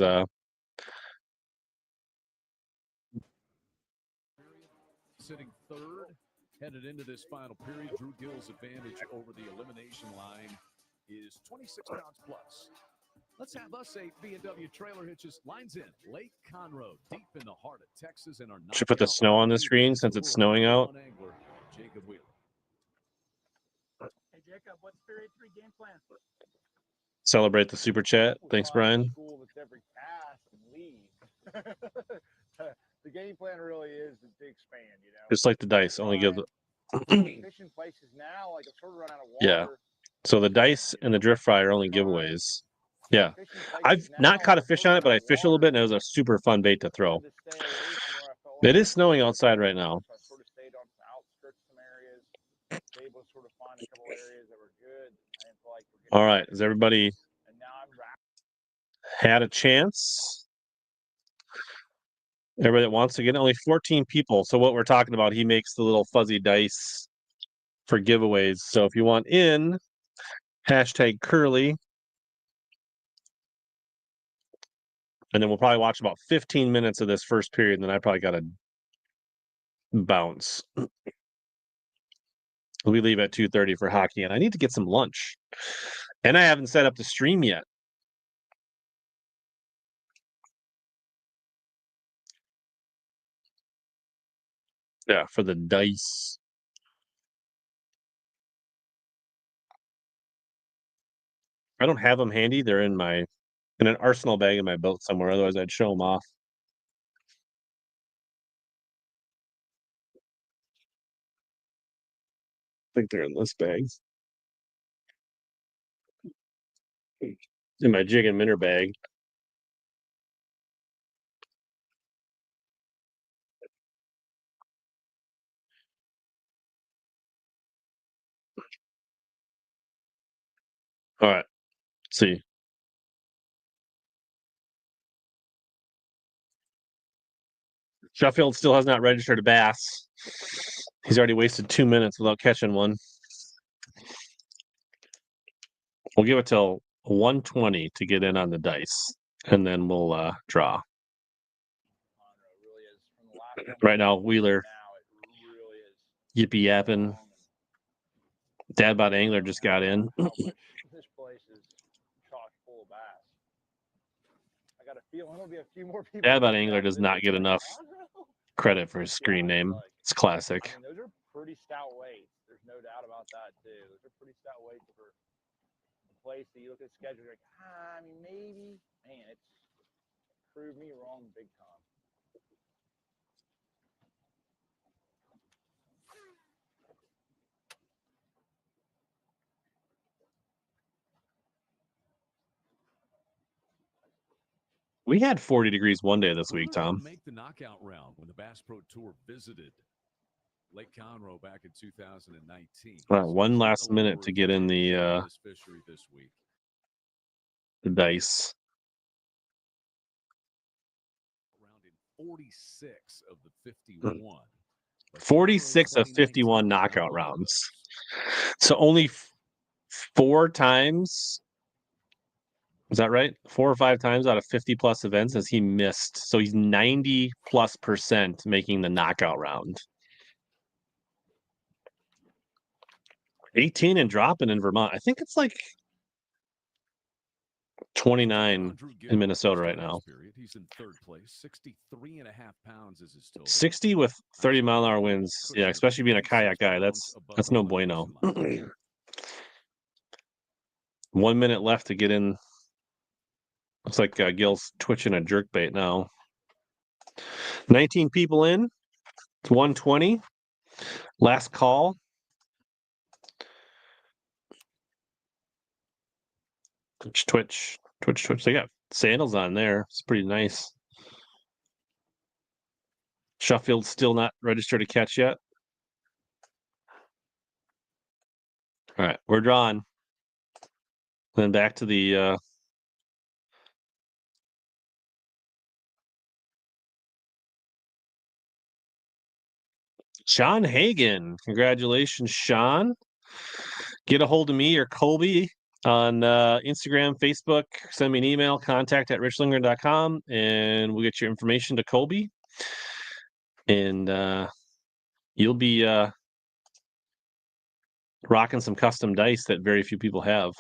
sitting third, headed into this final period. Drew Gill's advantage over the elimination line is 26 pounds plus. Let's have us a B&W trailer hitches. Lines in Lake Conroe, deep in the heart of Texas, and our should put the snow on the screen since it's snowing out. Celebrate the super chat. Thanks, Brian. School that's every cast and leave. The game plan really is to expand, you know. Just like the dice, only give the Fishing places now, like I've sort of run out of water. yeah. So the dice and the drift fry are only giveaways. Yeah, I've not caught a fish on it, but I fished a little bit, and it was a super fun bait to throw. It is snowing outside right now. So I sort of stayed on the outskirts of some areas, able to sort of find a couple areas that were good. I didn't feel like we're getting All right, has everybody and now I'm had a chance? Everybody that wants to get only 14 people. So what we're talking about, he makes the little fuzzy dice for giveaways. So if you want in, hashtag Curly. And then we'll probably watch about 15 minutes of this first period, and then I probably got to bounce. We leave at 2:30 for hockey, and I need to get some lunch. And I haven't set up the stream yet. Yeah, for the dice. I don't have them handy. They're in an arsenal bag in my boat somewhere. Otherwise, I'd show them off. I think they're in this bag. In my jig and minnow bag. All right. Let's see. Sheffield still has not registered a bass. He's already wasted 2 minutes without catching one. We'll give it till 1:20 to get in on the dice, and then we'll draw. Right now, Wheeler yippee yapping. Dad Bod Angler just got in. this place is chock full of bass. I got a feeling there'll be a few more people. Dad Bod Angler does not get enough credit for his screen name. It's classic. I mean, those are pretty stout weights. There's no doubt about that too. Those are pretty stout weights for a place that you look at the schedule, you're like, I mean, maybe. Man, it's proved me wrong big time. We had 40 degrees one day this week, Who would Tom. make the knockout round when the Bass Pro Tour visited Lake Conroe back in 2019. One last minute to get in the fishery this week. The dice. Round in 46 of the 51. 46 of 51 knockout rounds. So only 4 times. Is that right? 4 or 5 times out of 50 plus events has he missed. So he's 90+% making the knockout round. 18 and dropping in Vermont. I think it's like 29 in Minnesota right now. He's in third place. 63.5 pounds is his total. 60 with 30-mile-an-hour winds. Yeah, especially being a kayak guy. That's no bueno. 1 minute left to get in. Looks like Gil's twitching a jerkbait now. 19 people in. It's 1:20. Last call. Twitch. They got sandals on there. It's pretty nice. Sheffield's still not registered to catch yet. All right, we're drawing. Then back to the Sean Hagen. Congratulations, Sean. Get a hold of me or Colby on Instagram, Facebook. Send me an email, contact@richlingren.com, and we'll get your information to Colby. And you'll be rocking some custom dice that very few people have.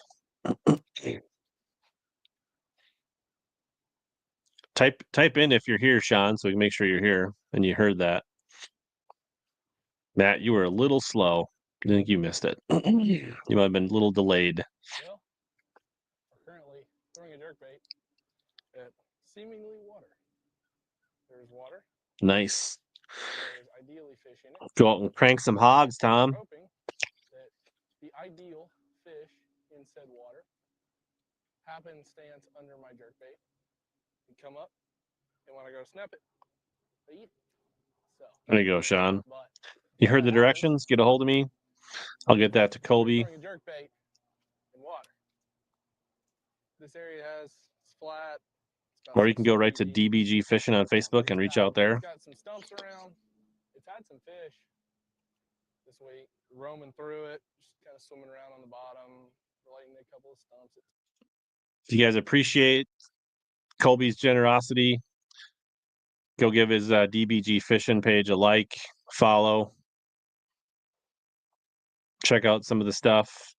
Type in if you're here, Sean, so we can make sure you're here and you heard that. Matt, you were a little slow. I think you missed it. You might have been a little delayed. Well, we're currently throwing a jerkbait at seemingly water. There's water. Nice. There's ideally fish in it. Go out and crank some hogs, Tom. We're hoping that the ideal fish in said water happenstance under my jerkbait and come up, and when I go to snap it, they eat it. So There you go, Sean. but You heard the directions. Get a hold of me. I'll get that to Colby. throwing a jerkbait in water. This area it's flat. It's got Or you some can go right to sandy. DBG Fishing on Facebook and reach out there. It's got some stumps around. It's had some fish this week, roaming through it, just kind of swimming around on the bottom, lighting a couple of stumps. If you guys appreciate Colby's generosity, go give his DBG Fishing page a like, follow, check out some of the stuff.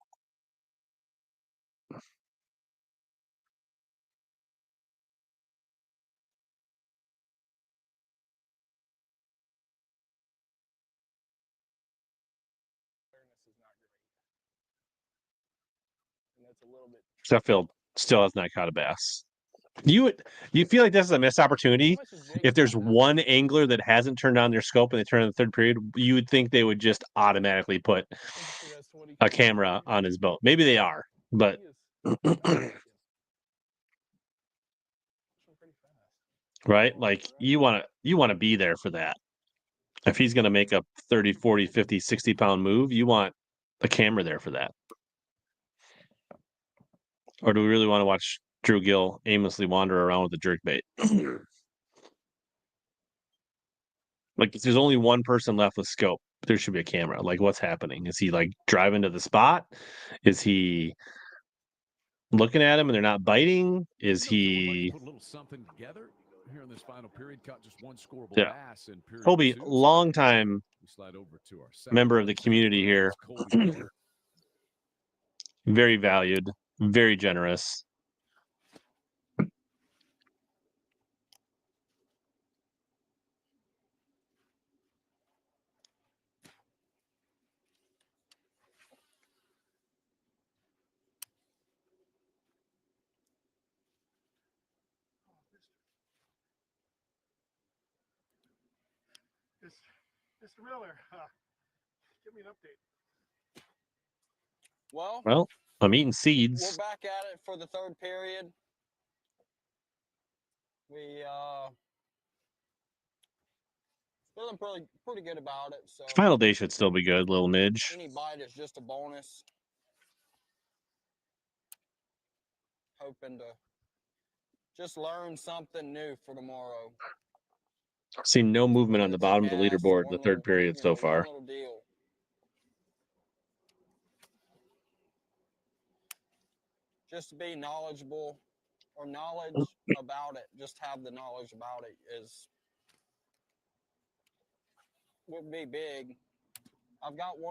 And that's a little bit. Sheffield still has not caught a bass. You feel like this is a missed opportunity? If there's one angler that hasn't turned on their scope and they turn on the third period, you would think they would just automatically put a camera on his boat. Maybe they are, but right? Like you want to be there for that. If he's going to make a 30, 40, 50, 60 pound move, you want a camera there for that. Or do we really want to watch Drew Gill aimlessly wander around with a jerkbait? Like, if there's only one person left with scope, there should be a camera. Like, what's happening? Is he like driving to the spot? Is he looking at him and they're not biting? Is he? Put a little something together here in this final period. Caught just one scoreable bass in period Colby, 2. long time Slide over to our member of the community here. Very valued, very generous. Mr. Miller, give me an update. Well, I'm eating we're seeds. back at it for the third period. We feeling pretty good about it. So Final day should still be good, little midge. any bite is just a bonus. Hoping to just learn something new for tomorrow. Seen no movement on the bottom of the leaderboard in the third period so far. One little deal. Just to be knowledgeable or knowledge about it, just have the knowledge about it would be big. I've got two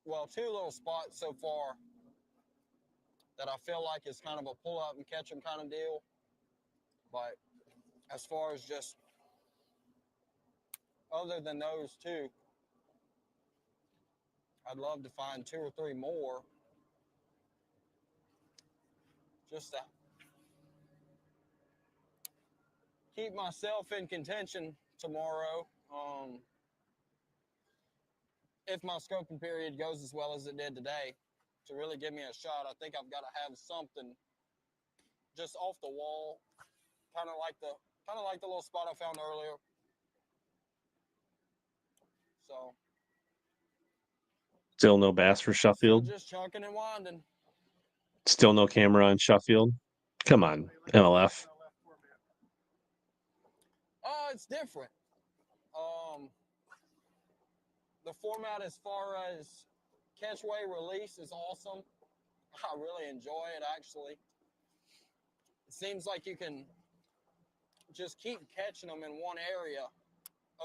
little spots so far that I feel like is kind of a pull up and catch 'em kind of deal. But as far as just other than those two, I'd love to find 2 or 3 more just to keep myself in contention tomorrow. If my scoping period goes as well as it did today, to really give me a shot, I think I've got to have something just off the wall, kind of like the little spot I found earlier. So Still no bass for Sheffield. just chunking and winding. Still no camera on Sheffield. Come on, MLF. It's different. The format as far as catch, weigh, release is awesome. I really enjoy it, actually. It seems like you can just keep catching them in one area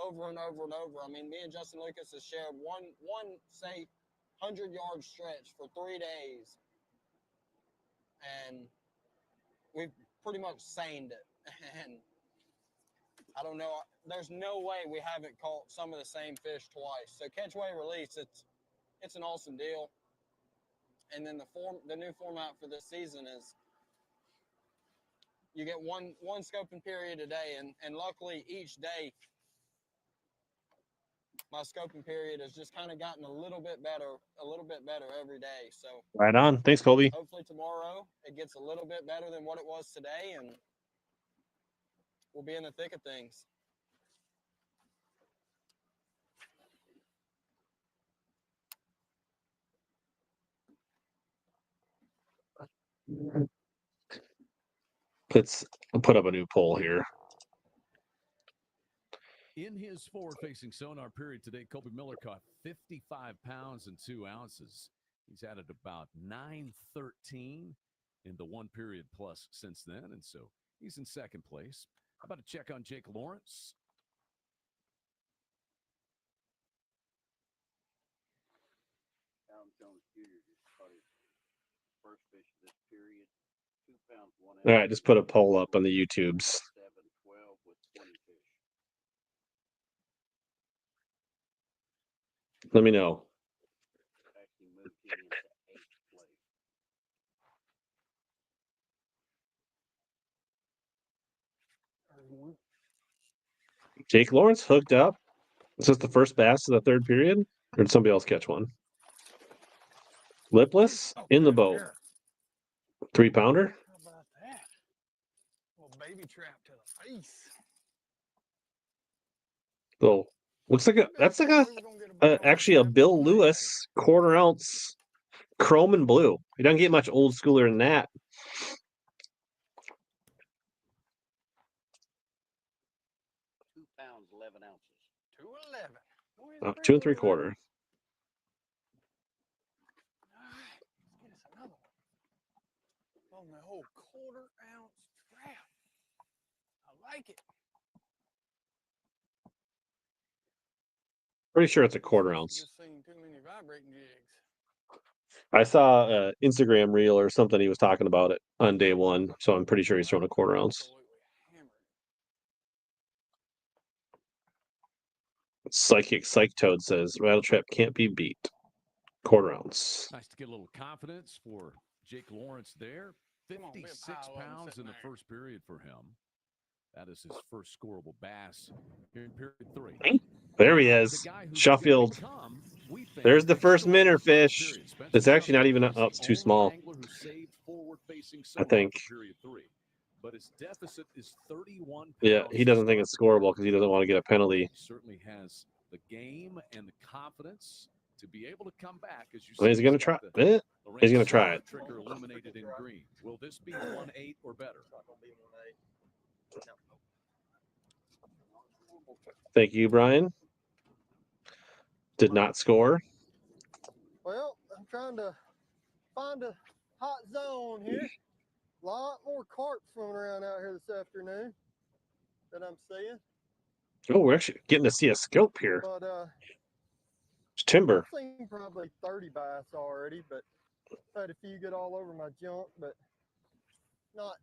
over and over and over. I mean, me and Justin Lucas has shared one say, 100-yard stretch for 3 days. And we've pretty much seined it. And I don't know. There's no way we haven't caught some of the same fish twice. So catch, weigh, release. It's an awesome deal. And then the new format for this season is you get one scoping period a day, and luckily each day my scoping period has just kind of gotten a little bit better every day. So Right on. Thanks, Colby. hopefully tomorrow it gets a little bit better than what it was today, and we'll be in the thick of things. Let's put up a new poll here. In his forward-facing sonar period today, Colby Miller caught 55 pounds and 2 ounces. He's added about 913 in the 1 period plus since then, and so he's in second place. How about a check on Jake Lawrence? First fish of this period, 2 pounds, 1 All right, just put a poll up on the YouTubes. 7-12 with 20 fish. Let me know. Actually moved him into 8th place. Jake Lawrence hooked up. Is this the first bass of the third period? Or did somebody else catch one? Lipless in the boat. 3-pounder. How about that? Little baby trap to the face. So looks like that's like actually a Bill Lewis 1/4 ounce chrome and blue. He doesn't get much old schooler than that. 2 pounds, 11 ounces. 211. 2 3/4. All right, let's get us another one. On the whole 1/4 ounce trap. I like it. Pretty sure it's a 1/4 ounce. Just seen too many vibrating jigs. I saw an Instagram reel or something. He was talking about it on day one, so I'm pretty sure he's throwing a 1/4 ounce. Absolutely hammered. Psych Toad says rattle trap can't be beat. 1/4 ounce. Nice to get a little confidence for Jake Lawrence there. 56 pounds in the first period for him. That is his first scoreable bass here in period 3. There he is. Sheffield. There's the first minnow fish. It's actually not even up. Oh, it's too small. I think. But his deficit is 31 pounds. Yeah, he doesn't think it's scoreable because he doesn't want to get a penalty. He certainly has the game and the confidence to be able to come back. As you Well, he's going to try it. He's going to try it. Trigger illuminated in green. Will this be 1-8 or better? Thank you, Brian. Did not score. Well, I'm trying to find a hot zone here. A lot more carp swimming around out here this afternoon that I'm seeing. Oh, we're actually getting to see a scope here. But It's timber. I've seen probably 30 bass already, but had a few get all over my junk, but not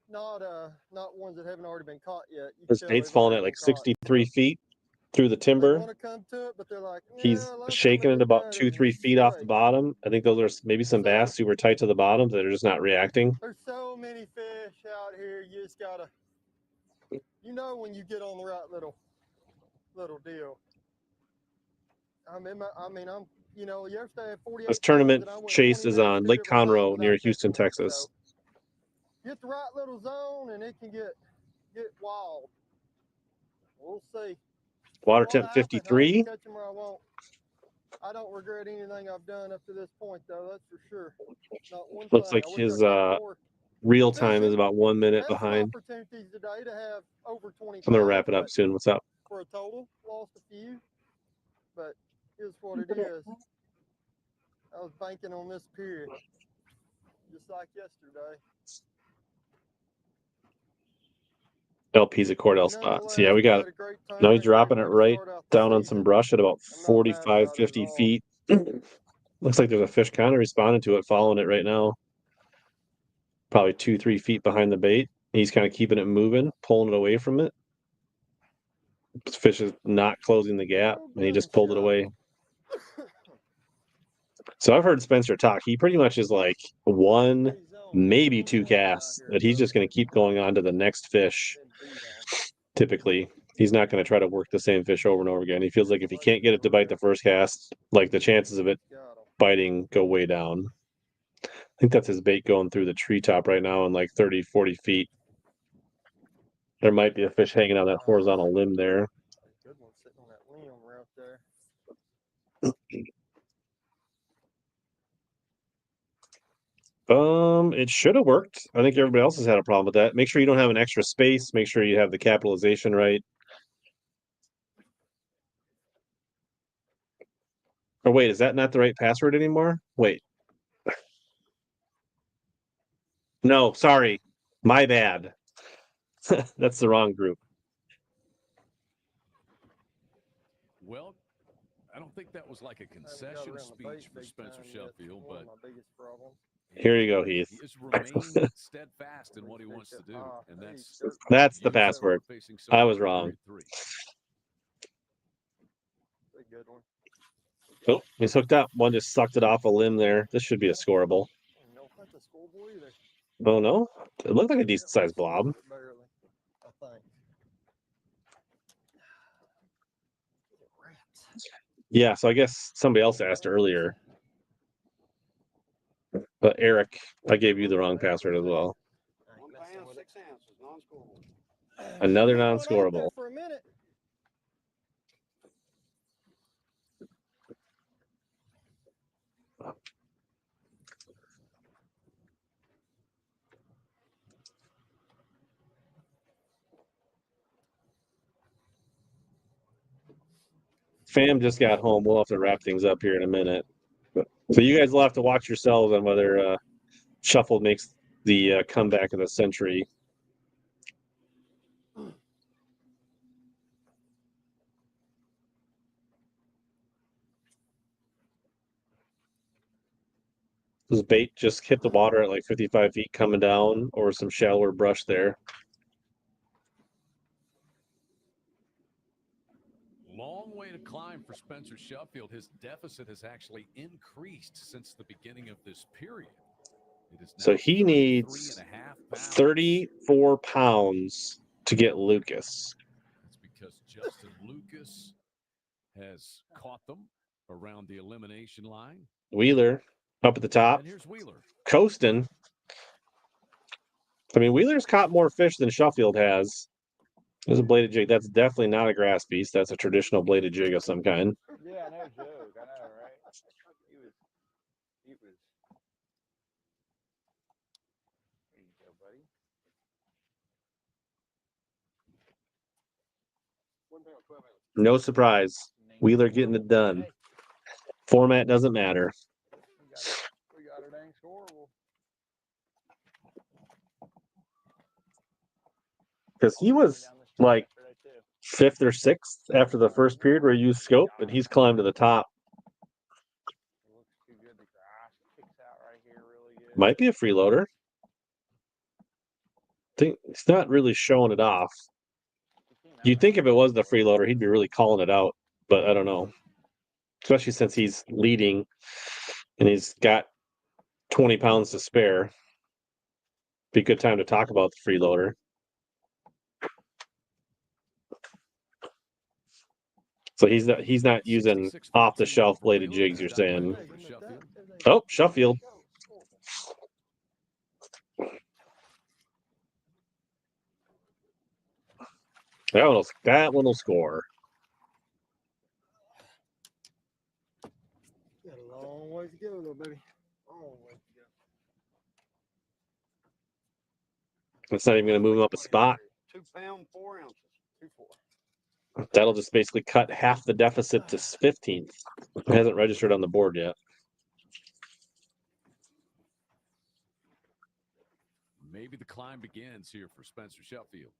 not ones that haven't already been caught yet. His bait's falling at like 63 feet through the They timber. want to come to it, but they're like, He's let's shaking come it about at 2-3 and feet off the strike. bottom. I think those are maybe some bass super tight to the bottom that are just not reacting. There's so many fish out here. You just gotta, when you get on the right little deal. I'm, yesterday I had 48 This tournament pounds and I went chase 20 is minutes on through Lake it without Conroe near catching Houston, one. Texas. So, get the right little zone and it can get wild. We'll see. Water What temp happened, 53. I'll catch 'em where I won't. I don't regret anything I've done up to this point, though. That's for sure. Not one Looks thing. like I wish I his caught more. real time is Fishing about 1 minute had some behind. opportunities today to have over 20 I'm gonna pounds, wrap it up but soon. What's up? for a total, lost a few. But here's what it is. I was banking on this period, just like yesterday. LP's at Cordell spots. Yeah, we got it. Now he's dropping it right down on some brush at about 45, 50 feet. Looks like there's a fish kind of responding to it, following it right now. Probably 2-3 feet behind the bait. He's kind of keeping it moving, pulling it away from it. This fish is not closing the gap, and he just pulled it away. So I've heard Spencer talk. He pretty much is like one, maybe two casts that he's just going to keep going on to the next fish. Typically, he's not going to try to work the same fish over and over again. He feels like if he can't get it to bite the first cast, like the chances of it biting go way down. I think that's his bait going through the treetop right now in like 30, 40 feet. There might be a fish hanging on that horizontal limb there. Good one sitting on that limb right there. It should have worked. I think everybody else has had a problem with that. Make sure you don't have an extra space. Make sure you have the capitalization right. Or wait, is that not the right password anymore? Wait. No, sorry. My bad. That's the wrong group. Well, I don't think that was like a concession speech for Spencer Sheffield, but here you go, Heath. He has remained steadfast in what he wants to do, and that's the password. I was wrong. Oh, he's hooked up. One just sucked it off a limb there. This should be a scoreable. Oh no, it looked like a decent sized blob. Yeah, so I guess somebody else asked earlier. But Eric, I gave you the wrong password as well. 1 pound, 6 ounces, non-scoreable. Another non-scoreable. For a minute. Fam just got home. We'll have to wrap things up here in a minute. So you guys will have to watch yourselves on whether Shuffle makes the comeback of the century. This bait just hit the water at like 55 feet coming down, or some shallower brush there. long way to climb for Spencer Sheffield. His deficit has actually increased since the beginning of this period. It is So he needs 34 pounds to get Lucas. That's because Justin Lucas has caught them around the elimination line. Wheeler up at the top. And here's Wheeler. Coasting. I mean, Wheeler's caught more fish than Sheffield has. There's a bladed jig. That's definitely not a grass beast. That's a traditional bladed jig of some kind. Yeah, no joke. I know, right? He was. Here you go, buddy. No surprise. Wheeler getting it done. Format doesn't matter. We got her dang scoreable. Because he was like 5th or 6th after the first period where he used scope, and he's climbed to the top. Looks too good. The grass kicks out right here really good. Might be a freeloader. Think it's not really showing it off. You'd think if it was the freeloader, he'd be really calling it out, but I don't know. Especially since he's leading and he's got 20 pounds to spare. Be a good time to talk about the freeloader. So he's not using off the shelf bladed jigs, you're saying. Oh, Sheffield. That one will score. Got a long ways to go, little baby. Long ways to go. It's not even going to move him up a spot. 2 pound, 4 ounces. 2.4. That'll just basically cut half the deficit to 15th. It hasn't registered on the board yet. Maybe the climb begins here for Spencer Sheffield.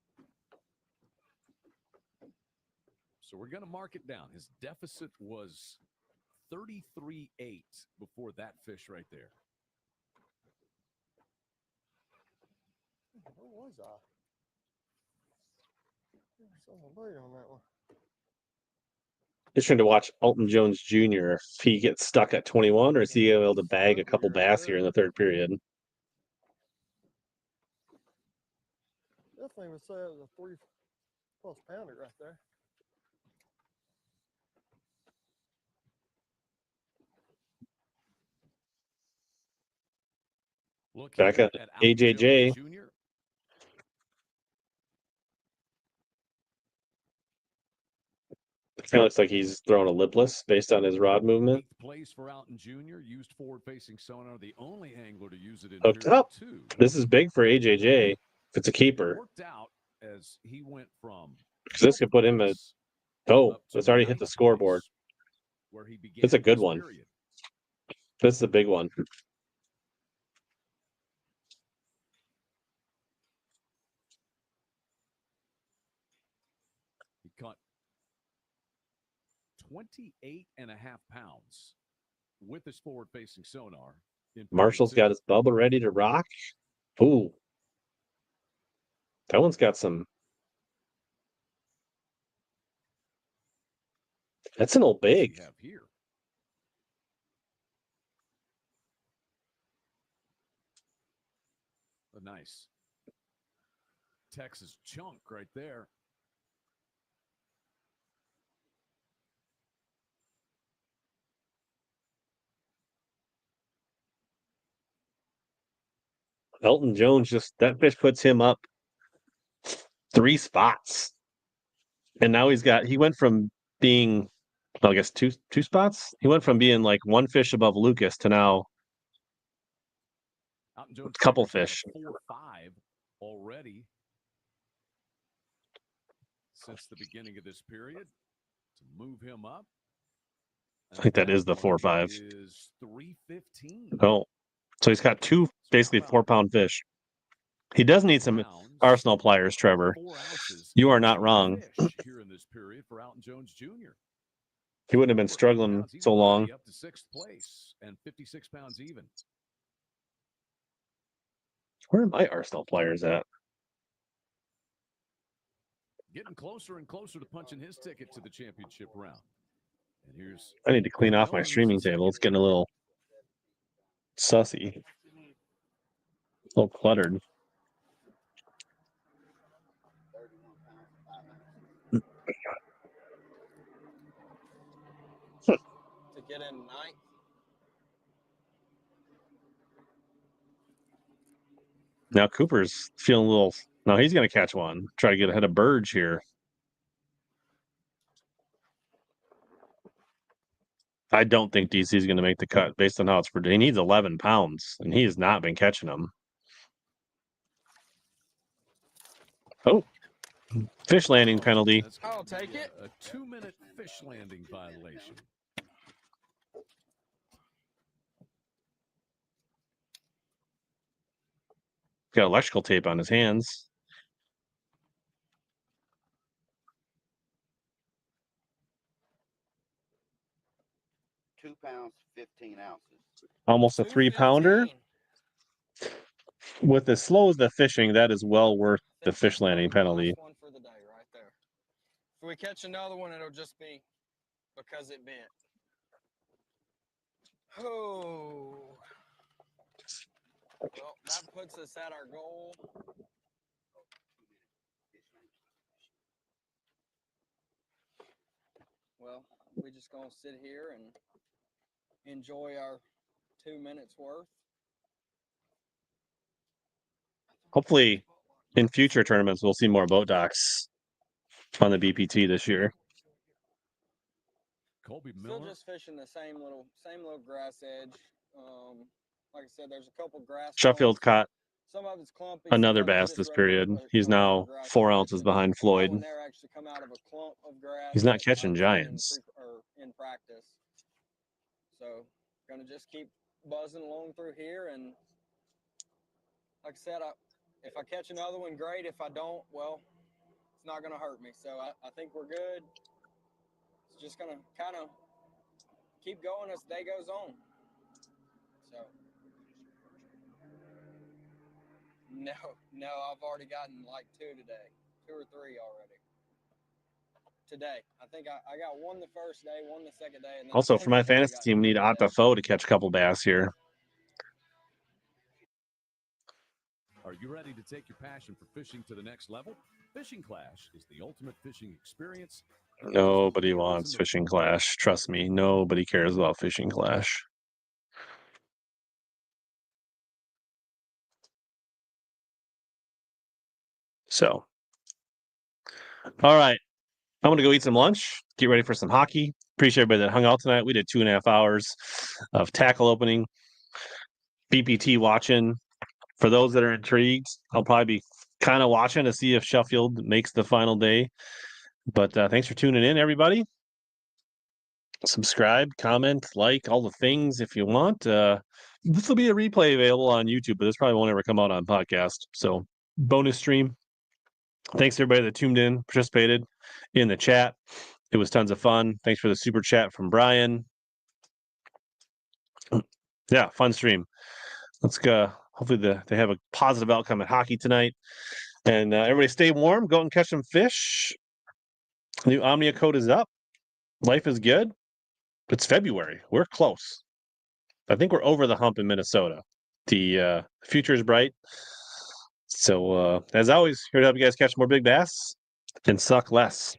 So we're going to mark it down. His deficit was 33.8 before that fish right there. Where was I? There's some bait on that one. Just trying to watch Alton Jones Jr. if he gets stuck at 21 or is he able to bag a couple bass here in the third period. Definitely would say it was a 3+ pounder right there. Look Back here at Alton AJJ. Jones Jr. Kind of looks like he's throwing a lipless based on his rod movement. 8th place for Alton Jr. Used forward-facing sonar, the only angler to use it in Hooked period up. 2. This is big for AJJ if it's a It keeper. worked out as he went from Because this could put him at, oh, up to it's already hit the 9th scoreboard. place, where he began It's a good this one. period. This is a big one. He caught 28.5 pounds with his forward-facing sonar. Marshall's got his bubble ready to rock. Ooh. That one's got some. That's an old big. We have here. A nice Texas chunk right there. Elton Jones that fish puts him up 3 spots. And now he went from being, well, I guess two spots. He went from being like one fish above Lucas to now a couple fish. 4-5 already since the beginning of this period to move him up. I think that is the 4-5. Is 315. Oh, so he's got 2 basically 4-pound fish. He does need some Arsenal pliers, Trevor. You are not wrong. Here in this period for Alton Jones Jr. He wouldn't have been struggling so long. Up to 6th place and 56 pounds even. Where are my Arsenal pliers at? Getting closer and closer to punching his ticket to the championship round. And here's I need to clean off my streaming table. It's getting a little sussy. A little cluttered. To get in 9th. Now Cooper's feeling a little. No, he's going to catch one. Try to get ahead of Burge here. I don't think DC is going to make the cut based on how it's produced. He needs 11 pounds, and he has not been catching them. Oh, fish landing penalty. I'll take it. A 2-minute fish landing violation. Got electrical tape on his hands. £2, 15 ounces. Almost a 3-pounder. With as slow as the fishing, that is well worth the fish landing penalty. One for the day right there. If we catch another one, it'll just be because it bent. Oh. Well, that puts us at our goal. Well, we just gonna sit here and enjoy our 2 minutes worth. Hopefully, in future tournaments, we'll see more boat docks on the BPT this year. Colby Miller. Still just fishing the same little grass edge. Like I said, there's a couple grass. Sheffield caught some of it's clumpy. another bass this period. He's now 4 ounces behind Floyd. There actually come out of a clump of grass. He's not catching giants. In practice. So gonna just keep buzzing along through here, and like I said, if I catch another one, great. If I don't, well, it's not gonna hurt me. So I think we're good. It's just gonna kind of keep going as the day goes on. So No, I've already gotten like 2 today, 2 or 3 already. Today, I think I got 1 the first day, 1 the second day, and then Also, I for think my I've already fantasy got team, we need 2 Otta today. Foe to catch a couple bass here. Are you ready to take your passion for fishing to the next level? Fishing Clash is the ultimate fishing experience. Nobody wants Fishing Clash. Trust me, nobody cares about Fishing Clash. So, all right. I'm going to go eat some lunch, get ready for some hockey. Appreciate everybody that hung out tonight. We did 2.5 hours of tackle opening, BPT watching. For those that are intrigued, I'll probably be kind of watching to see if Sheffield makes the final day. But thanks for tuning in, everybody. Subscribe, comment, like, all the things if you want. This will be a replay available on YouTube, but this probably won't ever come out on podcast. So, bonus stream. Thanks to everybody that tuned in, participated in the chat. It was tons of fun. Thanks for the super chat from Brian. Yeah, fun stream. Let's go. Hopefully they have a positive outcome at hockey tonight. And everybody stay warm. Go out and catch some fish. New Omnia code is up. Life is good. It's February. We're close. I think we're over the hump in Minnesota. The future is bright. So as always, here to help you guys catch more big bass and suck less.